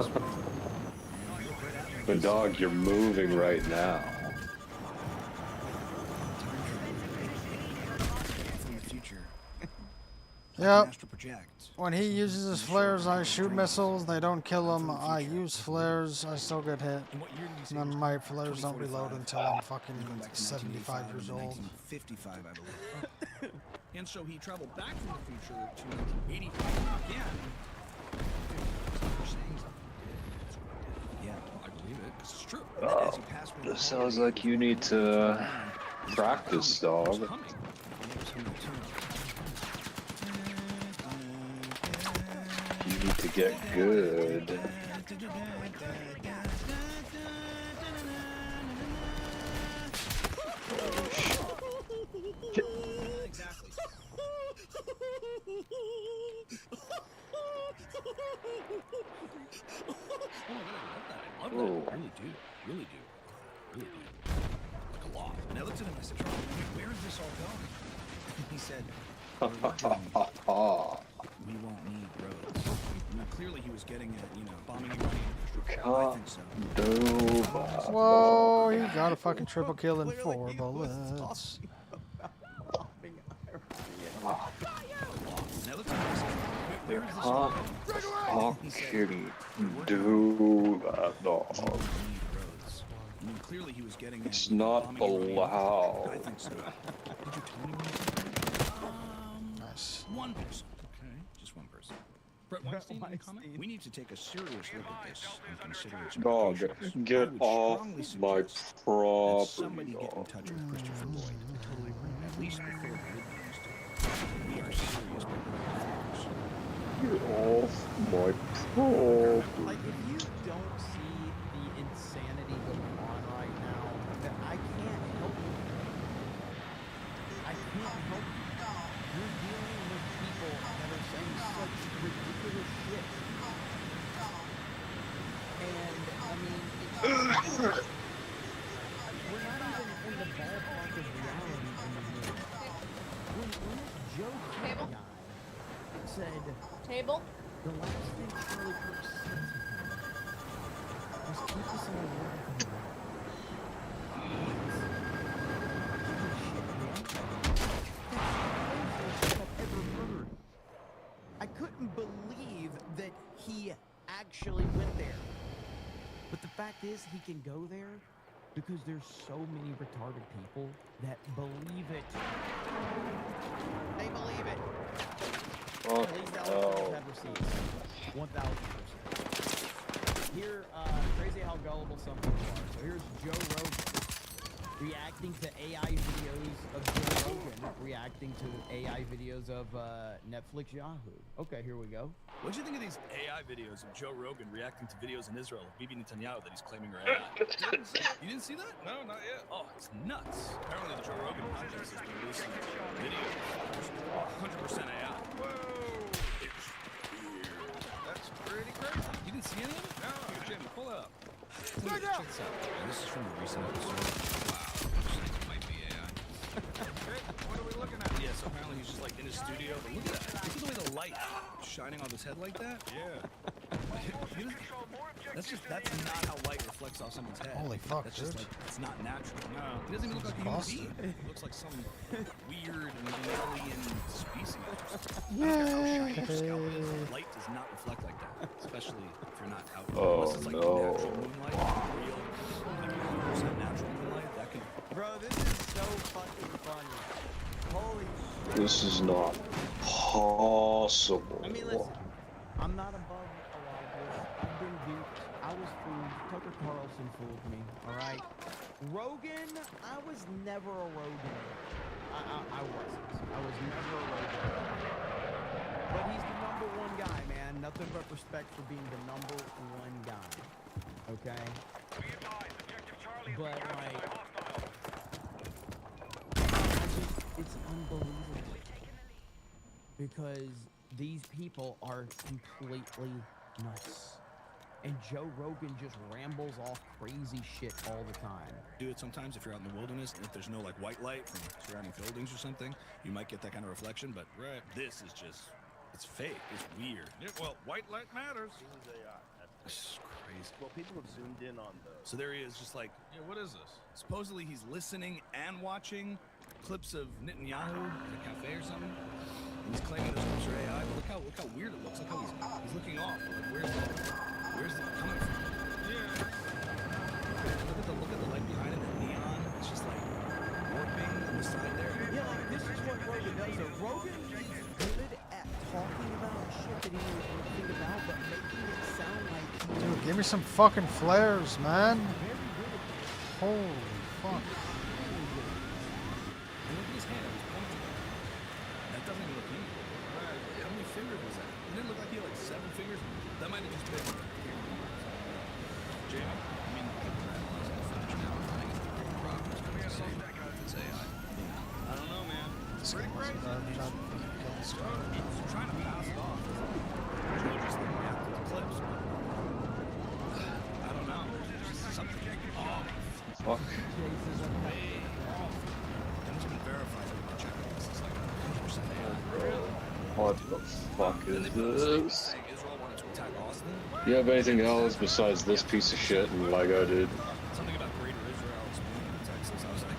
right at me. But dog, you're moving right now. From the future. Yep. When he uses his flares, I shoot missiles. They don't kill him. I use flares. I still get hit. And then my flares don't reload until I'm fucking 75 years old. 1955, I believe. And so he traveled back from the future to 85 again. Yeah, I believe it. This is true. Oh, this sounds like you need to practice, dog. You need to get good. I love that. I really do. Really do. Really do. Like a lot. And I looked at him and I said, Charlie, where is this all going? He said, we won't need roads. Now, clearly he was getting at, you know, bombing Iranian infrastructure. I think so. Whoa, you got a fucking triple kill in 4 bullets. You can't fucking do that, dog. Clearly he was getting It's not allowed. I think so. Did you tell anyone? Nice. One person. Okay, just one person. Brett Weinstein, any comment? We need to take a serious look at this and consider its Dog, implications. get off my property, Somebody get in touch with Christopher Lloyd. I totally agree. At least before the Midwest. We are serious. Get off my property. Like, if you don't see the insanity going on right now, then I can't help you. I can't help you. You're dealing with people that are saying such ridiculous shit. And, I mean, we're not even in the ballpark of reality anymore. When this Joe Table guy said... Table? The last thing Charlie Kirk said to him was keep us in the world. I couldn't believe that he actually went there. But the fact is, he can go there because there's so many retarded people that believe it. They believe it. At least Alabama have receipts. 1,000%. Here, crazy how gullible some people are. So here's Joe Rogan reacting to AI videos of Joe Rogan reacting to AI videos of Netflix Yahoo. Okay, here we go. What do you think of these AI videos of Joe Rogan reacting to videos in Israel of Bibi Netanyahu that he's claiming are AI? You didn't see that? No, not yet. Oh, it's nuts. Apparently the Joe Rogan podcast has been releasing videos 100% AI. Whoa! It's weird. That's pretty crazy. You didn't see any of it? No. Here, Jimmy, pull it up. Check this out. This is from a recent episode. Wow. Might be AI. What are we looking at? Yeah, so apparently he's just like in his studio. But look at that. Look at the way the light shining off his head like that. Yeah. That's not how light reflects off someone's head. Holy fuck, That's dude. just like, it's not natural. No. He doesn't even look like a human being. He looks like some weird alien species. Light does not reflect like that, especially if you're not out. Oh, Unless it's like no. natural moonlight, real, like 100% natural moonlight, that can. Bro, this is so fucking funny. Holy shit. This is not possible. I mean, listen, I'm not above a lot of this. I've been duped. I was fooled. Tucker Carlson fooled me, all right? Rogan, I was never a Rogan. I wasn't. I was never a Rogan. But he's the #1 guy, man. Nothing but respect for being the #1 guy. Okay? But, like, it's unbelievable. Because these people are completely nuts. And Joe Rogan just rambles off crazy shit all the time. Do it sometimes if you're out in the wilderness and if there's no like white light from surrounding buildings or something, you might get that kind of reflection. But this is just, it's fake. It's weird. Yeah, well, white light matters. It's crazy. Well, people have zoomed in on those. So there he is, just like, Yeah, what is this? supposedly he's listening and watching clips of Netanyahu at a cafe or something. And he's claiming those clips are AI. But look how weird it looks. Look how he's looking off. Like, where's it coming from? Yeah. Look at the light behind it, the neon. It's just like warping on the side there. Yeah, like this is what Rogan does. Though. Rogan is good at talking about shit that he knows nothing about, but making it sound like Dude, give me some fucking flares, man. Holy fuck. And look at his hand. He's pointing. That doesn't even look evil. How many fingers was that? It didn't look like he had like 7 fingers. That might have just been. Jamie, I mean, people are analyzing the footage now. I think it's the big problem. It's going to say it's AI. I don't know, man. This game wasn't garbage. I'd fucking kill this guy. He's trying to pass it off. Joe just like reacted to clips. I don't know. There's just something. Oh, Fuck. way off. And it's been verified. Everybody check it. This is like 100% AI. What the fuck is this? Saying Israel wanted to attack Austin. You have anything else besides this piece of shit and Lego, dude? Something about Greater Israel exploding in Texas. I was like,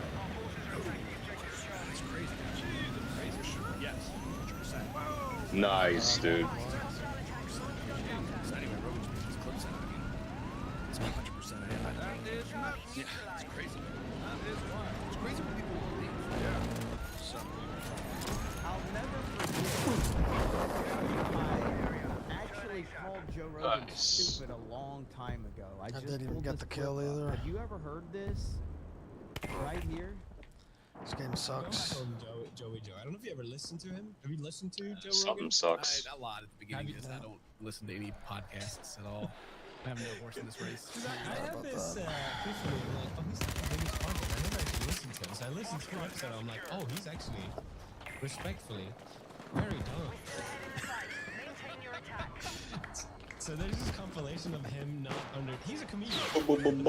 it's crazy. Crazy. Yes, 100%. Nice, dude. So anyway, Rogan's putting these clips out again. It's 100% AI. That is nuts. Yeah, it's crazy. That is wild. It's crazy what people believe. Yeah. So, I'll never forget. I actually called Joe Rogan stupid a long time ago. I just didn't even pulled get this the clip kill up. either. Have you ever heard this? Right here. This game sucks. Joey Joe. I don't know if you ever listened to him. Have you listened to Joe Something Rogan? sucks. A lot at the beginning because I don't listen to any podcasts at all. I have no horse in this race. I have this epiphany, like, oh, he's not the biggest podcast. I never actually listened to him. So I listened to an episode, I'm like, oh, he's actually, respectfully, very dumb. So there's this compilation of him not he's a comedian. There's a compilation of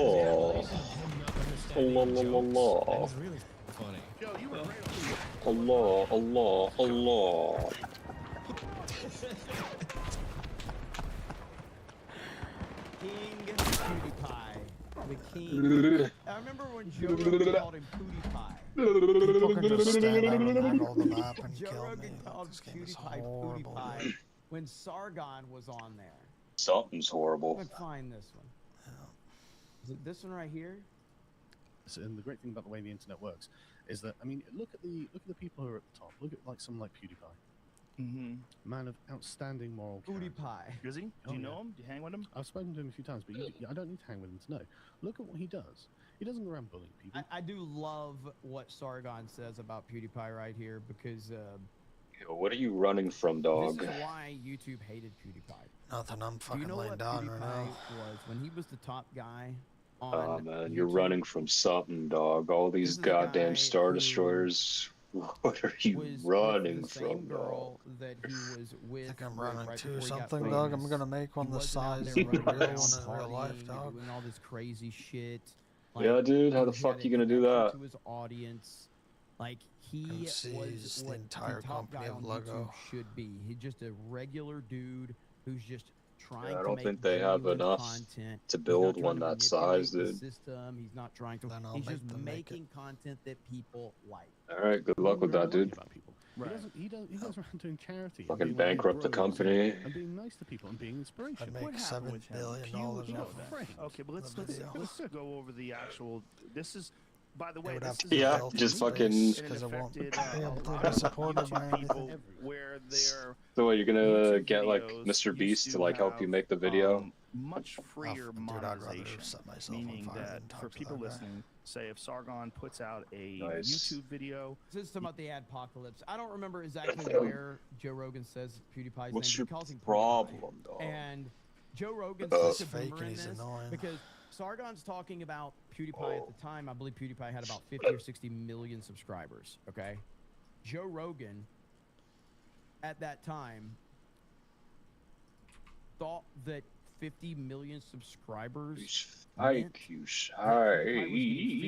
him not understanding jokes, and it's really funny. Joe, you were great Allah. King PewDiePie. The king. I remember when Joe Rogan called him PewDiePie. People can just stand out and handle the map and Joe kill me. Rogan called This game is PewDiePie horrible. PewDiePie when Sargon was on there. Something's horrible. Let's find this one. Is it this one right here? So, and the great thing about the way the internet works is that, I mean, look at the people who are at the top. Look at like someone like PewDiePie. Mm-hmm. Man of outstanding moral character. PewDiePie. Is he? Do you know him? Do you hang with him? I've spoken to him a few times, but I don't need to hang with him to know. Look at what he does. He doesn't go around bullying people. I do love what Sargon says about PewDiePie right here because Yo, what are you running from, dog? this is why YouTube hated PewDiePie. Nothing, I'm Do you fucking know laying what down PewDiePie right now. was when he was the top guy on Oh man, you're YouTube? running from something, dog. All these This is a guy goddamn Star who Destroyers. What are you was running with the same from, dog? girl that he was with. I think I'm right running before to he got something, dog. I'm famous. gonna make one He the wasn't out size there of the running real around one in real life, partying, dog. doing all this crazy shit. Yeah, dude, how the he fuck had you a gonna do connection that? To his audience, like he MC's was the what entire the top company guy of on Lego. YouTube should be. He's just a regular dude who's just trying Yeah, I to don't make think they have genuine enough content. to He's build not trying one to that manipulate size, the dude. system. He's not trying to. Then I'll He's make just them make making content that people like. All right, good luck with that, dude. Right. He goes around doing charity. and Fucking being really bankrupt the bros company. And being nice to people and being inspirational. I'd make What happened with him? $7 billion He off got that. framed. Okay, but let's The video. go over the actual. This is, by the way, would this have to is be Yeah, built just in fucking. space, and 'cause it it won't affected be able a to lot be of supported by YouTube people anything. where their So what, you're gonna YouTube get like videos Mr. used Beast to to like help you have, make the video? much freer Dude, I'd rather monetization, set myself on meaning fire that than talk for to people that guy. listening, say if Sargon puts out a Nice. YouTube video, This is talking about the adpocalypse. I don't remember exactly where Joe Rogan says PewDiePie's What's name. your He calls him problem, PewDiePie. dog? And Joe Rogan's He's such a fake boomer and in he's this annoying. because Sargon's talking about PewDiePie at the time. I believe PewDiePie had about 50 or 60 million subscribers. Okay, Joe Rogan at that time thought that 50 million subscribers meant that PewDiePie was getting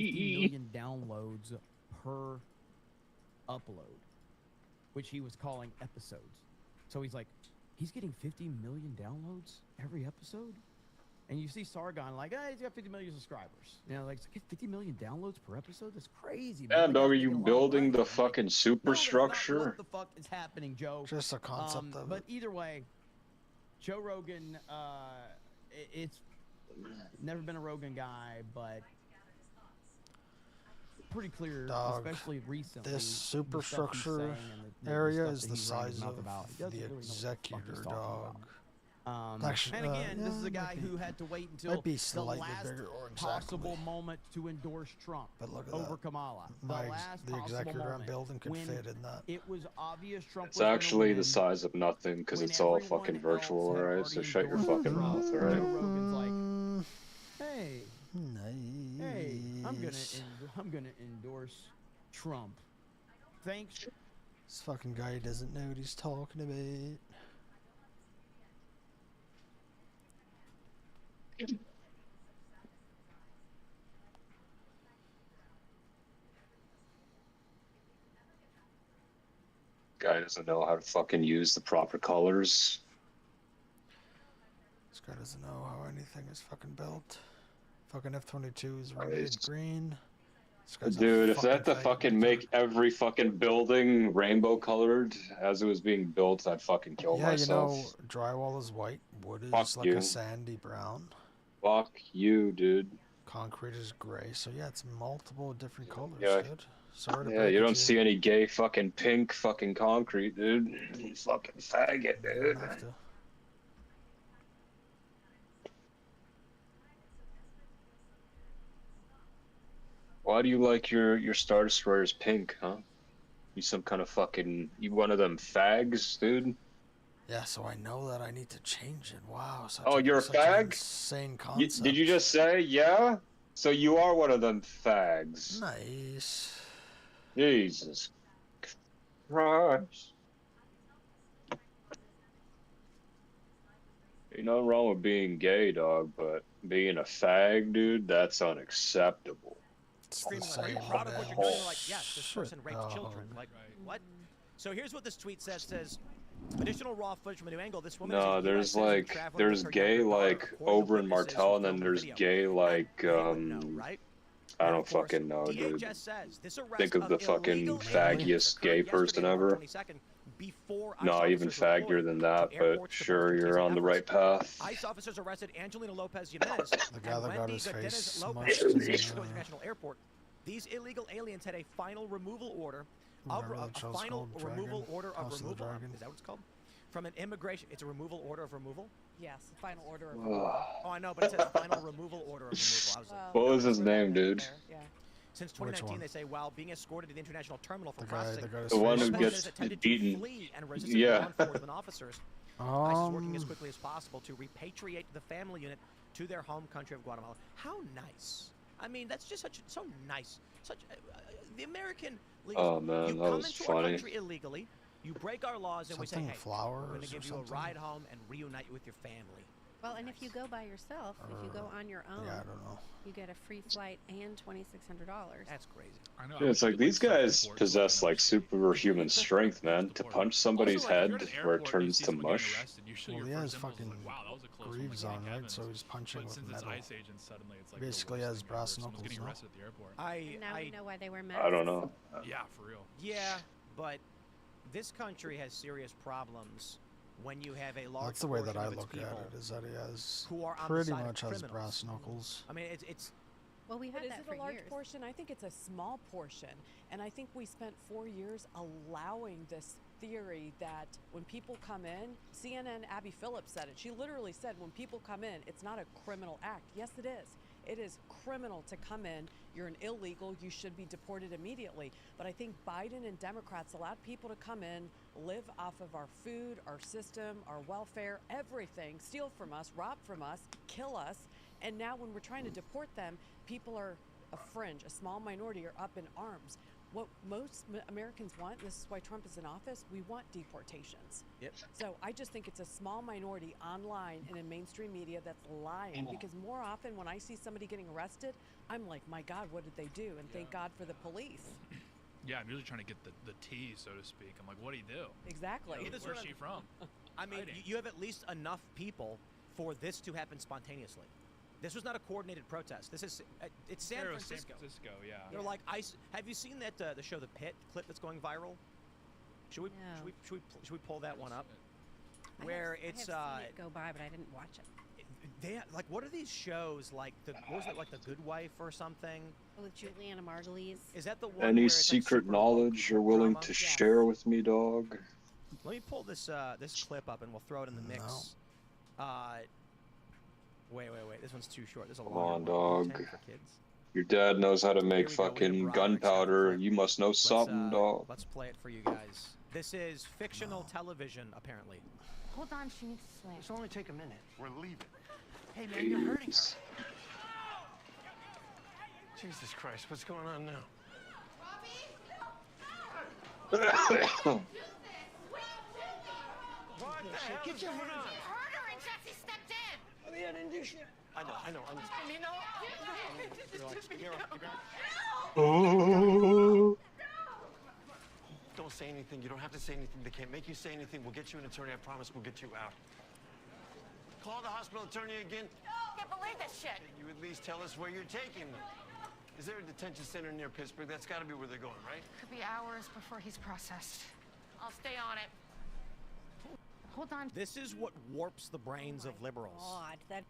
50 million downloads per upload, which he was calling episodes. So he's like, he's getting 50 million downloads every episode? And you see Sargon like, hey, he's got 50 million subscribers. You know, like 50 million downloads per episode? That's crazy, man. And The dog, are guy's you making a lot of building money. the fucking No, superstructure? that's not what the fuck is happening, Joe. Just a concept of But it. either way, Joe Rogan, it's never been a Rogan guy, but pretty clear, Dog, especially recently. this the stuff he's superstructure saying and area stuff is that the he's running his size mouth of about. He doesn't the really know what the fuck he's executor, talking dog. about. Actually, And again, this is yeah, a guy might be- who had to wait until might be the slightly last bigger or possible exactly. moment to endorse Trump But look at over that. Kamala. The My last the possible executor I'm moment building could when fit in that. it was obvious Trump It's was gonna actually win, the size of nothing because when it's all everyone fucking else virtual, had alright? So already shut your endorsed fucking Trump. mouth, Joe alright? Rogan's like, hey, hey, Nice. I'm gonna endorse Trump. Thanks. This fucking guy doesn't know what he's talking about. Guy doesn't know how to fucking use the proper colors. This guy doesn't know how anything is fucking built. Fucking F-22 is red, green. This guy's a Dude, if they had to faggot. fucking make every fucking building rainbow colored as it was being built, I'd fucking kill Yeah, myself. you know, drywall is white, wood is Fuck like you. a sandy brown, Fuck you, dude. concrete is gray. So yeah, it's multiple different colors, Yeah. dude. Sorry to Yeah, break you it don't to see any gay fucking pink fucking concrete, dude. You fucking faggot, You dude. don't have to. Why do you like your Star Destroyers pink, huh? You some kind of fucking... You one of them fags, dude? Yeah, so I know that I need to change it. Wow, such Oh, you're a such an fag? insane concept. Did you just say, yeah? So you are one of them fags. Nice. Jesus Christ. Ain't nothing wrong with being gay, dog, but being a fag, dude, that's unacceptable. Screaming like, are you proud of what you're doing? They're like, yes, this person raped children. Like, what? So here's what this tweet says. Says, additional raw footage from a new angle. This woman No, is a US there's citizen like, traveling there's with her gay younger daughter, like according to Oberyn witnesses Martell, who and then filmed the there's video. gay like, right? I don't fucking know, dude. DHS says this arrest Think of the fucking illegal faggiest gay person ever. Not even faggier than that, but sure, you're on the right path. ICE officers arrested Angelina Lopez Jimenez The guy and that got Wendy his face Godinez Lopez smushed at in Mexico International Airport. These illegal aliens had a final removal order Remember that a show's final called removal Dragon? order of House of the removal. Dragon? Is that what it's called? From an immigration, it's a removal order of removal. Yes, final order of Ugh. removal. Oh, I know, but it says final removal order of removal. I was like, What was his name, dude? Yeah. Since Which 2019, one? they say while being escorted to the international terminal for The guy processing, that got his The one face who Lopez gets attempted to beaten. flee and resisted Yeah. law enforcement officers. ICE is working as quickly as possible to repatriate the family unit to their home country of Guatemala. How nice! I mean, that's just so nice. Such the American legal. Oh, man, you that come was into funny. our country illegally. You break our laws, and we say, Something "Hey, flowers we're going to or give you a something? ride home and reunite you with your family." Well, and if you go by yourself, if you go on your own, Yeah, I don't know. you get a free flight and $2,600. That's crazy. I know. Yeah, it's like these guys possess like superhuman strength, man. To punch somebody's head where it turns to mush. Well, he has fucking greaves on, right? So he's punching with metal. Basically has brass knuckles, no? And now we know why they wear masks. I don't know. Yeah, for real. Yeah, but this country has serious problems when you have a large That's the way that portion I of its look at people it, is that he has who are on the pretty side of much has criminals. brass knuckles. I mean, it's Well, we But had is that it for a large years. portion? I think it's a small portion. And I think we spent 4 years allowing this theory that when people come in, CNN Abby Phillips said it. She literally said when people come in, it's not a criminal act. Yes, it is. It is criminal to come in. You're an illegal. You should be deported immediately. But I think Biden and Democrats allowed people to come in, live off of our food, our system, our welfare, everything, steal from us, rob from us, kill us. And now when we're trying to deport them, people are a fringe, a small minority are up in arms. What most Americans want, and this is why Trump is in office, we want deportations. Yep. So I just think it's a small minority online and in mainstream media that's lying, because more often when I see somebody getting arrested, I'm like, my God, what did they do? And thank God for the police. Yeah, I'm usually trying to get the tea, so to speak. I'm like, what do you do? Exactly. You know, where's she from? I mean, you have at least enough people for this to happen spontaneously. This was not a coordinated protest. This is it's San Francisco. San Francisco, yeah. They're like ice. Have you seen that the show The Pit clip that's going viral? Should we pull that one up? Where I it's have seen it go by, but I didn't watch it. They like, what are these shows like? What was it, like The Good Wife or something? With Juliana Margulies. Is that the one? Any where it's, like, secret super knowledge you're willing drama? to share with me, dog? Let me pull this this clip up and we'll throw it in the mix. Wait. This one's too short. There's a Come longer on, one. dog. 10 for kids. Your dad knows how to make Here we go, we have fucking Broderick's gunpowder. You must know something, dog. Let's play it for you guys. This is fictional television, apparently. Hold on, she needs to slam. This will only take a minute. We're leaving. Hey, man, you're hurting her. Jesus Christ, what's going on now? Get your hand on. Hurt her and Jesse stepped in. Oh, yeah, I didn't do shit. I know. Oh. Don't say anything. You don't have to say anything. They can't make you say anything. We'll get you an attorney. I promise we'll get you out. Call the hospital attorney again. I can't believe this shit. You at least tell us where you're taking them. Is there a detention center near Pittsburgh? That's got to be where they're going, right? Could be hours before he's processed. I'll stay on it. Hold on. This is what warps the brains of liberals. God, that.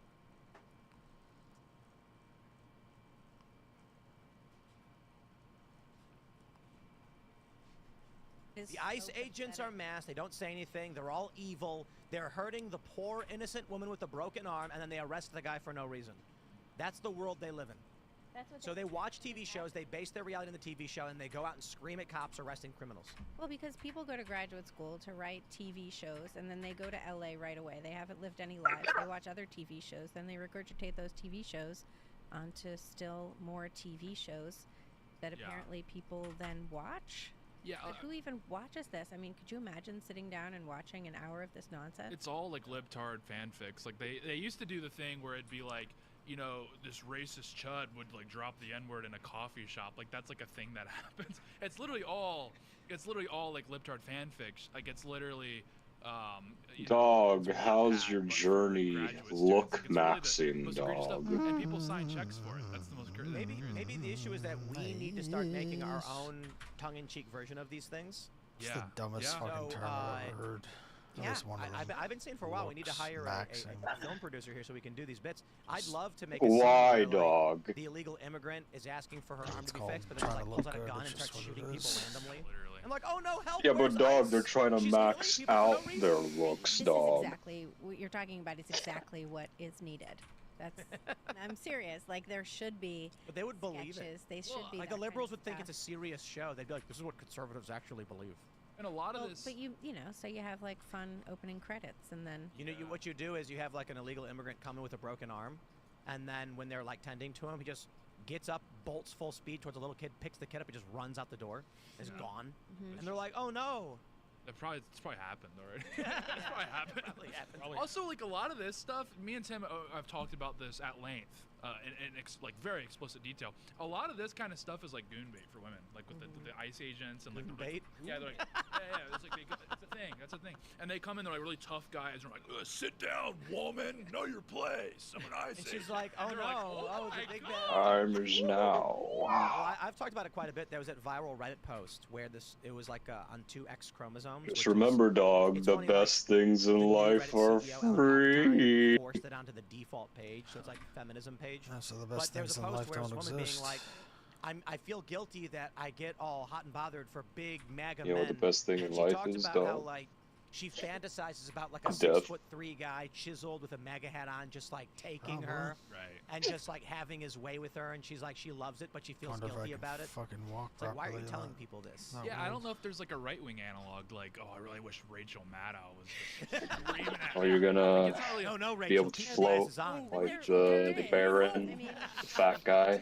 The ICE agents are masked. They don't say anything. They're all evil. They're hurting the poor, innocent woman with a broken arm, and then they arrest the guy for no reason. That's the world they live in. That's what So they watch TV shows, they base their reality on the TV show, and they go out and scream at cops arresting criminals. Well, because people go to graduate school to write TV shows, and then they go to LA right away. They haven't lived any lives. They watch other TV shows, then they regurgitate those TV shows onto still more TV shows that apparently people then watch. Yeah. But who even watches this? I mean, could you imagine sitting down and watching an hour of this nonsense? It's all like libtard fanfics. Like they used to do the thing where it'd be like, you know, this racist chud would like drop the N-word in a coffee shop. Like that's like a thing that happens. It's literally all like libtard fanfics. Like it's literally Dog, how's your journey look maxing, dog? And people sign checks for it. That's the most crazy. Maybe the issue is that we need to start making our own tongue-in-cheek version of these things. It's the dumbest fucking term I've ever heard. Yeah, I've been saying for a while we need to hire a film producer here so we can do these bits. I'd love to make a scene Why, where, dog? The illegal immigrant is asking for her arm to be called fixed, but then she trying like to pulls out look a gun good, and it's starts just what shooting it people is. randomly. I'm like, oh no, help! Yeah, but where's dog, ICE? they're trying to She's max killing people for out no reason. their looks, This dog. is exactly what you're talking about. Is exactly what is needed. That's. I'm serious. Like there should be. But they would believe sketches. it. They should be. Like that the liberals kind would of think it's a serious show. They'd be like, this is what conservatives actually believe. And a lot of Well, this. but you know, so you have like fun opening credits, and then You know, what you do is you have like an illegal immigrant come in with a broken arm, and then when they're like tending to him, he just gets up, bolts full speed towards a little kid, picks the kid up, and just runs out the door, is gone, and they're like, oh no. It's probably happened already. It's probably happened. Also, like a lot of this stuff, me and Tim have talked about this at length, in like very explicit detail. A lot of this kind of stuff is like goon bait for women, like with the ICE agents and like Goon bait? Yeah, they're like, yeah. It's like it's a thing. That's a thing. And they come in, they're like really tough guys, and they're like, sit down, woman, know your place. I'm an ICE And agent. she's like, oh And no, they're like, oh the big bad. Timers now. Well, I've talked about it quite a bit. There was that viral Reddit post where it was like on 2 X chromosomes. Just which remember, dog, the best things in life are free. Forced it onto the default page, so it's like feminism page. So the But best there was things a in post life where don't this woman exist. being like, I feel guilty that I get all hot and bothered for big MAGA You know men. what the best thing And in she life talked is, about how dog? like she fantasizes about like a Death. 6'3" guy chiseled with a MAGA hat on, just like taking Oh, her, Right. and just like having his way with her, and she's like she loves it, but she feels Wonder if I guilty can about it. fucking walk It's like, why are you properly in telling that- people this? that Yeah, I world. don't know if there's like a right-wing analog, like, oh, I really wish Rachel Maddow was just screaming at Oh, me. you're gonna Like, it's not really no, be Rachel, able to keep your float glasses on. like the Baron, the fat guy.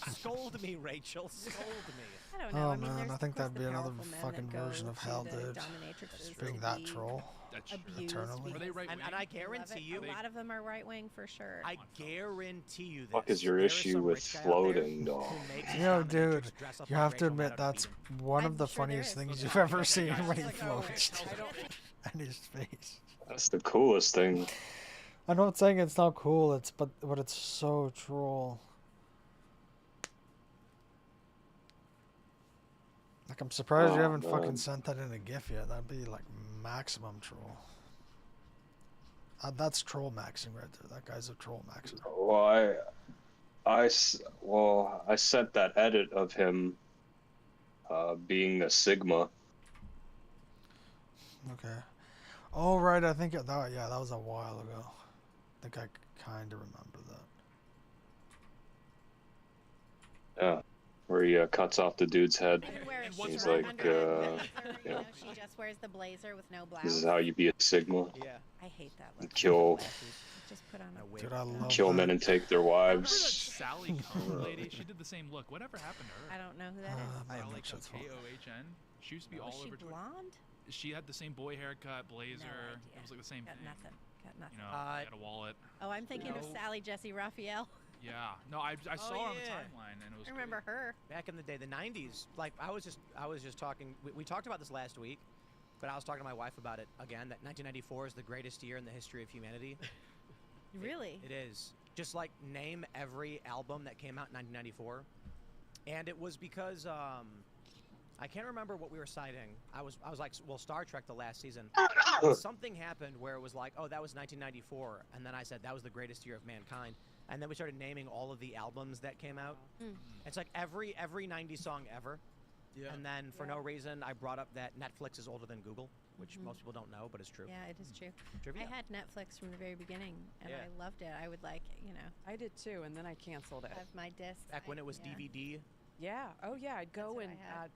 Scold me, Rachel. Scold me. I don't know. Oh I mean, man, there's I think of course that'd the be another powerful men fucking that go version of to hell, the dude. dominatrixes Being to that be troll. abused Eternally. Are they because right-wing? And I they love guarantee it. you, A lot of them are right wing for sure. I guarantee you this. Fuck is your there issue some with rich guy out floating, there dog? who makes his Yo, dominatrix dude, dress up you like have to Rachel admit Maddow that's beat him. one of I'm the sure there funniest is. things Yeah. you've ever seen Yeah. when he Like, floats. I don't- And his face. That's the coolest thing. I'm not saying it's not cool. But it's so troll. Like I'm surprised you Oh, haven't man. fucking sent that in a GIF yet. That'd be like maximum troll. That's troll maxing right there. That guy's a troll maxer. Well, I sent that edit of him being a Sigma. Okay. Oh right, I think that was a while ago. I think I kind of remember that. Yeah, where he cuts off the dude's head. Even where And she's what's He's right like, under it, yeah. you know, she just wears the blazer with no blouse. This is how you be a Sigma. Yeah. I hate that look. Kill, Just put on a Dude, I love kill that. men and take their Remember that wives. Sally Cohn lady? She did the same look. Whatever happened to I her? don't know who that is. I have Sally no shit's fault. Kohn. She used to be Was all she over Twitter. blonde? She had the same boy haircut, blazer. idea. It was like the same Got thing. nothing. Got nothing. You know, Uh, had a wallet. Oh, I'm thinking of No. Sally Jesse Raphael. Yeah. No, I saw her on the yeah. timeline, and it was. I remember her. Back in the day, the 90s, like I was just talking, we talked about this last week, but I was talking to my wife about it again, that 1994 is the greatest year in the history of humanity. Really? It is. Just like name every album that came out in 1994. And it was because I can't remember what we were citing. I was like, well, Star Trek the last season. Something happened where it was like, oh, that was 1994, and then I said that was the greatest year of mankind. And then we started naming all of the albums that came out. Mm. It's like every 90s song ever. Yeah. And then for no reason, I brought up that Netflix is older than Google, which most people don't know, but it's true. Yeah, it is true. Trivia. I had Netflix from the very beginning, and Yeah. I loved it. I would like, I did too, and then I canceled it. have my discs. Back when it was yeah. DVD. Yeah. Oh yeah. I'd go what and I had.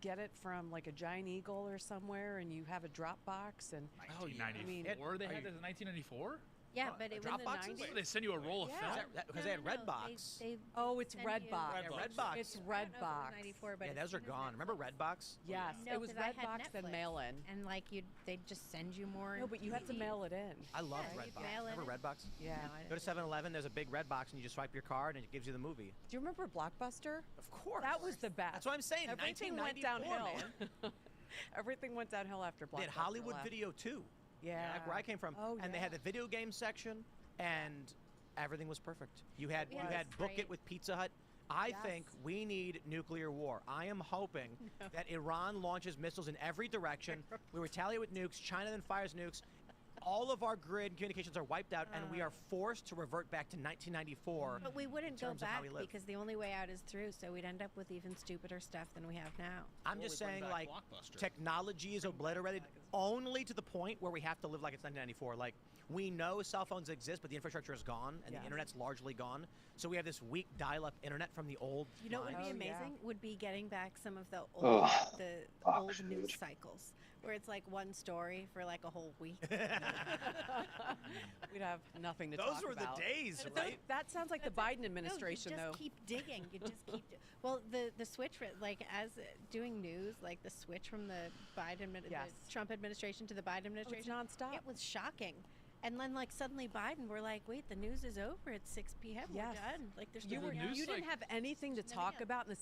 get it from like a Giant Eagle or somewhere, and you have a Dropbox, and 1994. They had this in 1994. Yeah, but it was in the Dropboxes? '90s. What, they send you a roll of Yeah. film. Because they had Redbox. oh, it's send you- Redbox. Yeah, Redbox. It's I don't know if it was Redbox. 94, but Yeah, as those are soon as gone. Remember Redbox? Yes, No, it was 'cause I had Redbox and Netflix, mail in. And like they'd just send you more. No, but you had to DVDs. mail it in. I love Yeah, you'd Redbox. mail it Remember in. Redbox? Yeah. No, I Go to 7-Eleven, there's a big Redbox, and you just swipe your card, and it gives you the movie. Do you remember Blockbuster? Of course. That was the best. That's what I'm saying. Everything went 1994, downhill. man. Everything went downhill after Blockbuster. They had Hollywood left. Video too. Yeah. Like where I came from. Oh, and they yeah. had the video game section, and everything was perfect. You had It you had was Book It great. with Pizza Hut. I Yes. think we need nuclear war. I am hoping that Iran launches missiles in every direction. We retaliate with nukes. China then fires nukes. All of our grid communications are wiped out, and we are forced to revert back to 1994. But we wouldn't go terms of how back we live. because the only way out is through, so we'd end up with even stupider stuff than we have now. I'm just saying, like, technology is obliterated only to the point where we have to live like it's 1994. Like, we know cell phones exist, but the infrastructure is gone, and Yeah. the internet's largely gone. So we have this weak dial-up internet from the old. You know what would be lines. amazing? Would be getting back some of the old, Ugh. the Fuck, old news dude. cycles, where it's like one story for like a whole week. We'd have nothing to Those talk were about. the days, But right? that sounds like the Biden administration, no, you though. just keep digging. You just keep. Well, the switch, like as doing news, like the switch from the Yes. the Trump administration to the Biden administration, nonstop. It was shocking. And then, like suddenly, Biden, we're like, wait, the news is over at 6 p.m. Yes. We're done. Like there's You, nothing else. you didn't have anything to Nothing talk else. about, and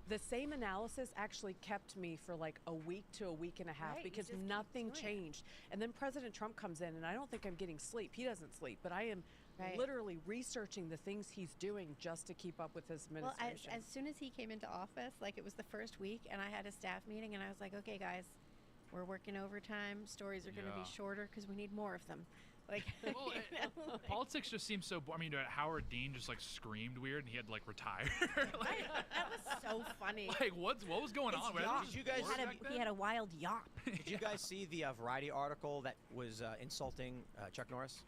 the same analysis actually kept me for like a week to a week and a half Right, you because just keep nothing doing it. changed. And then President Trump comes in, and I don't think I'm getting sleep. He doesn't sleep, but I am Right. literally researching the things he's doing just to keep up with his Well, administration. as soon as he came into office, like it was the first week, and I had a staff meeting, and I was like, okay, guys, we're working overtime. Stories are going to Yeah. be shorter because we need more of them. Like, Well, politics just seems so. I mean, Howard Dean just like screamed weird, and he had to like retire. Like, that was so funny. like what was going on? Did you guys? He had a wild yawp. Did you guys see the Variety article that was insulting Chuck Norris?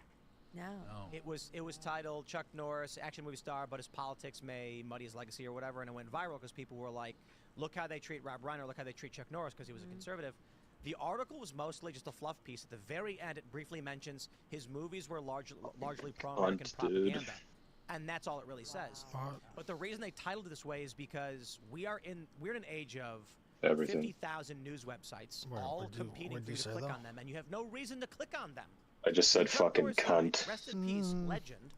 No. It was titled "Chuck Norris, action movie star, but his politics may muddy his legacy" or whatever, and it went viral because people were like, "Look how they treat Rob Reiner. Look how they treat Chuck Norris because he was a conservative." The article was mostly just a fluff piece. At the very end, it briefly mentions his movies were largely pro-American propaganda, and that's all it really says. But the reason they titled it this way is because we're in an age of Everything. 50,000 news websites, all competing for you to click on them, and you have no reason to click on them. I just said Chuck fucking Norris, cunt. Rest in peace, legend.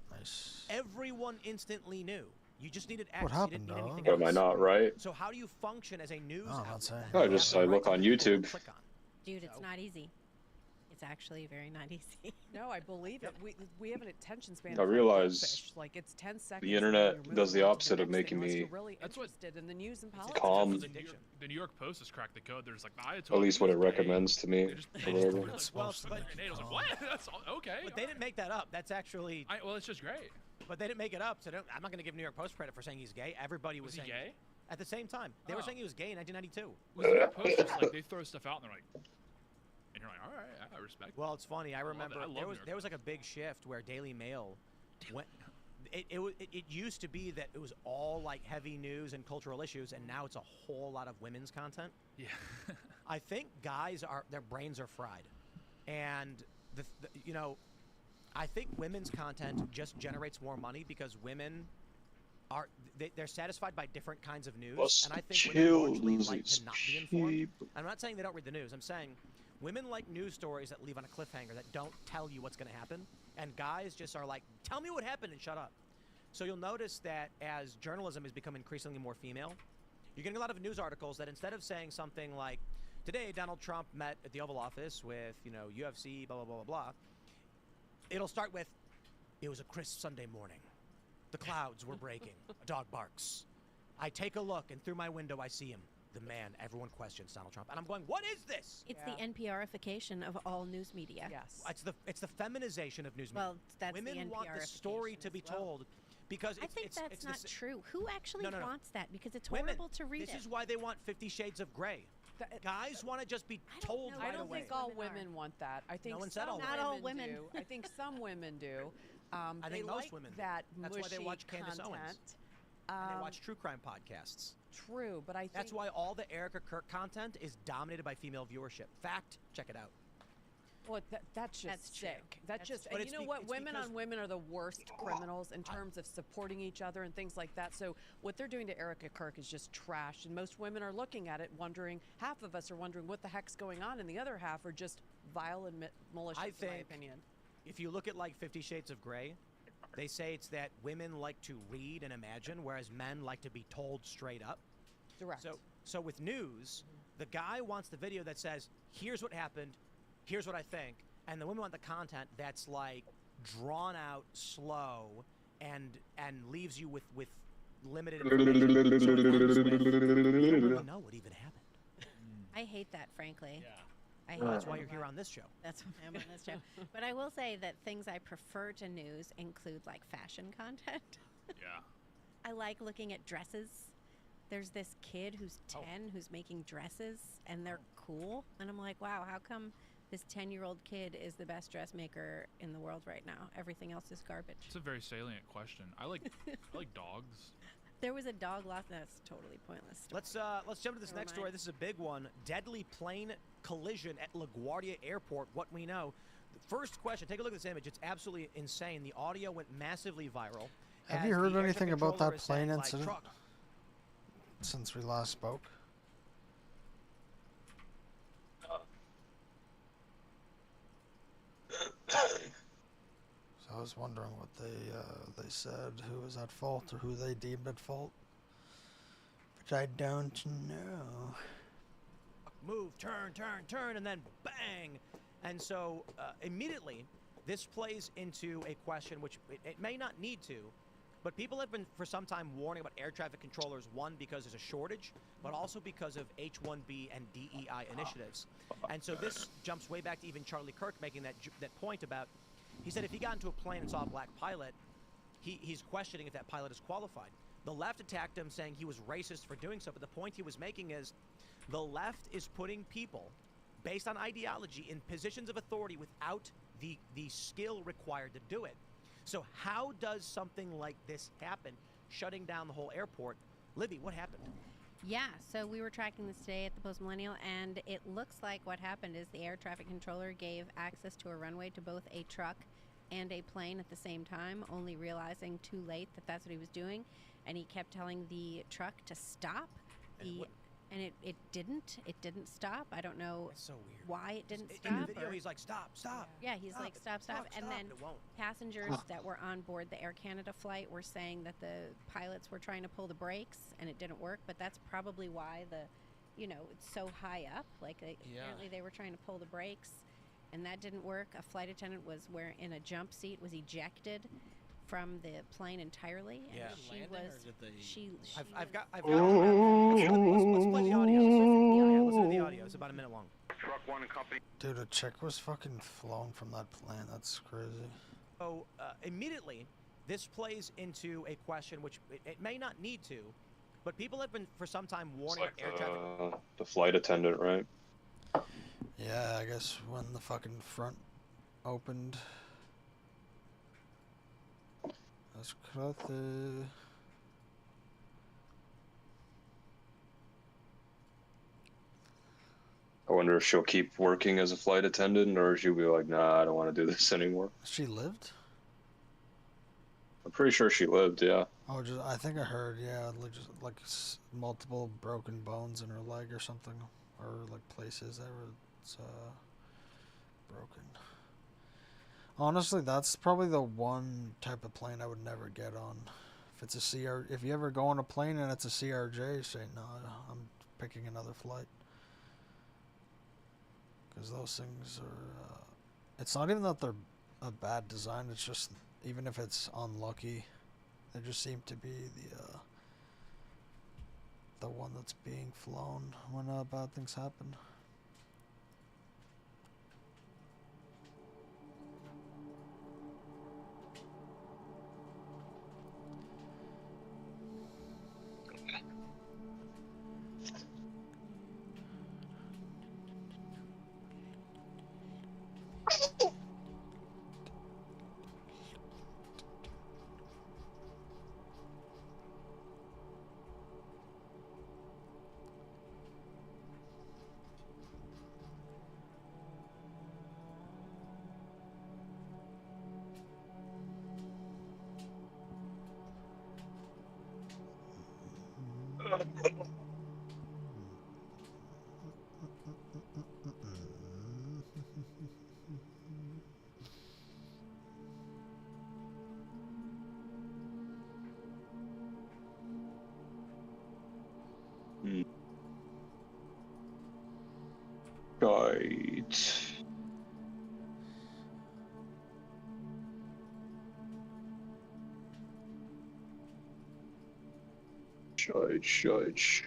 Everyone instantly knew. You just needed X. What happened, you didn't need anything Am I else. not right? So how do you function as a news outlet? I look on YouTube. Dude, it's not easy. It's actually very not easy. No, I believe it. We have an attention span. I of realize goldfish. Like it's 10 seconds. the and internet you're does the moving on to opposite of next making thing unless me you're really interested in the news and politics. calm. The New York Post has cracked the code. There's like, I At least what it recommends to me. or whatever. Well, but Nate was like, what? That's all, okay. But they didn't make that up. That's actually. Well, it's just great. But they didn't make it up, so I'm not going to give New York Post credit for saying he's gay. Everybody was he saying gay? At the same time. They were saying he was gay in 1992. Was the New York Post just like they throw stuff out and they're like, and you're like, all right, I respect. Well, it's funny. I remember I love there New was York there was like a big shift where Daily Mail went. It used to be that it was all like heavy news and cultural issues, and now it's a whole lot of women's content. Yeah. I think their brains are fried, and I think women's content just generates more money because women they're satisfied by different kinds of news, and I think women largely like to not be informed. I'm not saying they don't read the news. I'm saying women like news stories that leave on a cliffhanger that don't tell you what's going to happen, and guys just are like, tell me what happened and shut up. So you'll notice that as journalism has become increasingly more female, you're getting a lot of news articles that instead of saying something like, today Donald Trump met at the Oval Office with, UFC, blah, blah, blah, blah, blah, it'll start with, it was a crisp Sunday morning. The clouds were breaking. A dog barks. I take a look, and through my window I see him. The man everyone questions, Donald Trump. And I'm going, what is this? It's the NPRification of all news media. Yes. It's the feminization of news media. Well, that's Women the want the story to be told because I think that's not true. Who actually No. wants that? Because it's Women. horrible to read This it. is why they want 50 Shades of Grey. Guys want to just be told I right don't away. think all women want that. I think No one said all Not all women. do. I think some women do. I they think most like women. that That's why they mushy watch Candace content. Owens. And they watch true crime podcasts. True, but I think That's why all the Erica Kirk content is dominated by female viewership. Fact, check it out. Well, that's just That's true. sick. That's That's just, true. and But you know it's what? it's Women because- on women are the worst criminals in terms of supporting each other and things like that. So what they're doing to Erica Kirk is just trash. And most women are looking at it wondering, half of us are wondering what the heck's going on, and the other half are just vile and malicious, I in my think opinion. if you look at like 50 Shades of Grey, they say it's that women like to read and imagine, whereas men like to be told straight up. Direct. So with news, the guy wants the video that says, here's what happened, here's what I think, and the women want the content that's like drawn out, slow, and leaves you with limited information. So it ends with, you don't really know what even happened. I hate that, frankly. I hate Well, that's that why a you're here lot. on this show. That's why I'm on this show. But I will say that things I prefer to news include like fashion content. Yeah. I like looking at dresses. There's this kid who's 10 who's making dresses, and they're cool. And I'm like, wow, how come this 10-year-old kid is the best dressmaker in the world right now? Everything else is garbage. It's a very salient question. I like dogs. There was a dog lost. That's totally pointless. Let's jump to this Never next story. mind. This is a big one. Deadly plane collision at LaGuardia Airport. What we know. The first question. Take a look at this image. It's absolutely insane. The audio went massively viral. Have as you heard the air anything traffic about that controller is saying, plane like, incident truck. since we last spoke? So I was wondering what they said, who was at fault or who they deemed at fault, which I don't know. Move, turn, and then bang. And so immediately, this plays into a question which it may not need to, but people have been for some time warning about air traffic controllers, one, because there's a shortage, but also because of H-1B and DEI initiatives. And so this jumps way back to even Charlie Kirk making that point about He said if he got into a plane and saw a black pilot, he's questioning if that pilot is qualified. The left attacked him, saying he was racist for doing so, but the point he was making is the left is putting people based on ideology in positions of authority without the skill required to do it. So how does something like this happen, shutting down the whole airport? Livy, what happened? Yeah, so we were tracking this today at the Post Millennial, and it looks like what happened is the air traffic controller gave access to a runway to both a truck and a plane at the same time, only realizing too late that that's what he was doing, and he kept telling the truck to stop. And it didn't stop. I don't know so weird. Why it didn't stop. In the video, he's like, stop. Yeah, he's like, stop. And then it won't. passengers that were on board the Air Canada flight were saying that the pilots were trying to pull the brakes and it didn't work, but that's probably why it's so high up. Like, apparently they were trying to pull the brakes and that didn't work. A flight attendant was in a jump seat, was ejected from the plane entirely, and I've got let's play the audio. Let's play the audio. It's about a minute long. Truck 1 and company. Dude, a chick was fucking flown from that plane. That's crazy. So immediately, this plays into a question which it may not need to, but people have been for some time warning It's like air traffic. the flight attendant, right? Yeah, I guess when the fucking front opened. That's crazy. I wonder if she'll keep working as a flight attendant, or she'll be like, nah, I don't want to do this anymore. She lived? I'm pretty sure she lived, yeah. Oh, I think I heard, yeah, like multiple broken bones in her leg or something, or like places that were broken. Honestly, that's probably the one type of plane I would never get on. If it's if you ever go on a plane and it's a CRJ, say no, I'm picking another flight. Because those things are, it's not even that they're a bad design, it's just, even if it's unlucky, they just seem to be the one that's being flown when bad things happen. Right. Shite.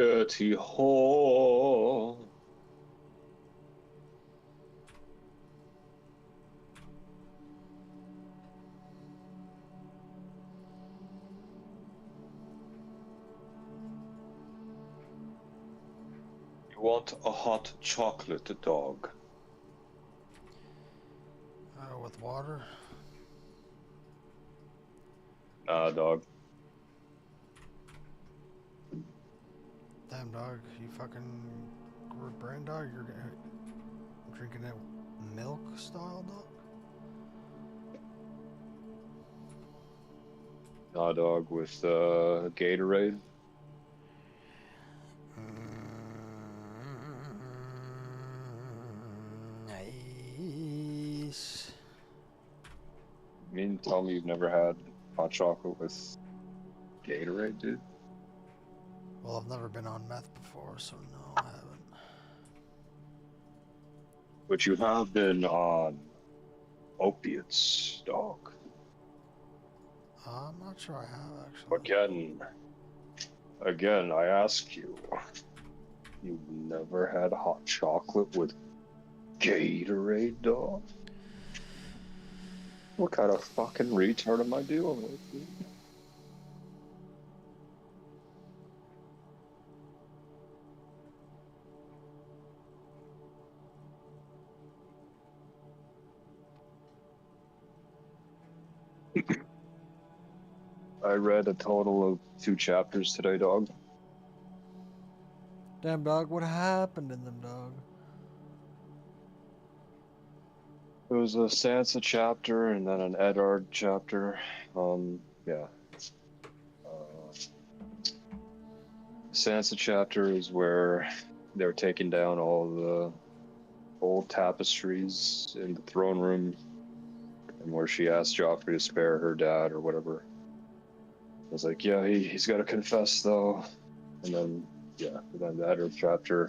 Dirty whore. You want a hot chocolate, dog? With water? Nah, dog. Damn, dog. You fucking brain dog? You're drinking it milk style, dog? Nah, dog, with Gatorade. Nice. You mean tell me you've never had hot chocolate with Gatorade, dude? Well, I've never been on meth before, so no, I haven't. But you have been on opiates, dog. I'm not sure I have, actually. Again, I ask you. You've never had hot chocolate with Gatorade, dog? What kind of fucking retard am I dealing with, dude? I read a total of 2 chapters today, dog. Damn, dog, what happened in them, dog? It was a Sansa chapter and then an Eddard chapter. Yeah. Sansa chapter is where they're taking down all the old tapestries in the throne room, and where she asked Joffrey to spare her dad or whatever. I was like, yeah, he's got to confess though. And then, the Eddard chapter,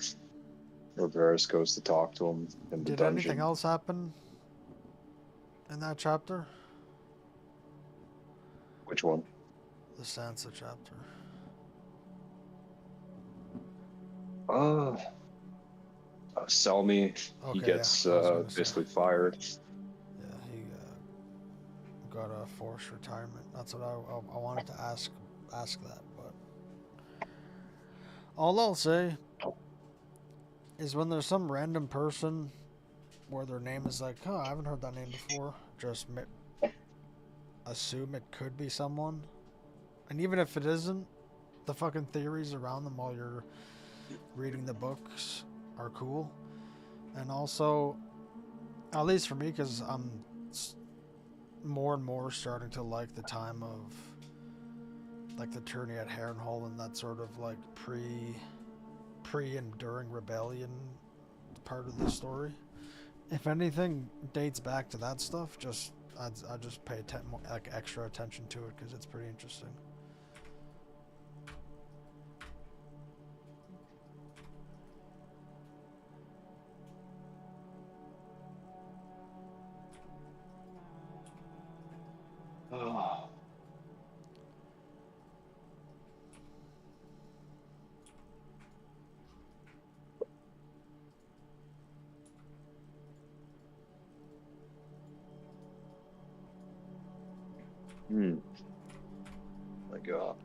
where Varys goes to talk to him in the Did dungeon. anything else happen in that chapter? Which one? The Sansa chapter. Selmy, Okay, he gets yeah, basically fired. Yeah, he got a forced retirement. That's what I wanted to ask that, but all I'll say is when there's some random person where their name is like, I haven't heard that name before, just assume it could be someone. And even if it isn't, the fucking theories around them while you're reading the books are cool. And also, at least for me, because I'm more and more starting to like the time of like the tourney at Harrenhal and that sort of like pre and during rebellion part of the story. If anything dates back to that stuff, I just pay like extra attention to it because it's pretty interesting. Oh. My God.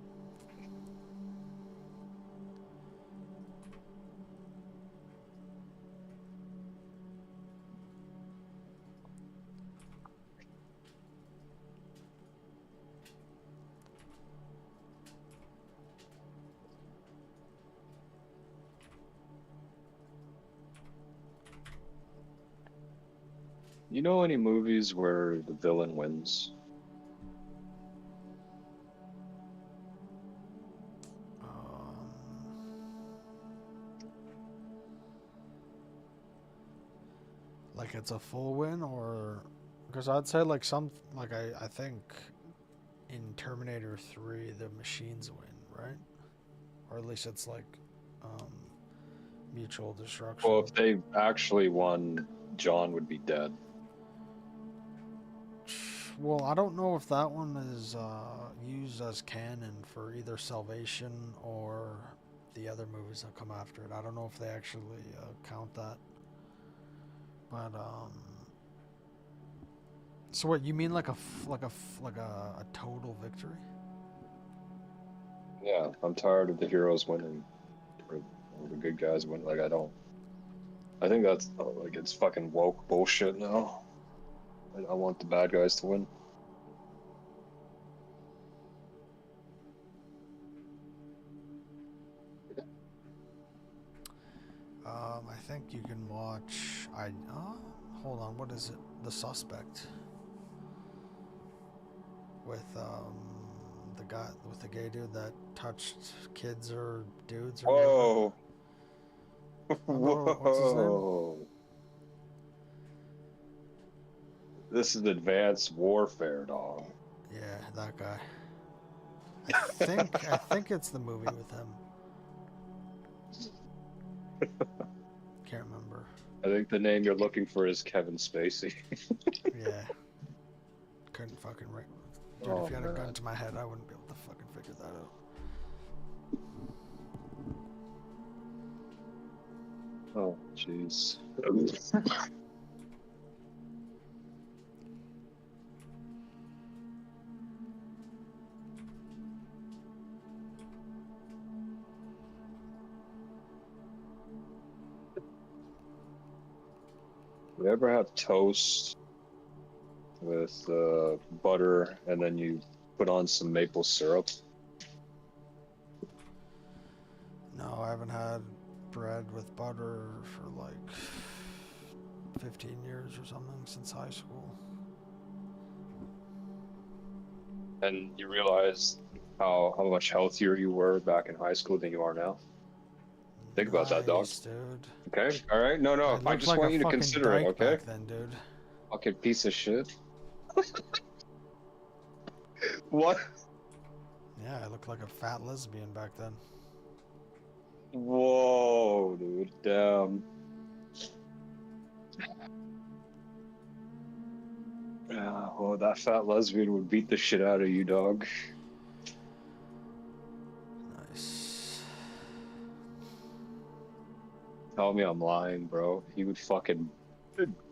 You know any movies where the villain wins? Like it's a full win, or because I'd say like I think in Terminator 3 the machines win, right? Or at least it's like mutual destruction. Well, if they actually won, John would be dead. Well, I don't know if that one is used as canon for either Salvation or the other movies that come after it. I don't know if they actually count that. But so what you mean like a total victory? Yeah, I'm tired of the heroes winning, or the good guys win. Like I think that's like it's fucking woke bullshit now. I want the bad guys to win. I think you can watch. Hold on. What is it? The Suspect with the guy with the gay dude that touched kids or dudes or Whoa. Whoa. What's his name? Whoa. This is advanced warfare, dog. Yeah, that guy. I think it's the movie with him. Can't remember. I think the name you're looking for is Kevin Spacey. Yeah. Couldn't fucking ring. Dude, if you had a gun to my head, I wouldn't be able to fucking figure that out. Oh, jeez. You ever have toast with butter and then you put on some maple syrup? No, I haven't had bread with butter for like 15 years or something since high school. And you realize how much healthier you were back in high school than you are now? Think about that, dog. Dude. Okay, all right. No. I just want you to consider it, okay? Back then, dude. Fucking piece of shit. What? Yeah, I looked like a fat lesbian back then. Whoa, dude. Damn. Well, that fat lesbian would beat the shit out of you, dog. Nice. Tell me I'm lying, bro. He would fucking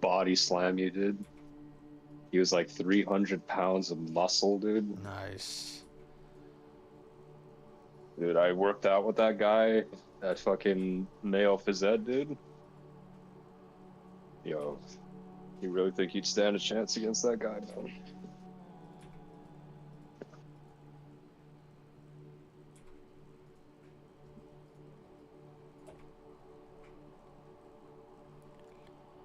body slam you, dude. He was like 300 pounds of muscle, dude. Nice. Dude, I worked out with that guy, that fucking Mayo Phys Ed, dude. Yo, you really think you'd stand a chance against that guy, man?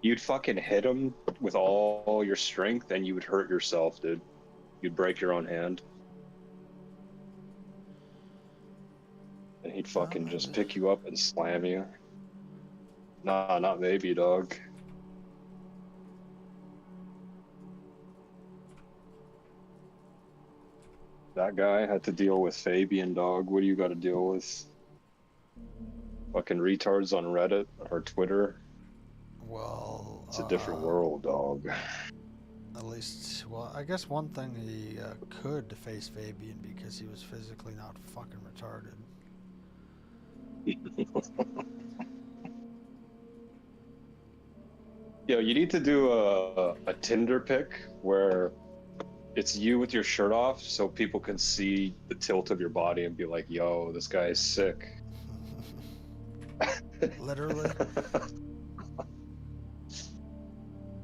You'd fucking hit him with all your strength and you would hurt yourself, dude. You'd break your own hand. And he'd fucking just pick you up and slam you. Nah, not maybe, dog. That guy had to deal with Fabian, dog. What do you got to deal with? Fucking retards on Reddit or Twitter. Well, it's a different world, dog. At least, well, I guess one thing he could face Fabian because he was physically not fucking retarded. Yo, you need to do a Tinder pic where it's you with your shirt off so people can see the tilt of your body and be like, yo, this guy is sick. Literally.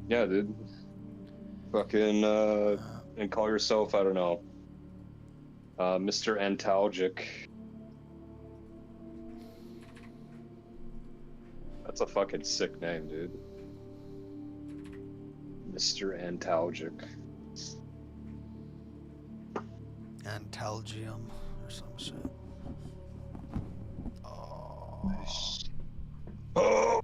Yeah, dude. Fucking, and call yourself, I don't know, Mr. Antalgic. That's a fucking sick name, dude. Mr. Antalgic. Antalgium or some shit. Oh. Nice. Oh.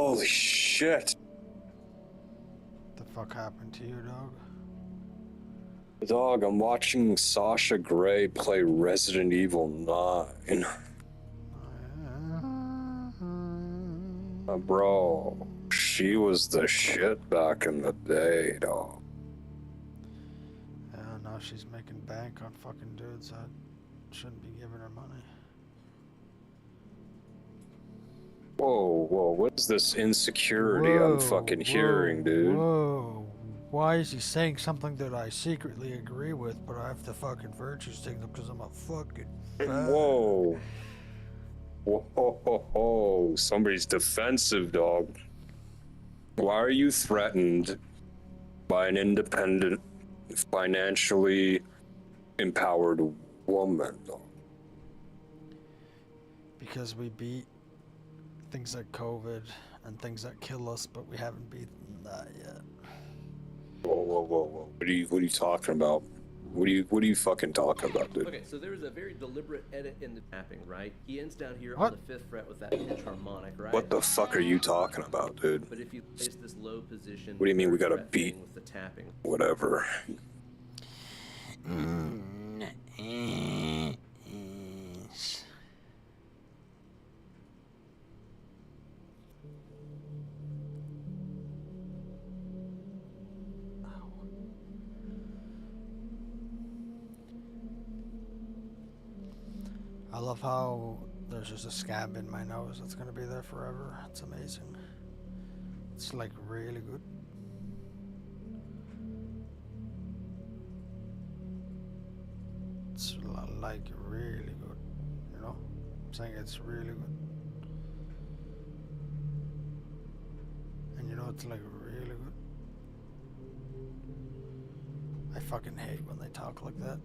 Holy shit. The fuck happened to you, dog? Dog, I'm watching Sasha Grey play Resident Evil 9. Bro, she was the shit back in the day, dog. Yeah, now she's making bank on fucking dudes that shouldn't be giving her money. Whoa, whoa, what is this insecurity I'm fucking hearing, dude? Whoa. Why is he saying something that I secretly agree with, but I have to fucking virtue signal because I'm a fucking fan? Whoa. Whoa, ho, ho, ho. Somebody's defensive, dog. Why are you threatened by an independent, financially empowered woman, dog? Because we beat things like COVID and things that kill us, but we haven't beaten that yet. Whoa, whoa, whoa, whoa. What are you talking about? What are you fucking talking about, dude? Okay, so there was a very deliberate edit in the tapping, right? He ends down here What? on the 5th fret with that pitch harmonic, right? What the fuck are you talking about, dude? But if you place this low position, What do you mean we third gotta fret beat? thing with the tapping? Whatever. I love how there's just a scab in my nose that's gonna be there forever. It's amazing. It's like really good. It's like really good, you know? I'm saying it's really good. And you know it's like really good. I fucking hate when they talk like that.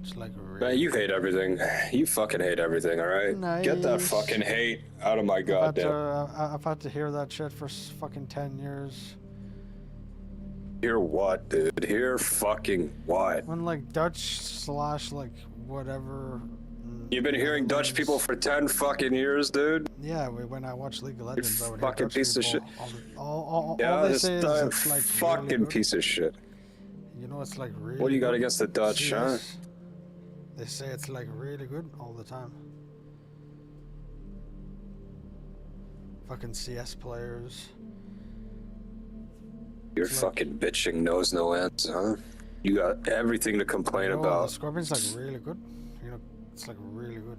It's like really Man, you hate everything. You fucking hate everything, alright? Get that Nice. fucking hate out of my goddamn... I've had to hear that shit for fucking 10 years. Hear what, dude? Hear fucking what? When like Dutch slash like whatever. You've been hearing Dutch people for 10 fucking years, dude? Yeah, when I watch League of You Legends, I would hear fucking Dutch piece of shit. people all Yeah, they this say is it's like fucking really good. piece of shit. You know, it's like really. What do you got good. against the Dutch, huh? CS. They say it's like really good all the time. Fucking CS players. You're fucking bitching knows no ends, huh? You got everything to complain Oh, about. the Scorpion's like really good. You know, it's like really good.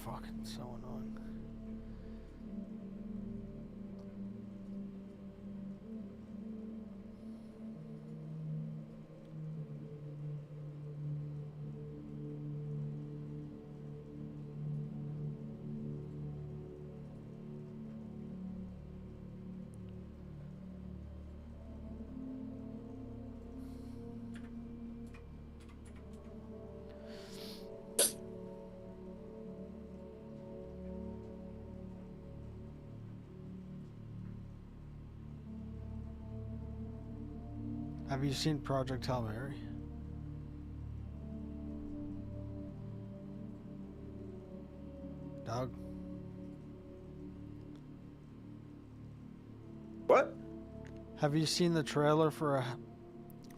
Fucking so annoying. Have you seen Project Hail Mary? Dog? What? Have you seen the trailer for a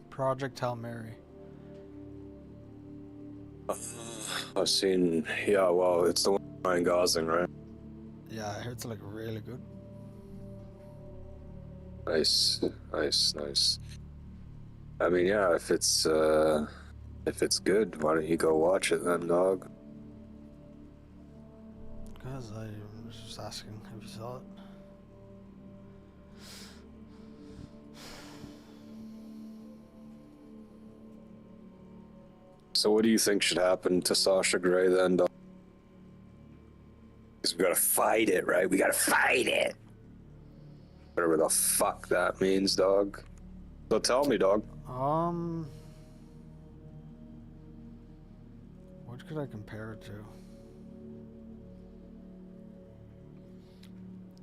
Project Hail Mary? I've seen, yeah, well, it's the one with Ryan Gosling, right? Yeah, I heard it's like really good. Nice, nice, nice. I mean, yeah, if it's good, why don't you go watch it then, dog? Because I was just asking if you saw it. So what do you think should happen to Sasha Grey then, dog? Because we gotta fight it, right? We gotta fight it! Whatever the fuck that means, dog. So tell me, dog. What could I compare it to?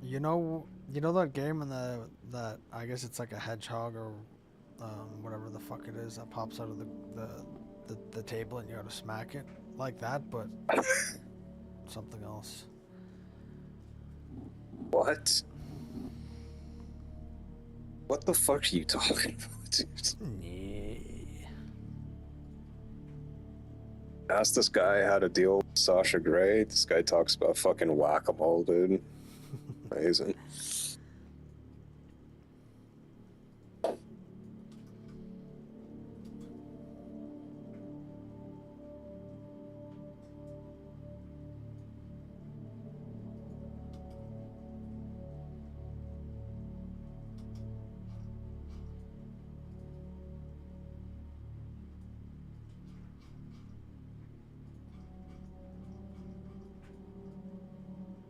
You know that game in that I guess it's like a hedgehog or whatever the fuck it is that pops out of the table and you gotta smack it like that, but something else. What? What the fuck are you talking about, dude? Ask this guy how to deal with Sasha Grey. This guy talks about fucking whack-a-mole, dude. Amazing.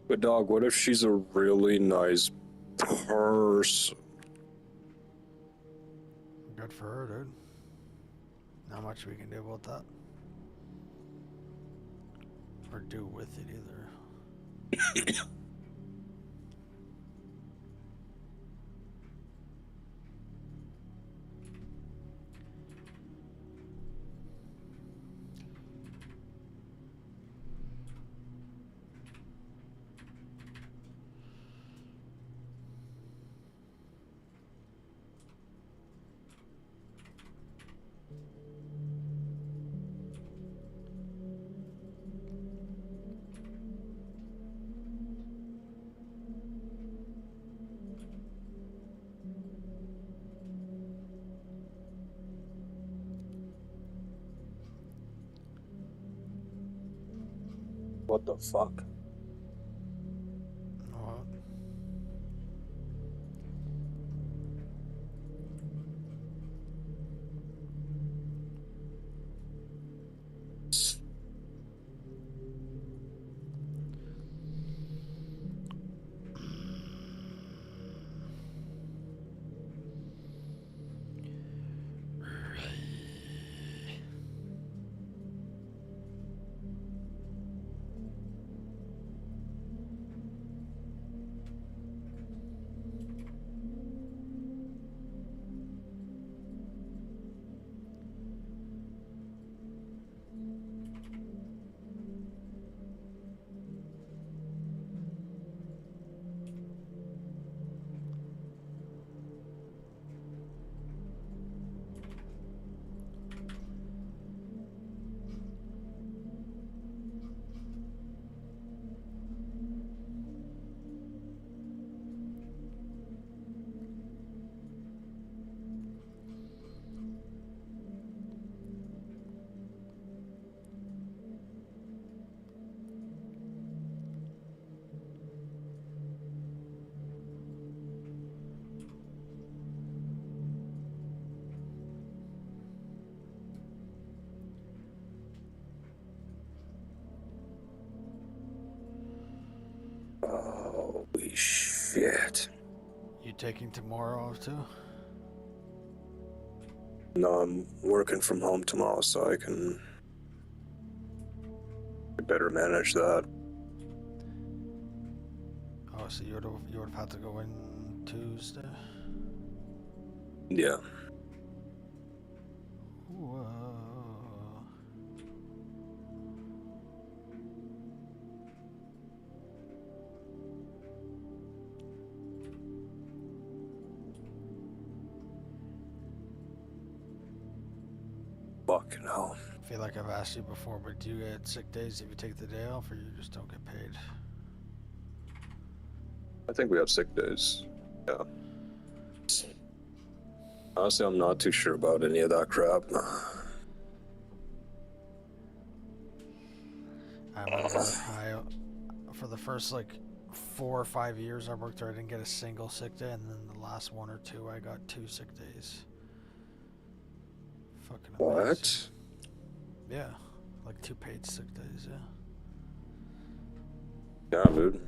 But dog, what if she's a really nice person? Good for her, dude. Not much we can do about that. Or do with it either. What the fuck? What? Holy shit. You taking tomorrow off too? No, I'm working from home tomorrow, so I can better manage that. Oh, so you would have had to go in Tuesday? Yeah. Whoa. Fucking hell. I feel like I've asked you before, but do you get sick days if you take the day off, or you just don't get paid? I think we have sick days. Yeah. Honestly, I'm not too sure about any of that crap. I remember for the first like 4 or 5 years I worked there, I didn't get a single sick day, and then the last 1 or 2 I got 2 sick days. Fucking amazing. What? Yeah, like 2 paid sick days, yeah. Yeah, dude.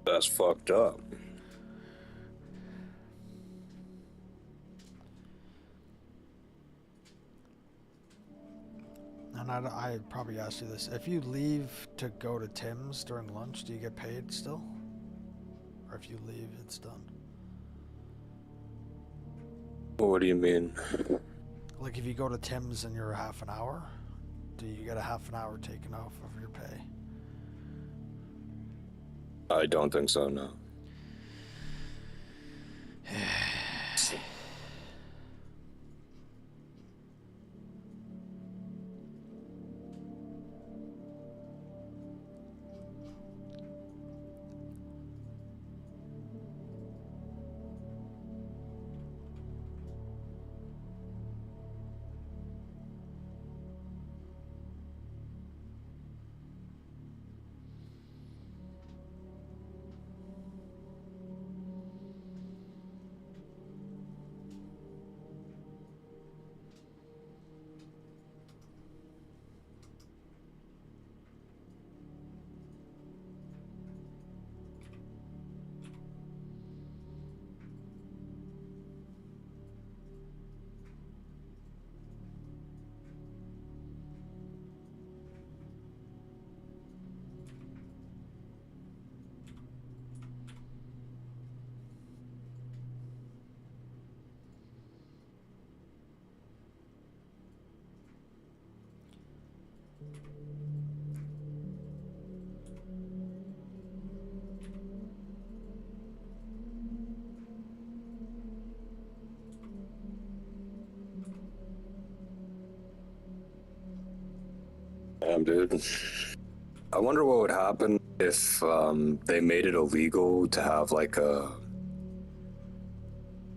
That's fucked up. And I probably asked you this. If you leave to go to Tim's during lunch, do you get paid still? Or if you leave, it's done? What do you mean? Like if you go to Tim's and you're half an hour, do you get a half an hour taken off of your pay? I don't think so, no. Damn, dude. I wonder what would happen if they made it illegal to have like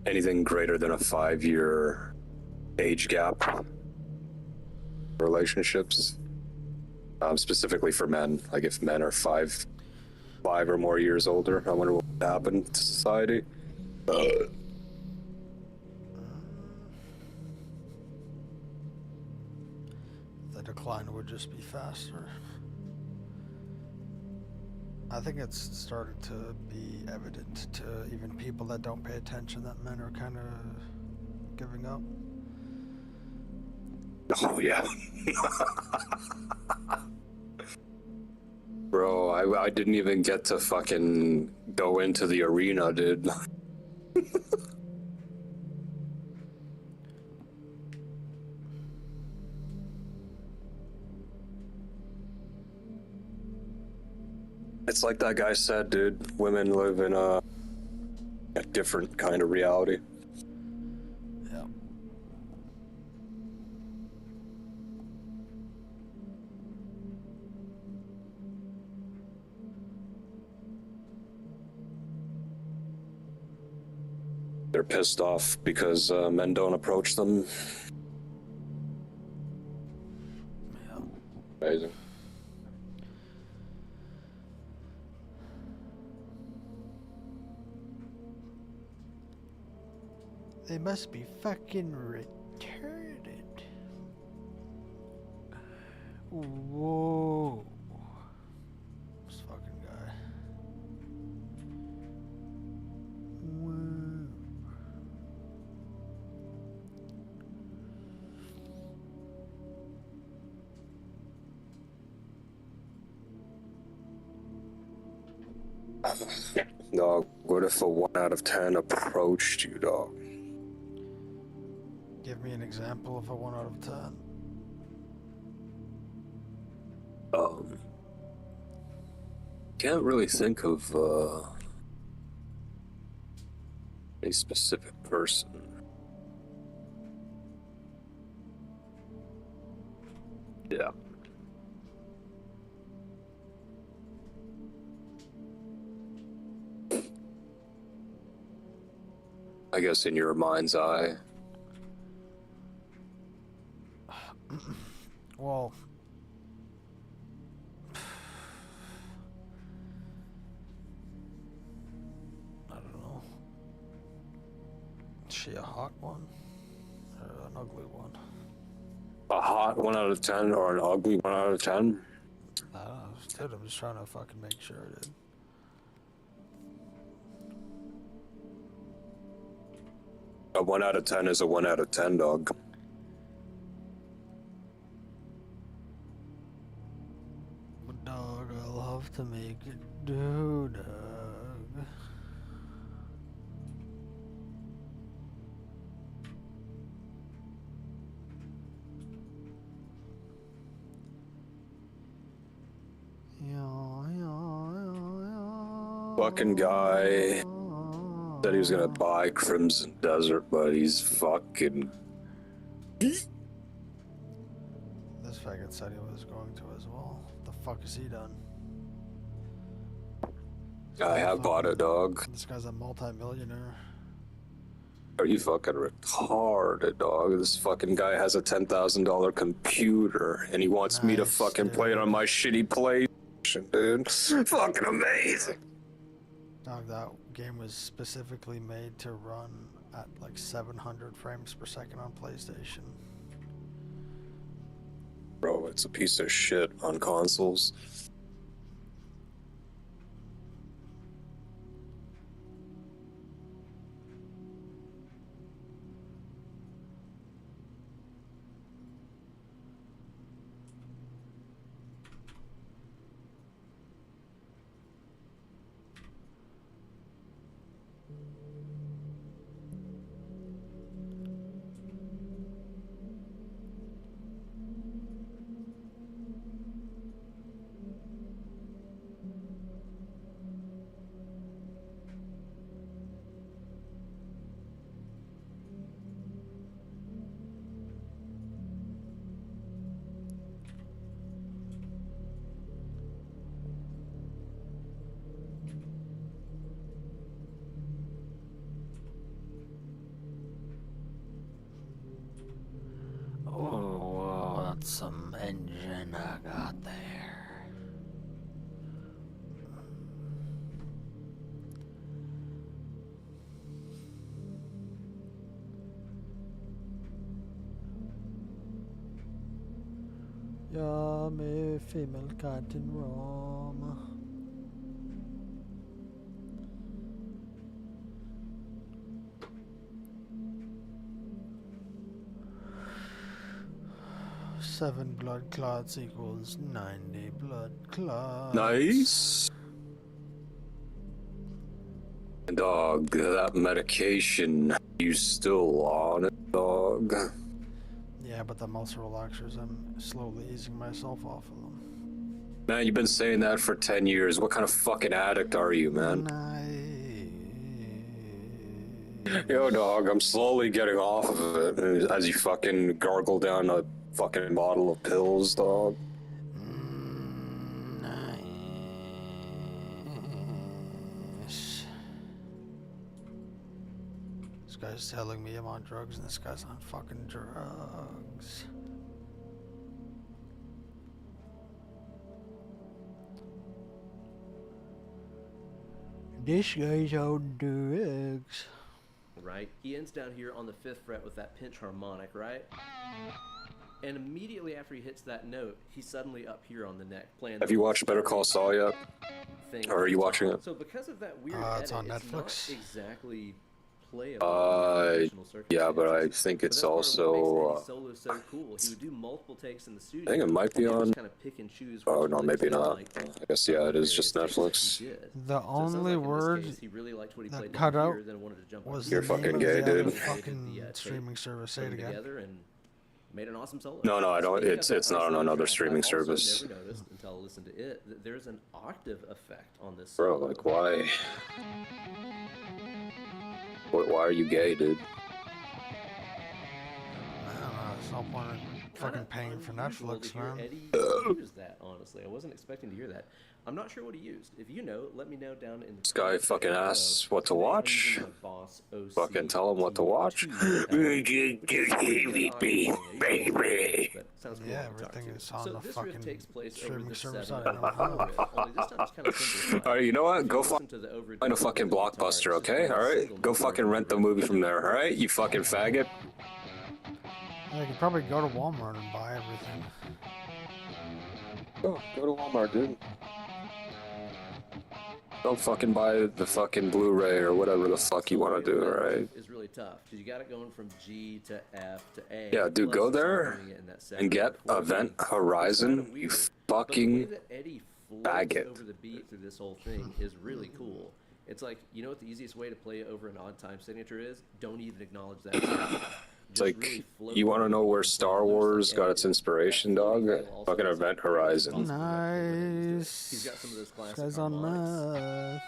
anything greater than a 5-year age gap relationships, specifically for men. Like if men are five or more years older, I wonder what would happen to society. The decline would just be faster. I think it's starting to be evident to even people that don't pay attention that men are kind of giving up. Oh, yeah. Bro, I didn't even get to fucking go into the arena, dude. It's like that guy said, dude. Women live in a different kind of reality. Yeah. They're pissed off because men don't approach them. Yeah. Amazing. They must be fucking retarded. Whoa. This fucking guy. Whoa. Dog, what if a 1 out of 10 approached you, dog? Give me an example of a 1 out of 10. Can't really think of a specific person. Yeah. I guess in your mind's eye. Well, I don't know. Is she a hot one or an ugly one? A hot 1 out of 10 or an ugly 1 out of 10? I don't know, dude, I'm just trying to fucking make sure, dude. A 1 out of 10 is a 1 out of 10, dog. Dog, I love to make it do, dog. fucking guy said he was gonna buy Crimson Desert, but he's fucking. This faggot said he was going to as well. The fuck is he done? I have bought it, dog. This guy's a multi-millionaire. Are you fucking retarded, dog? This fucking guy has a $10,000 computer, and he wants me to fucking play it on my shitty PlayStation, dude. Fucking amazing. Dog, that game was specifically made to run at like 700 frames per second on PlayStation. Bro, it's a piece of shit on consoles. Oh, that's some engine I got there. Yummy female cotton rum. Seven blood clots equals 90 blood clots. Nice. Dog, that medication, you still on it, dog? Yeah, but the muscle relaxers, I'm slowly easing myself off of them. Man, you've been saying that for 10 years. What kind of fucking addict are you, man? Yo, dog, I'm slowly getting off of it as you fucking gargle down a fucking bottle of pills, dog. Nice. This guy's telling me I'm on drugs and this guy's on fucking drugs. This guy's on drugs. Right? He ends down here on the 5th fret with that pinch harmonic, right? And immediately after he hits that note, he's suddenly up here on the neck playing. Have you watched Better Call Saul yet? Or are you watching it? So because of that weird it's on edit, Netflix. it's not exactly playable. Yeah, but I think it's also. Solo so cool. He would do multiple takes in the studio. I think it might be on. Kind of pick and choose. Oh no, maybe not. I guess yeah, it is just Netflix. The only word that cut out was you're fucking gay, dude. Fucking streaming service. Say it again. Made an awesome solo. No, I don't. It's not on another streaming service. Never noticed until I listened to it that there's an octave effect on this. Bro, like why? Why are you gay, dude? I don't know. There's no point in fucking paying for Netflix, man. Eddie used that, honestly. I wasn't expecting to hear that. I'm not sure what he used. If you know, let me know down in the. This guy fucking asks what to watch. Fucking tell him what to watch. Baby. Yeah, everything is on the fucking streaming service. Alright, you know what? Go find a fucking Blockbuster, okay? Alright? Go fucking rent the movie from there, alright? You fucking faggot. I could probably go to Walmart and buy everything. Go to Walmart, dude. Don't fucking buy the fucking Blu-ray or whatever the fuck you want to do, alright? It's really tough because you got it going from G to F to A. Yeah, dude, go there and get Event Horizon, you fucking faggot. Over the beat through this whole thing is really cool. It's like, you know what the easiest way to play over an odd time signature is? Don't even acknowledge that. It's like, you want to know where Star Wars got its inspiration, dog? Fucking Event Horizon. Nice. He's got some of those classic guy's on meth.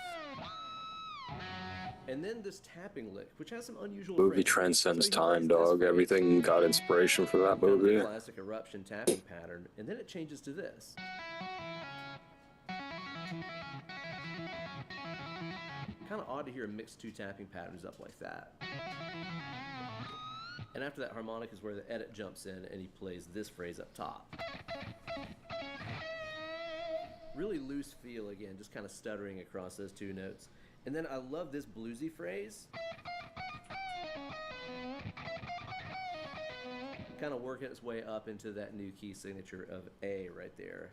And then this tapping lick, which has some unusual Movie phrases. transcends So he time, plays this dog. phrase, Everything got inspiration from that kind of the movie. classic eruption tapping pattern, and then it changes to this. Kind of odd to hear him mix two tapping patterns up like that. And after that harmonic is where the edit jumps in and he plays this phrase up top. Really loose feel again, just kind of stuttering across those two notes. And then I love this bluesy phrase. Kind of working its way up into that new key signature of A right there.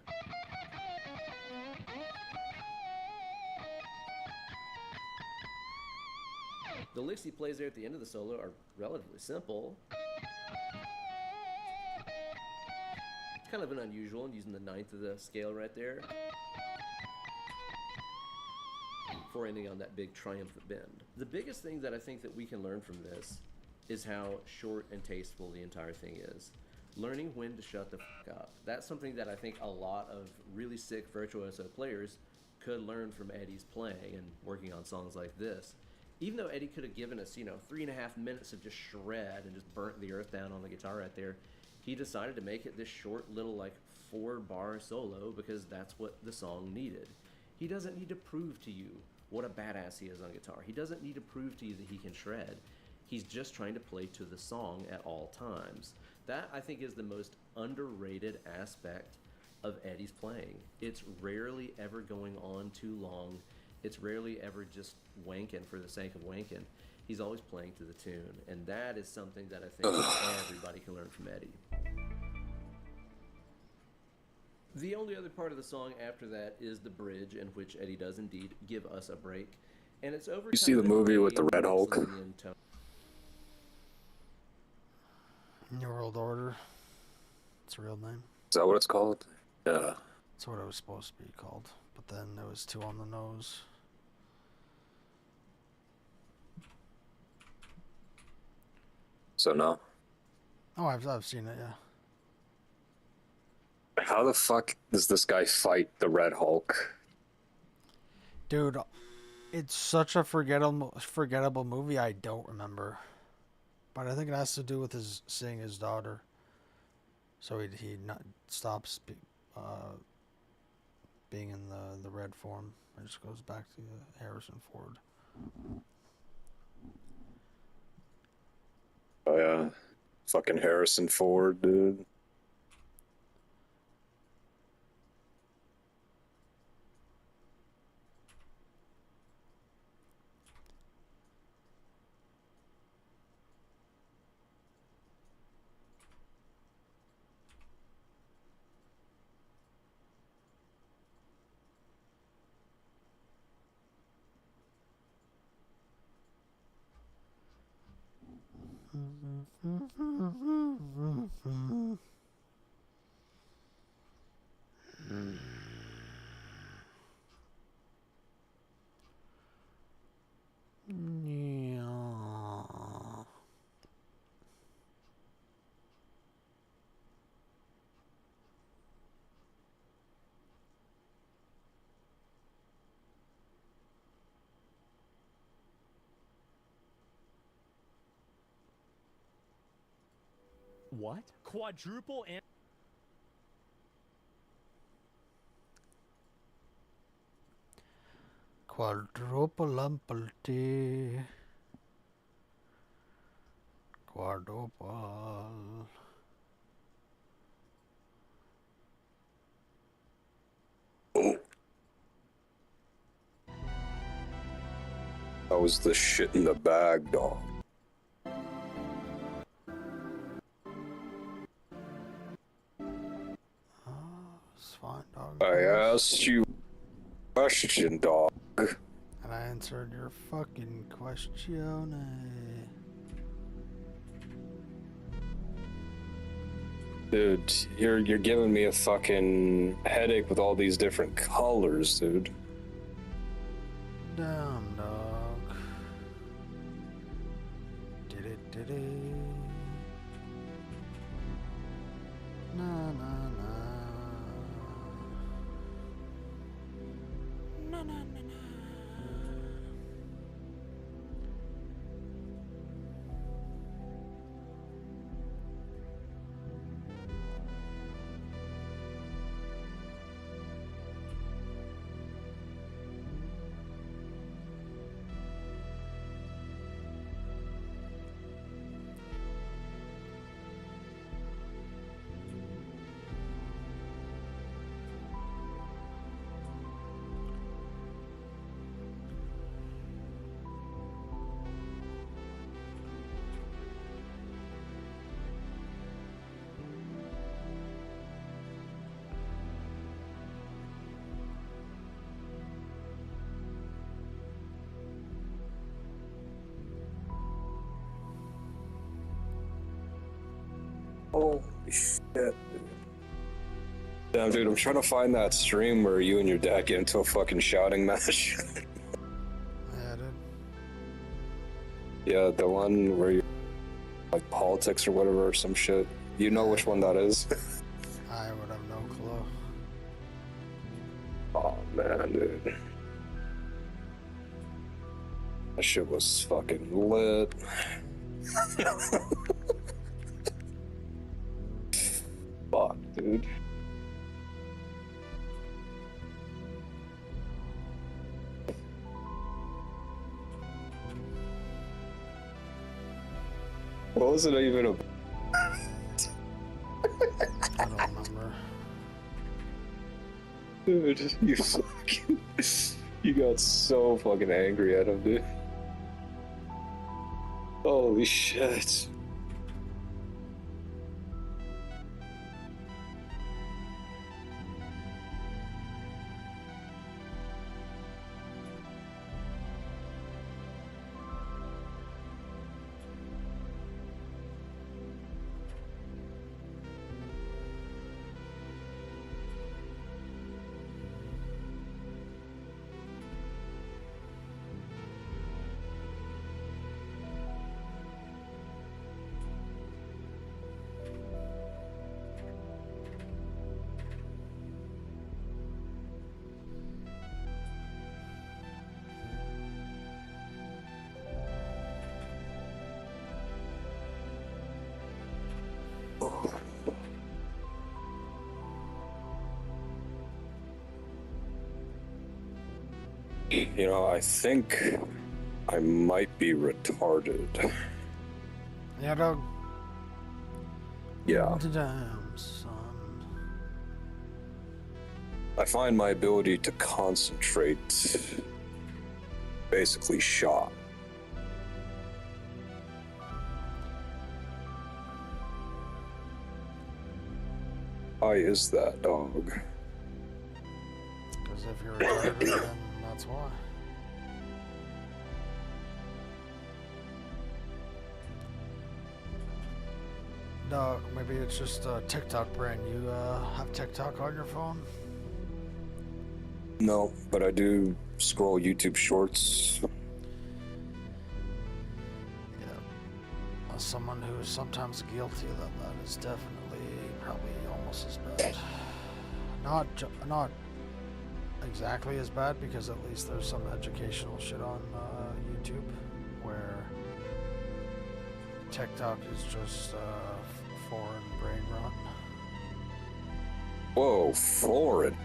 The licks he plays there at the end of the solo are relatively simple. It's kind of an unusual and using the ninth of the scale right there. Before ending on that big triumphant bend. The biggest thing that I think that we can learn from this is how short and tasteful the entire thing is. Learning when to shut the fuck up. That's something that I think a lot of really sick virtuoso players could learn from Eddie's playing and working on songs like this. Even though Eddie could have given us, 3.5 minutes of just shred and just burnt the earth down on the guitar right there, he decided to make it this short little 4-bar solo because that's what the song needed. He doesn't need to prove to you what a badass he is on guitar. He doesn't need to prove to you that he can shred. He's just trying to play to the song at all times. That, I think, is the most underrated aspect of Eddie's playing. It's rarely ever going on too long. It's rarely ever just wanking for the sake of wanking. He's always playing to the tune, and that is something that I think everybody can learn from Eddie. The only other part of the song after that is the bridge, in which Eddie does indeed give us a break, and it's over. You see the movie with the Red Hulk? New World Order. It's a real name. Is that what it's called? Yeah. That's what it was supposed to be called, but then it was too on the nose. So no. Oh, I've seen it, yeah. How the fuck does this guy fight the Red Hulk? Dude, it's such a forgettable movie. I don't remember, but I think it has to do with seeing his daughter. So he not stops being in the red form. It just goes back to Harrison Ford. Oh yeah, fucking Harrison Ford, dude. What? Quadruple and... Quadruple umpalty. Quadruple. That was the shit in the bag, dog. It's fine, dog. I asked you a question, dog. And I answered your fucking question. Dude, you're giving me a fucking headache with all these different colors, dude. Damn, dog. Did it. Na na na. Na na na na. Holy shit, dude. Damn, dude, I'm trying to find that stream where you and your dad get into a fucking shouting match. Yeah, dude. Yeah, the one where you like politics or whatever or some shit. You know which one that is? I would have no clue. Oh man, dude. That shit was fucking lit. Fuck, dude. What was it even about? I don't remember. Dude, you fucking... You got so fucking angry at him, dude. Holy shit. You know, I think I might be retarded. Yeah, dog. Yeah. Damn, son. I find my ability to concentrate basically shot. Why is that, dog? Because if you're retarded, then that's why. No, maybe it's just a TikTok brain. You have TikTok on your phone? No, but I do scroll YouTube shorts. Yeah. As someone who is sometimes guilty of that, that is definitely probably almost as bad. Not exactly as bad, because at least there's some educational shit on YouTube, where TikTok is just foreign brain rot. Whoa, foreign?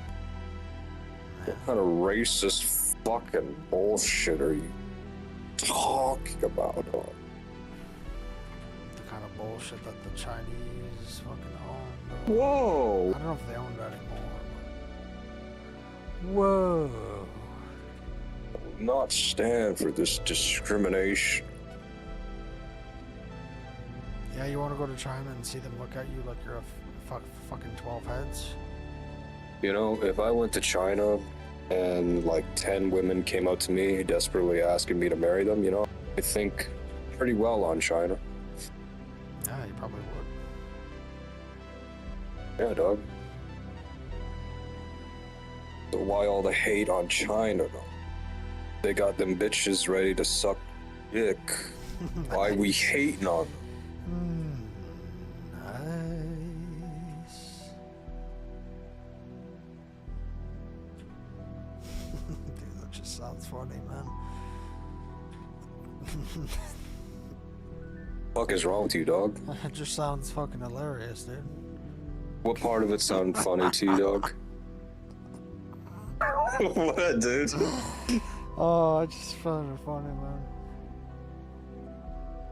What kind of racist fucking bullshit are you talking about, dog? The kind of bullshit that the Chinese fucking own. Whoa! I don't know if they own it anymore. Whoa! I will not stand for this discrimination. Yeah, you want to go to China and see them look at you like you're a fucking 12 heads? You know, if I went to China and like 10 women came up to me desperately asking me to marry them, you know, I think pretty well on China. Yeah, you probably would. Yeah, dog. So why all the hate on China, though? They got them bitches ready to suck dick. Why we hating on them? Nice. Dude, that just sounds funny, man. Fuck is wrong with you, dog? It just sounds fucking hilarious, dude. What part of it sound funny to you, dog? What, dude? Oh, I just found it funny, man.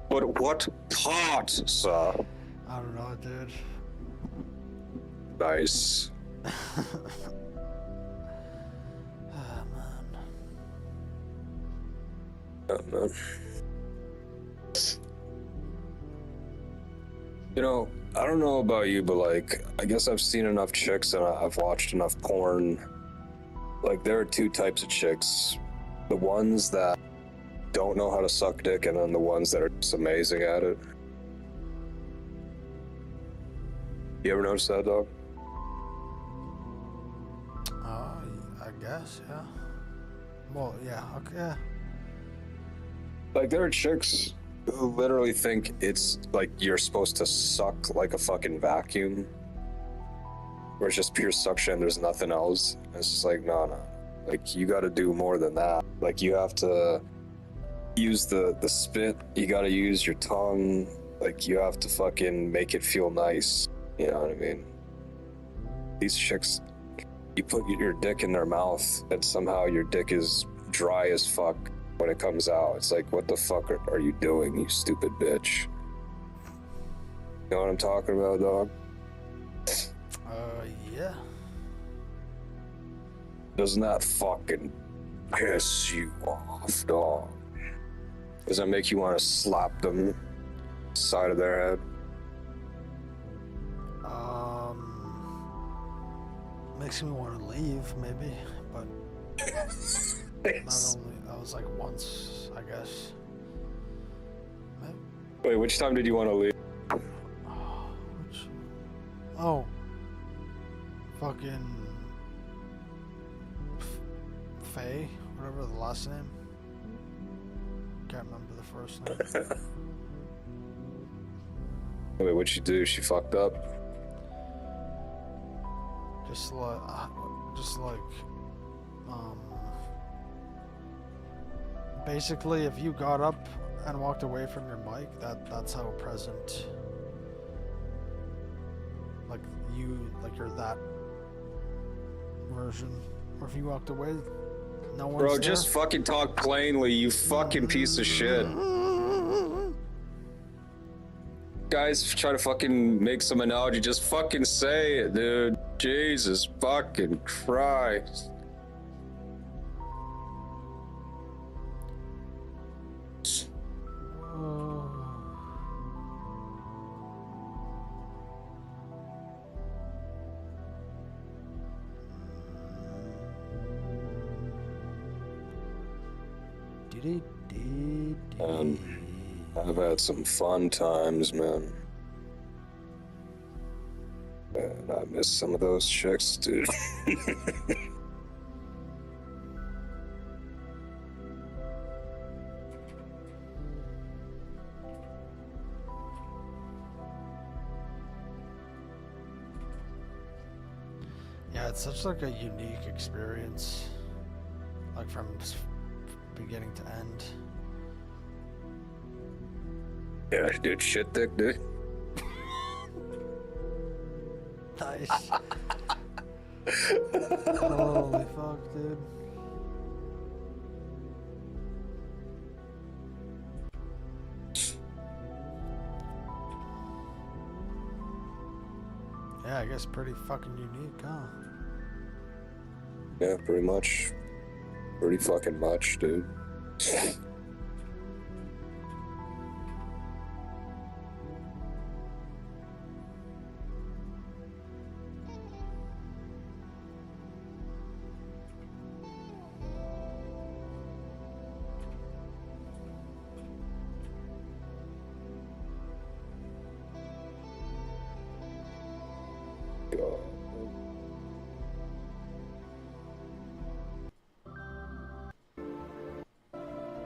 But what part, sir? I don't know, dude. Nice. Ah, man. Oh, man. You know, I don't know about you, but like, I guess I've seen enough chicks and I've watched enough porn. Like, there are two types of chicks. The ones that don't know how to suck dick, and then the ones that are just amazing at it. You ever notice that, dog? I guess, yeah. Well, yeah, okay, yeah. Like, there are chicks who literally think it's like you're supposed to suck like a fucking vacuum, where it's just pure suction, there's nothing else. And it's just like, no. Like, you gotta do more than that. Like, you have to use the spit, you gotta use your tongue, like, you have to fucking make it feel nice. You know what I mean? These chicks, you put your dick in their mouth, and somehow your dick is dry as fuck when it comes out. It's like, what the fuck are you doing, you stupid bitch? You know what I'm talking about, dog? Yeah. Doesn't that fucking piss you off, dog? Does that make you want to slap them side of their head? Makes me want to leave, maybe, but not only, that was like once, I guess. Maybe. Wait, which time did you want to leave? Oh. Fucking Faye, whatever the last name. Can't remember the first name. Wait, what'd she do? She fucked up? Just like, basically, if you got up and walked away from your mic, that's how present, like you're that version. Or if you walked away, no one's Bro, there. just fucking talk plainly, you fucking piece of shit. Guys try to fucking make some analogy, just fucking say it, dude. Jesus fucking Christ. I've had some fun times, man. And I miss some of those chicks, dude. Yeah, it's such like a unique experience, like from beginning to end. Yeah, dude, shit dick, dude. Nice. Holy fuck, dude. Yeah, I guess pretty fucking unique, huh? Yeah, pretty much. Pretty fucking much, dude.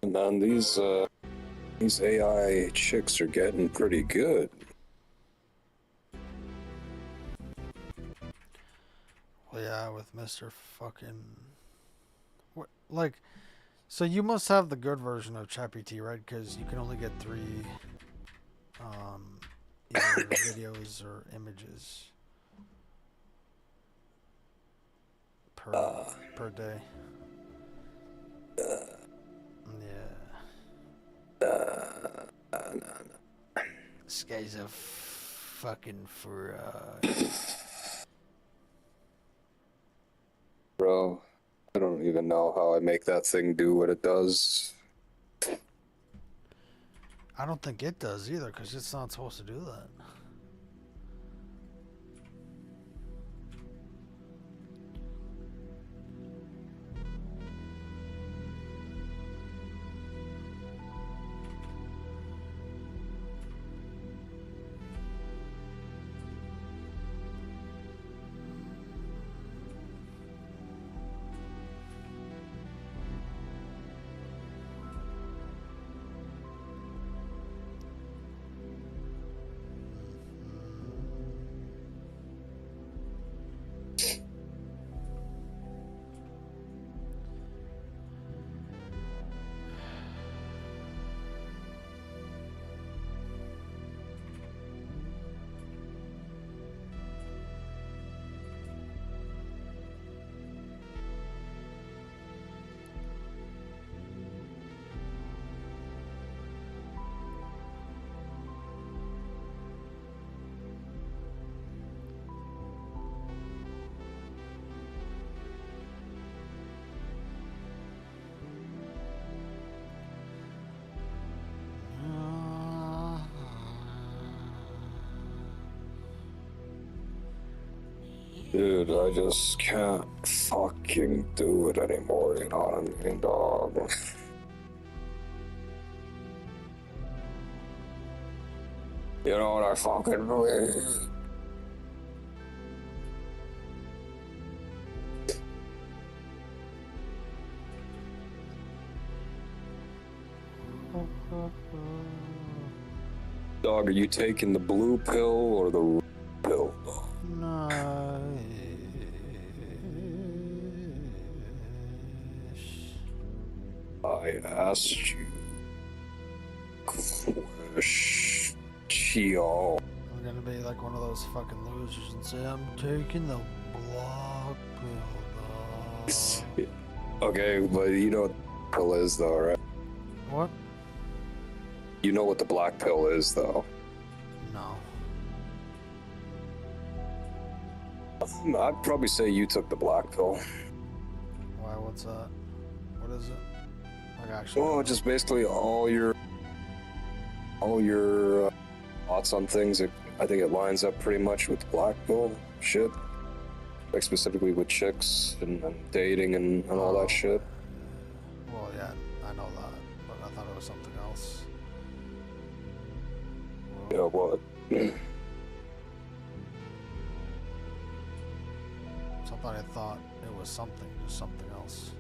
Man, these AI chicks are getting pretty good. Well, yeah, with Mr. fucking... What, like, so you must have the good version of ChatGPT, right? Because you can only get 3 either videos or images per day. Yeah. This guy's a fucking fraud. Bro, I don't even know how I make that thing do what it does. I don't think it does either, because it's not supposed to do that. Dude, I just can't fucking do it anymore, you know what I mean, dog? You know what I fucking mean? Dog, are you taking the blue pill or the red pill? I asked you question. I'm gonna be like one of those fucking losers and say I'm taking the black pill. Okay, but you know what the pill is though, right? What? You know what the black pill is though. No. I'd probably say you took the black pill. Why? What's that? What is it? Like actually? Well, just basically all your thoughts on things. I think it lines up pretty much with the black pill shit, like specifically with chicks and dating and all that shit. Well, yeah, I know that, but I thought it was something else. Yeah, what? Somebody thought it was something, just something else.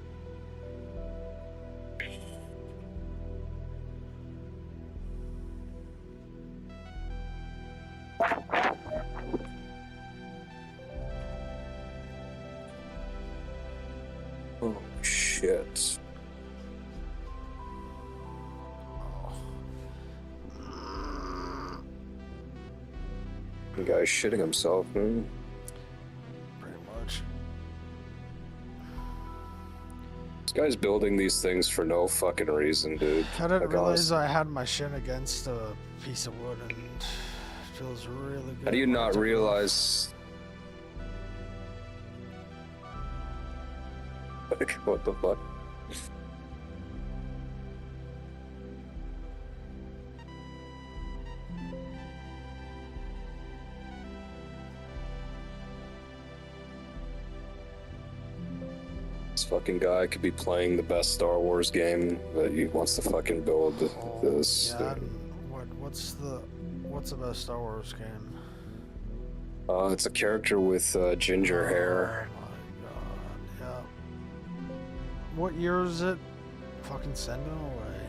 Oh shit. The guy's shitting himself, man. Pretty much. This guy's building these things for no fucking reason, dude. I didn't Like, realize I had my shin against a piece of wood and it feels really good. How do you not realize? Like, what the fuck? This fucking guy could be playing the best Star Wars game, but he wants to fucking build this. Yeah, what's the best Star Wars game? It's a character with ginger hair. Yeah. What year is it? Fucking send him away.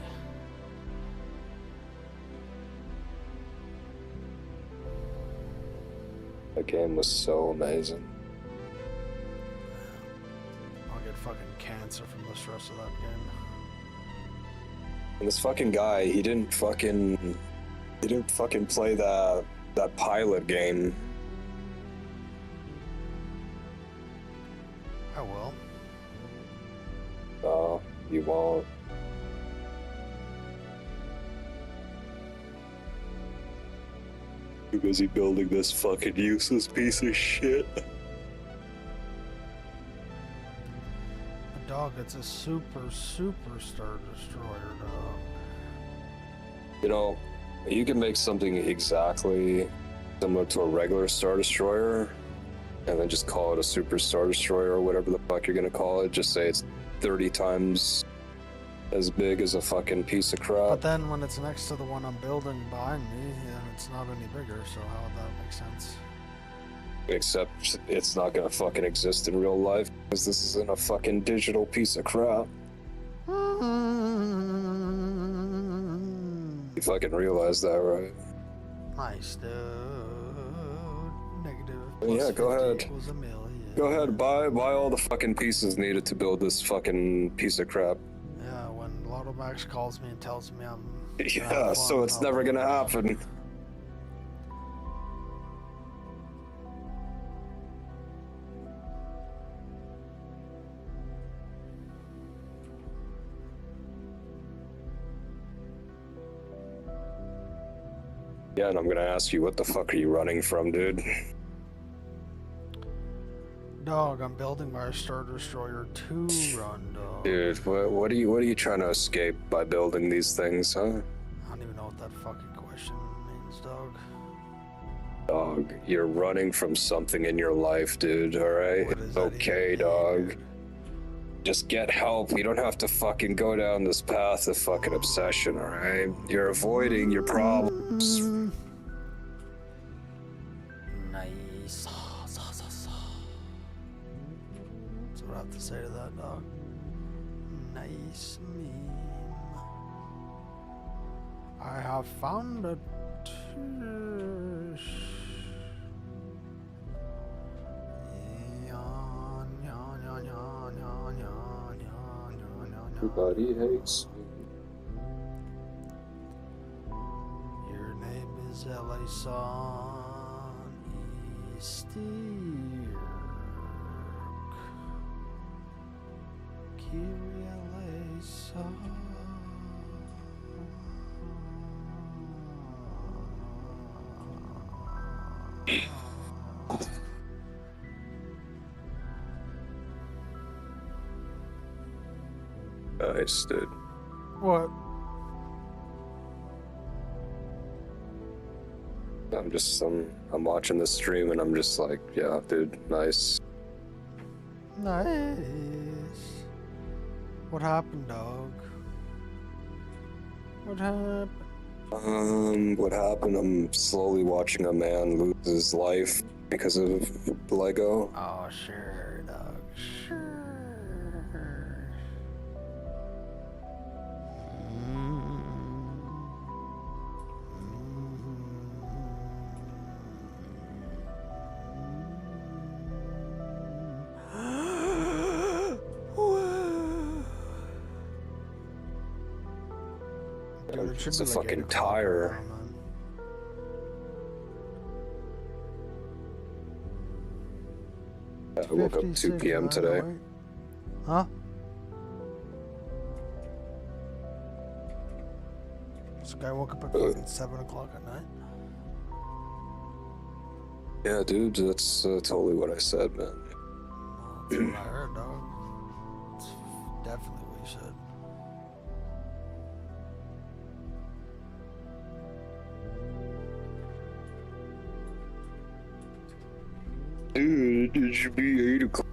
That game was so amazing. I'll get fucking cancer from the stress of that game. And this fucking guy, he didn't fucking play that pilot game. I will. No, you won't. Too busy building this fucking useless piece of shit. Dog, it's a super Star Destroyer, dog. You know, you can make something exactly similar to a regular Star Destroyer, and then just call it a Super Star Destroyer or whatever the fuck you're gonna call it. Just say it's 30 times as big as a fucking piece of crap. But then when it's next to the one I'm building behind me, then it's not any bigger, so how would that make sense? Except it's not gonna fucking exist in real life, because this isn't a fucking digital piece of crap. You fucking realize that, right? Nice, dude. Negative Yeah, go ahead. equals a million. Go ahead, buy all the fucking pieces needed to build this fucking piece of crap. Yeah, when Lotto Max calls me and tells me I'm... Yeah, so it's never gonna happen. Yeah, and I'm gonna ask you, what the fuck are you running from, dude? Dog, I'm building my Star Destroyer 2 run, dog. Dude, what are you trying to escape by building these things, huh? I don't even know what that fucking question means, dog. Dog, you're running from something in your life, dude, alright? It's okay, dog. Just get help. You don't have to fucking go down this path of fucking obsession, alright? You're avoiding your problems. Nice. That's what I have to say to that, dog. Nice meme. I have found it. Everybody hates me. Your name is LA Son Easter. Kyrie LA Son. Nice, dude. What? I'm watching the stream and I'm just like, yeah, dude, nice. Nice. What happened, dog? What happened? What happened? I'm slowly watching a man lose his life because of Lego. Oh, sure, dog. Sure. It's a fucking tire. I woke up 2 p.m. today. Huh? This guy woke up at fucking 7 o'clock at night. Yeah, dude, that's totally what I said, man. That's what I heard, dog. It's definitely what you said. Dude, it should be 8 o'clock.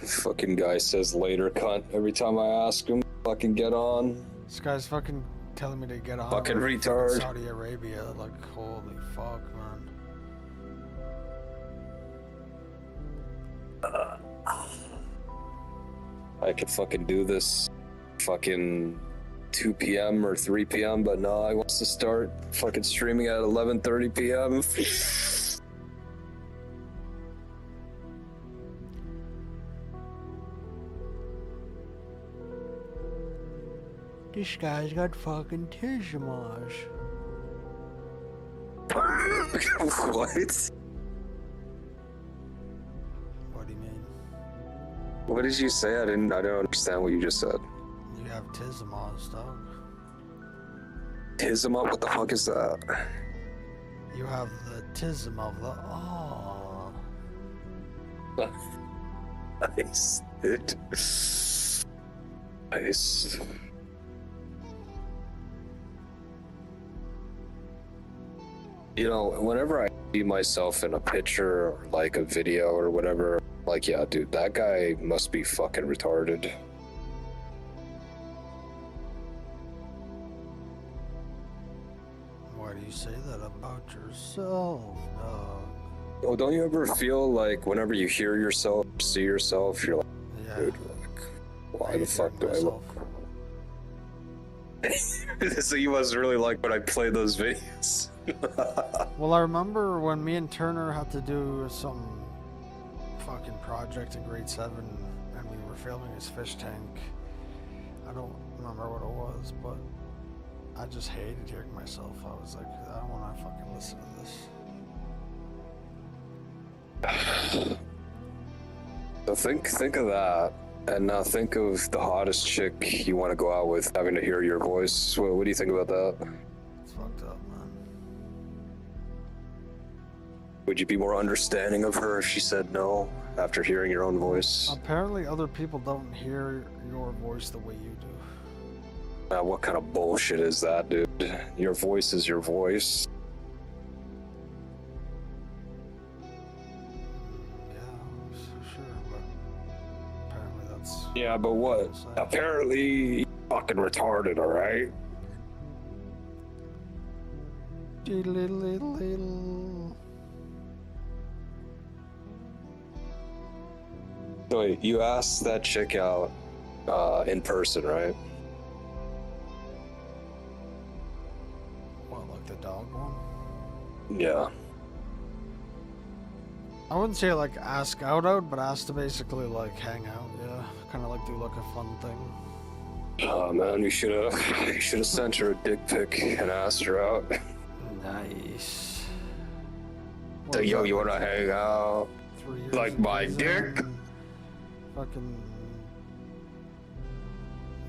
Fucking guy says later, cunt. Every time I ask him, fucking get on. This guy's fucking telling me to get on. Fucking with retard. Saudi Arabia, like, holy fuck, man. I could fucking do this fucking 2 p.m. or 3 p.m., but no, I wants to start fucking streaming at 11:30 p.m. This guy's got fucking tissues. What? What do you mean? What did you say? I don't understand what you just said. You have tissues, dog. Tism up? What the fuck is that? You have the tism of the Nice, dude. Nice. You know, whenever I see myself in a picture or like a video or whatever, like, yeah, dude, that guy must be fucking retarded. Why do you say that about yourself, dog? Oh, don't you ever feel like whenever you hear yourself, see yourself, you're like, dude, like, why the fuck do I look? So you must really like when I play those videos. Well, I remember when me and Turner had to do some fucking project in grade 7 and we were filming his fish tank. I don't remember what it was, but I just hated hearing myself. I was like, I don't want to fucking listen to this. So think of that, and now think of the hottest chick you want to go out with having to hear your voice. What do you think about that? It's fucked up, man. Would you be more understanding of her if she said no after hearing your own voice? Apparently other people don't hear your voice the way you do. What kind of bullshit is that, dude? Your voice is your voice. Yeah, but what? Apparently, you fucking retarded, alright? So wait, you asked that chick out in person, right? What, like the dog one? Yeah. I wouldn't say like ask out, but ask to basically like hang out. Yeah, kind of like do like a fun thing. Oh man, you should have sent her a dick pic and asked her out. Nice. So yo, you wanna hang out? 3 years Like in my prison, dick? Fucking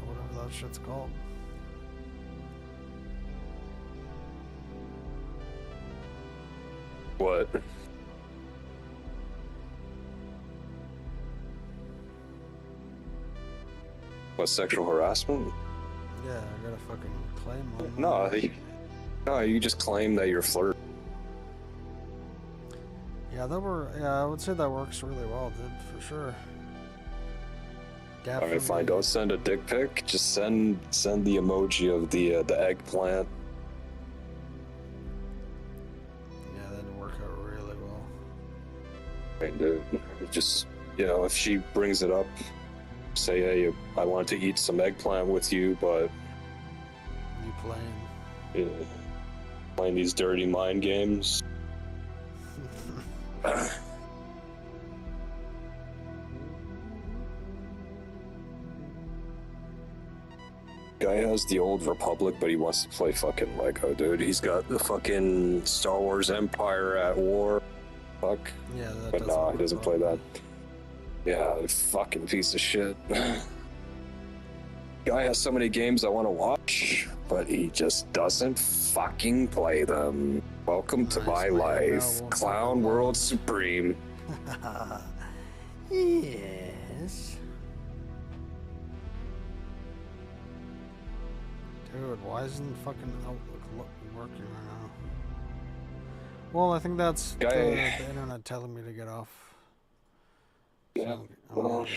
whatever that shit's called. What? What, sexual harassment? Yeah, I got a fucking claim on that. No, you just claim that you're flirting. Yeah, I would say that works really well, dude, for sure. Definitely. Alright, fine. Don't send a dick pic. Just send the emoji of the eggplant. Yeah, that'd work out really well. And just, if she brings it up, say, hey, I wanted to eat some eggplant with you, but You playing? Playing these dirty mind games. Guy has the old Republic, but he wants to play fucking Lego, dude. He's got the fucking Star Wars Empire at War. Fuck. Yeah, that But nah, he doesn't play that. Yeah, fucking piece of shit. Guy has so many games I want to watch, but he just doesn't fucking play them. Welcome to my life, Clown World Supreme. Yes. Dude, why isn't fucking Outlook working right now? Well, I think that's the internet telling me to get off. Yeah. So, I'm gonna get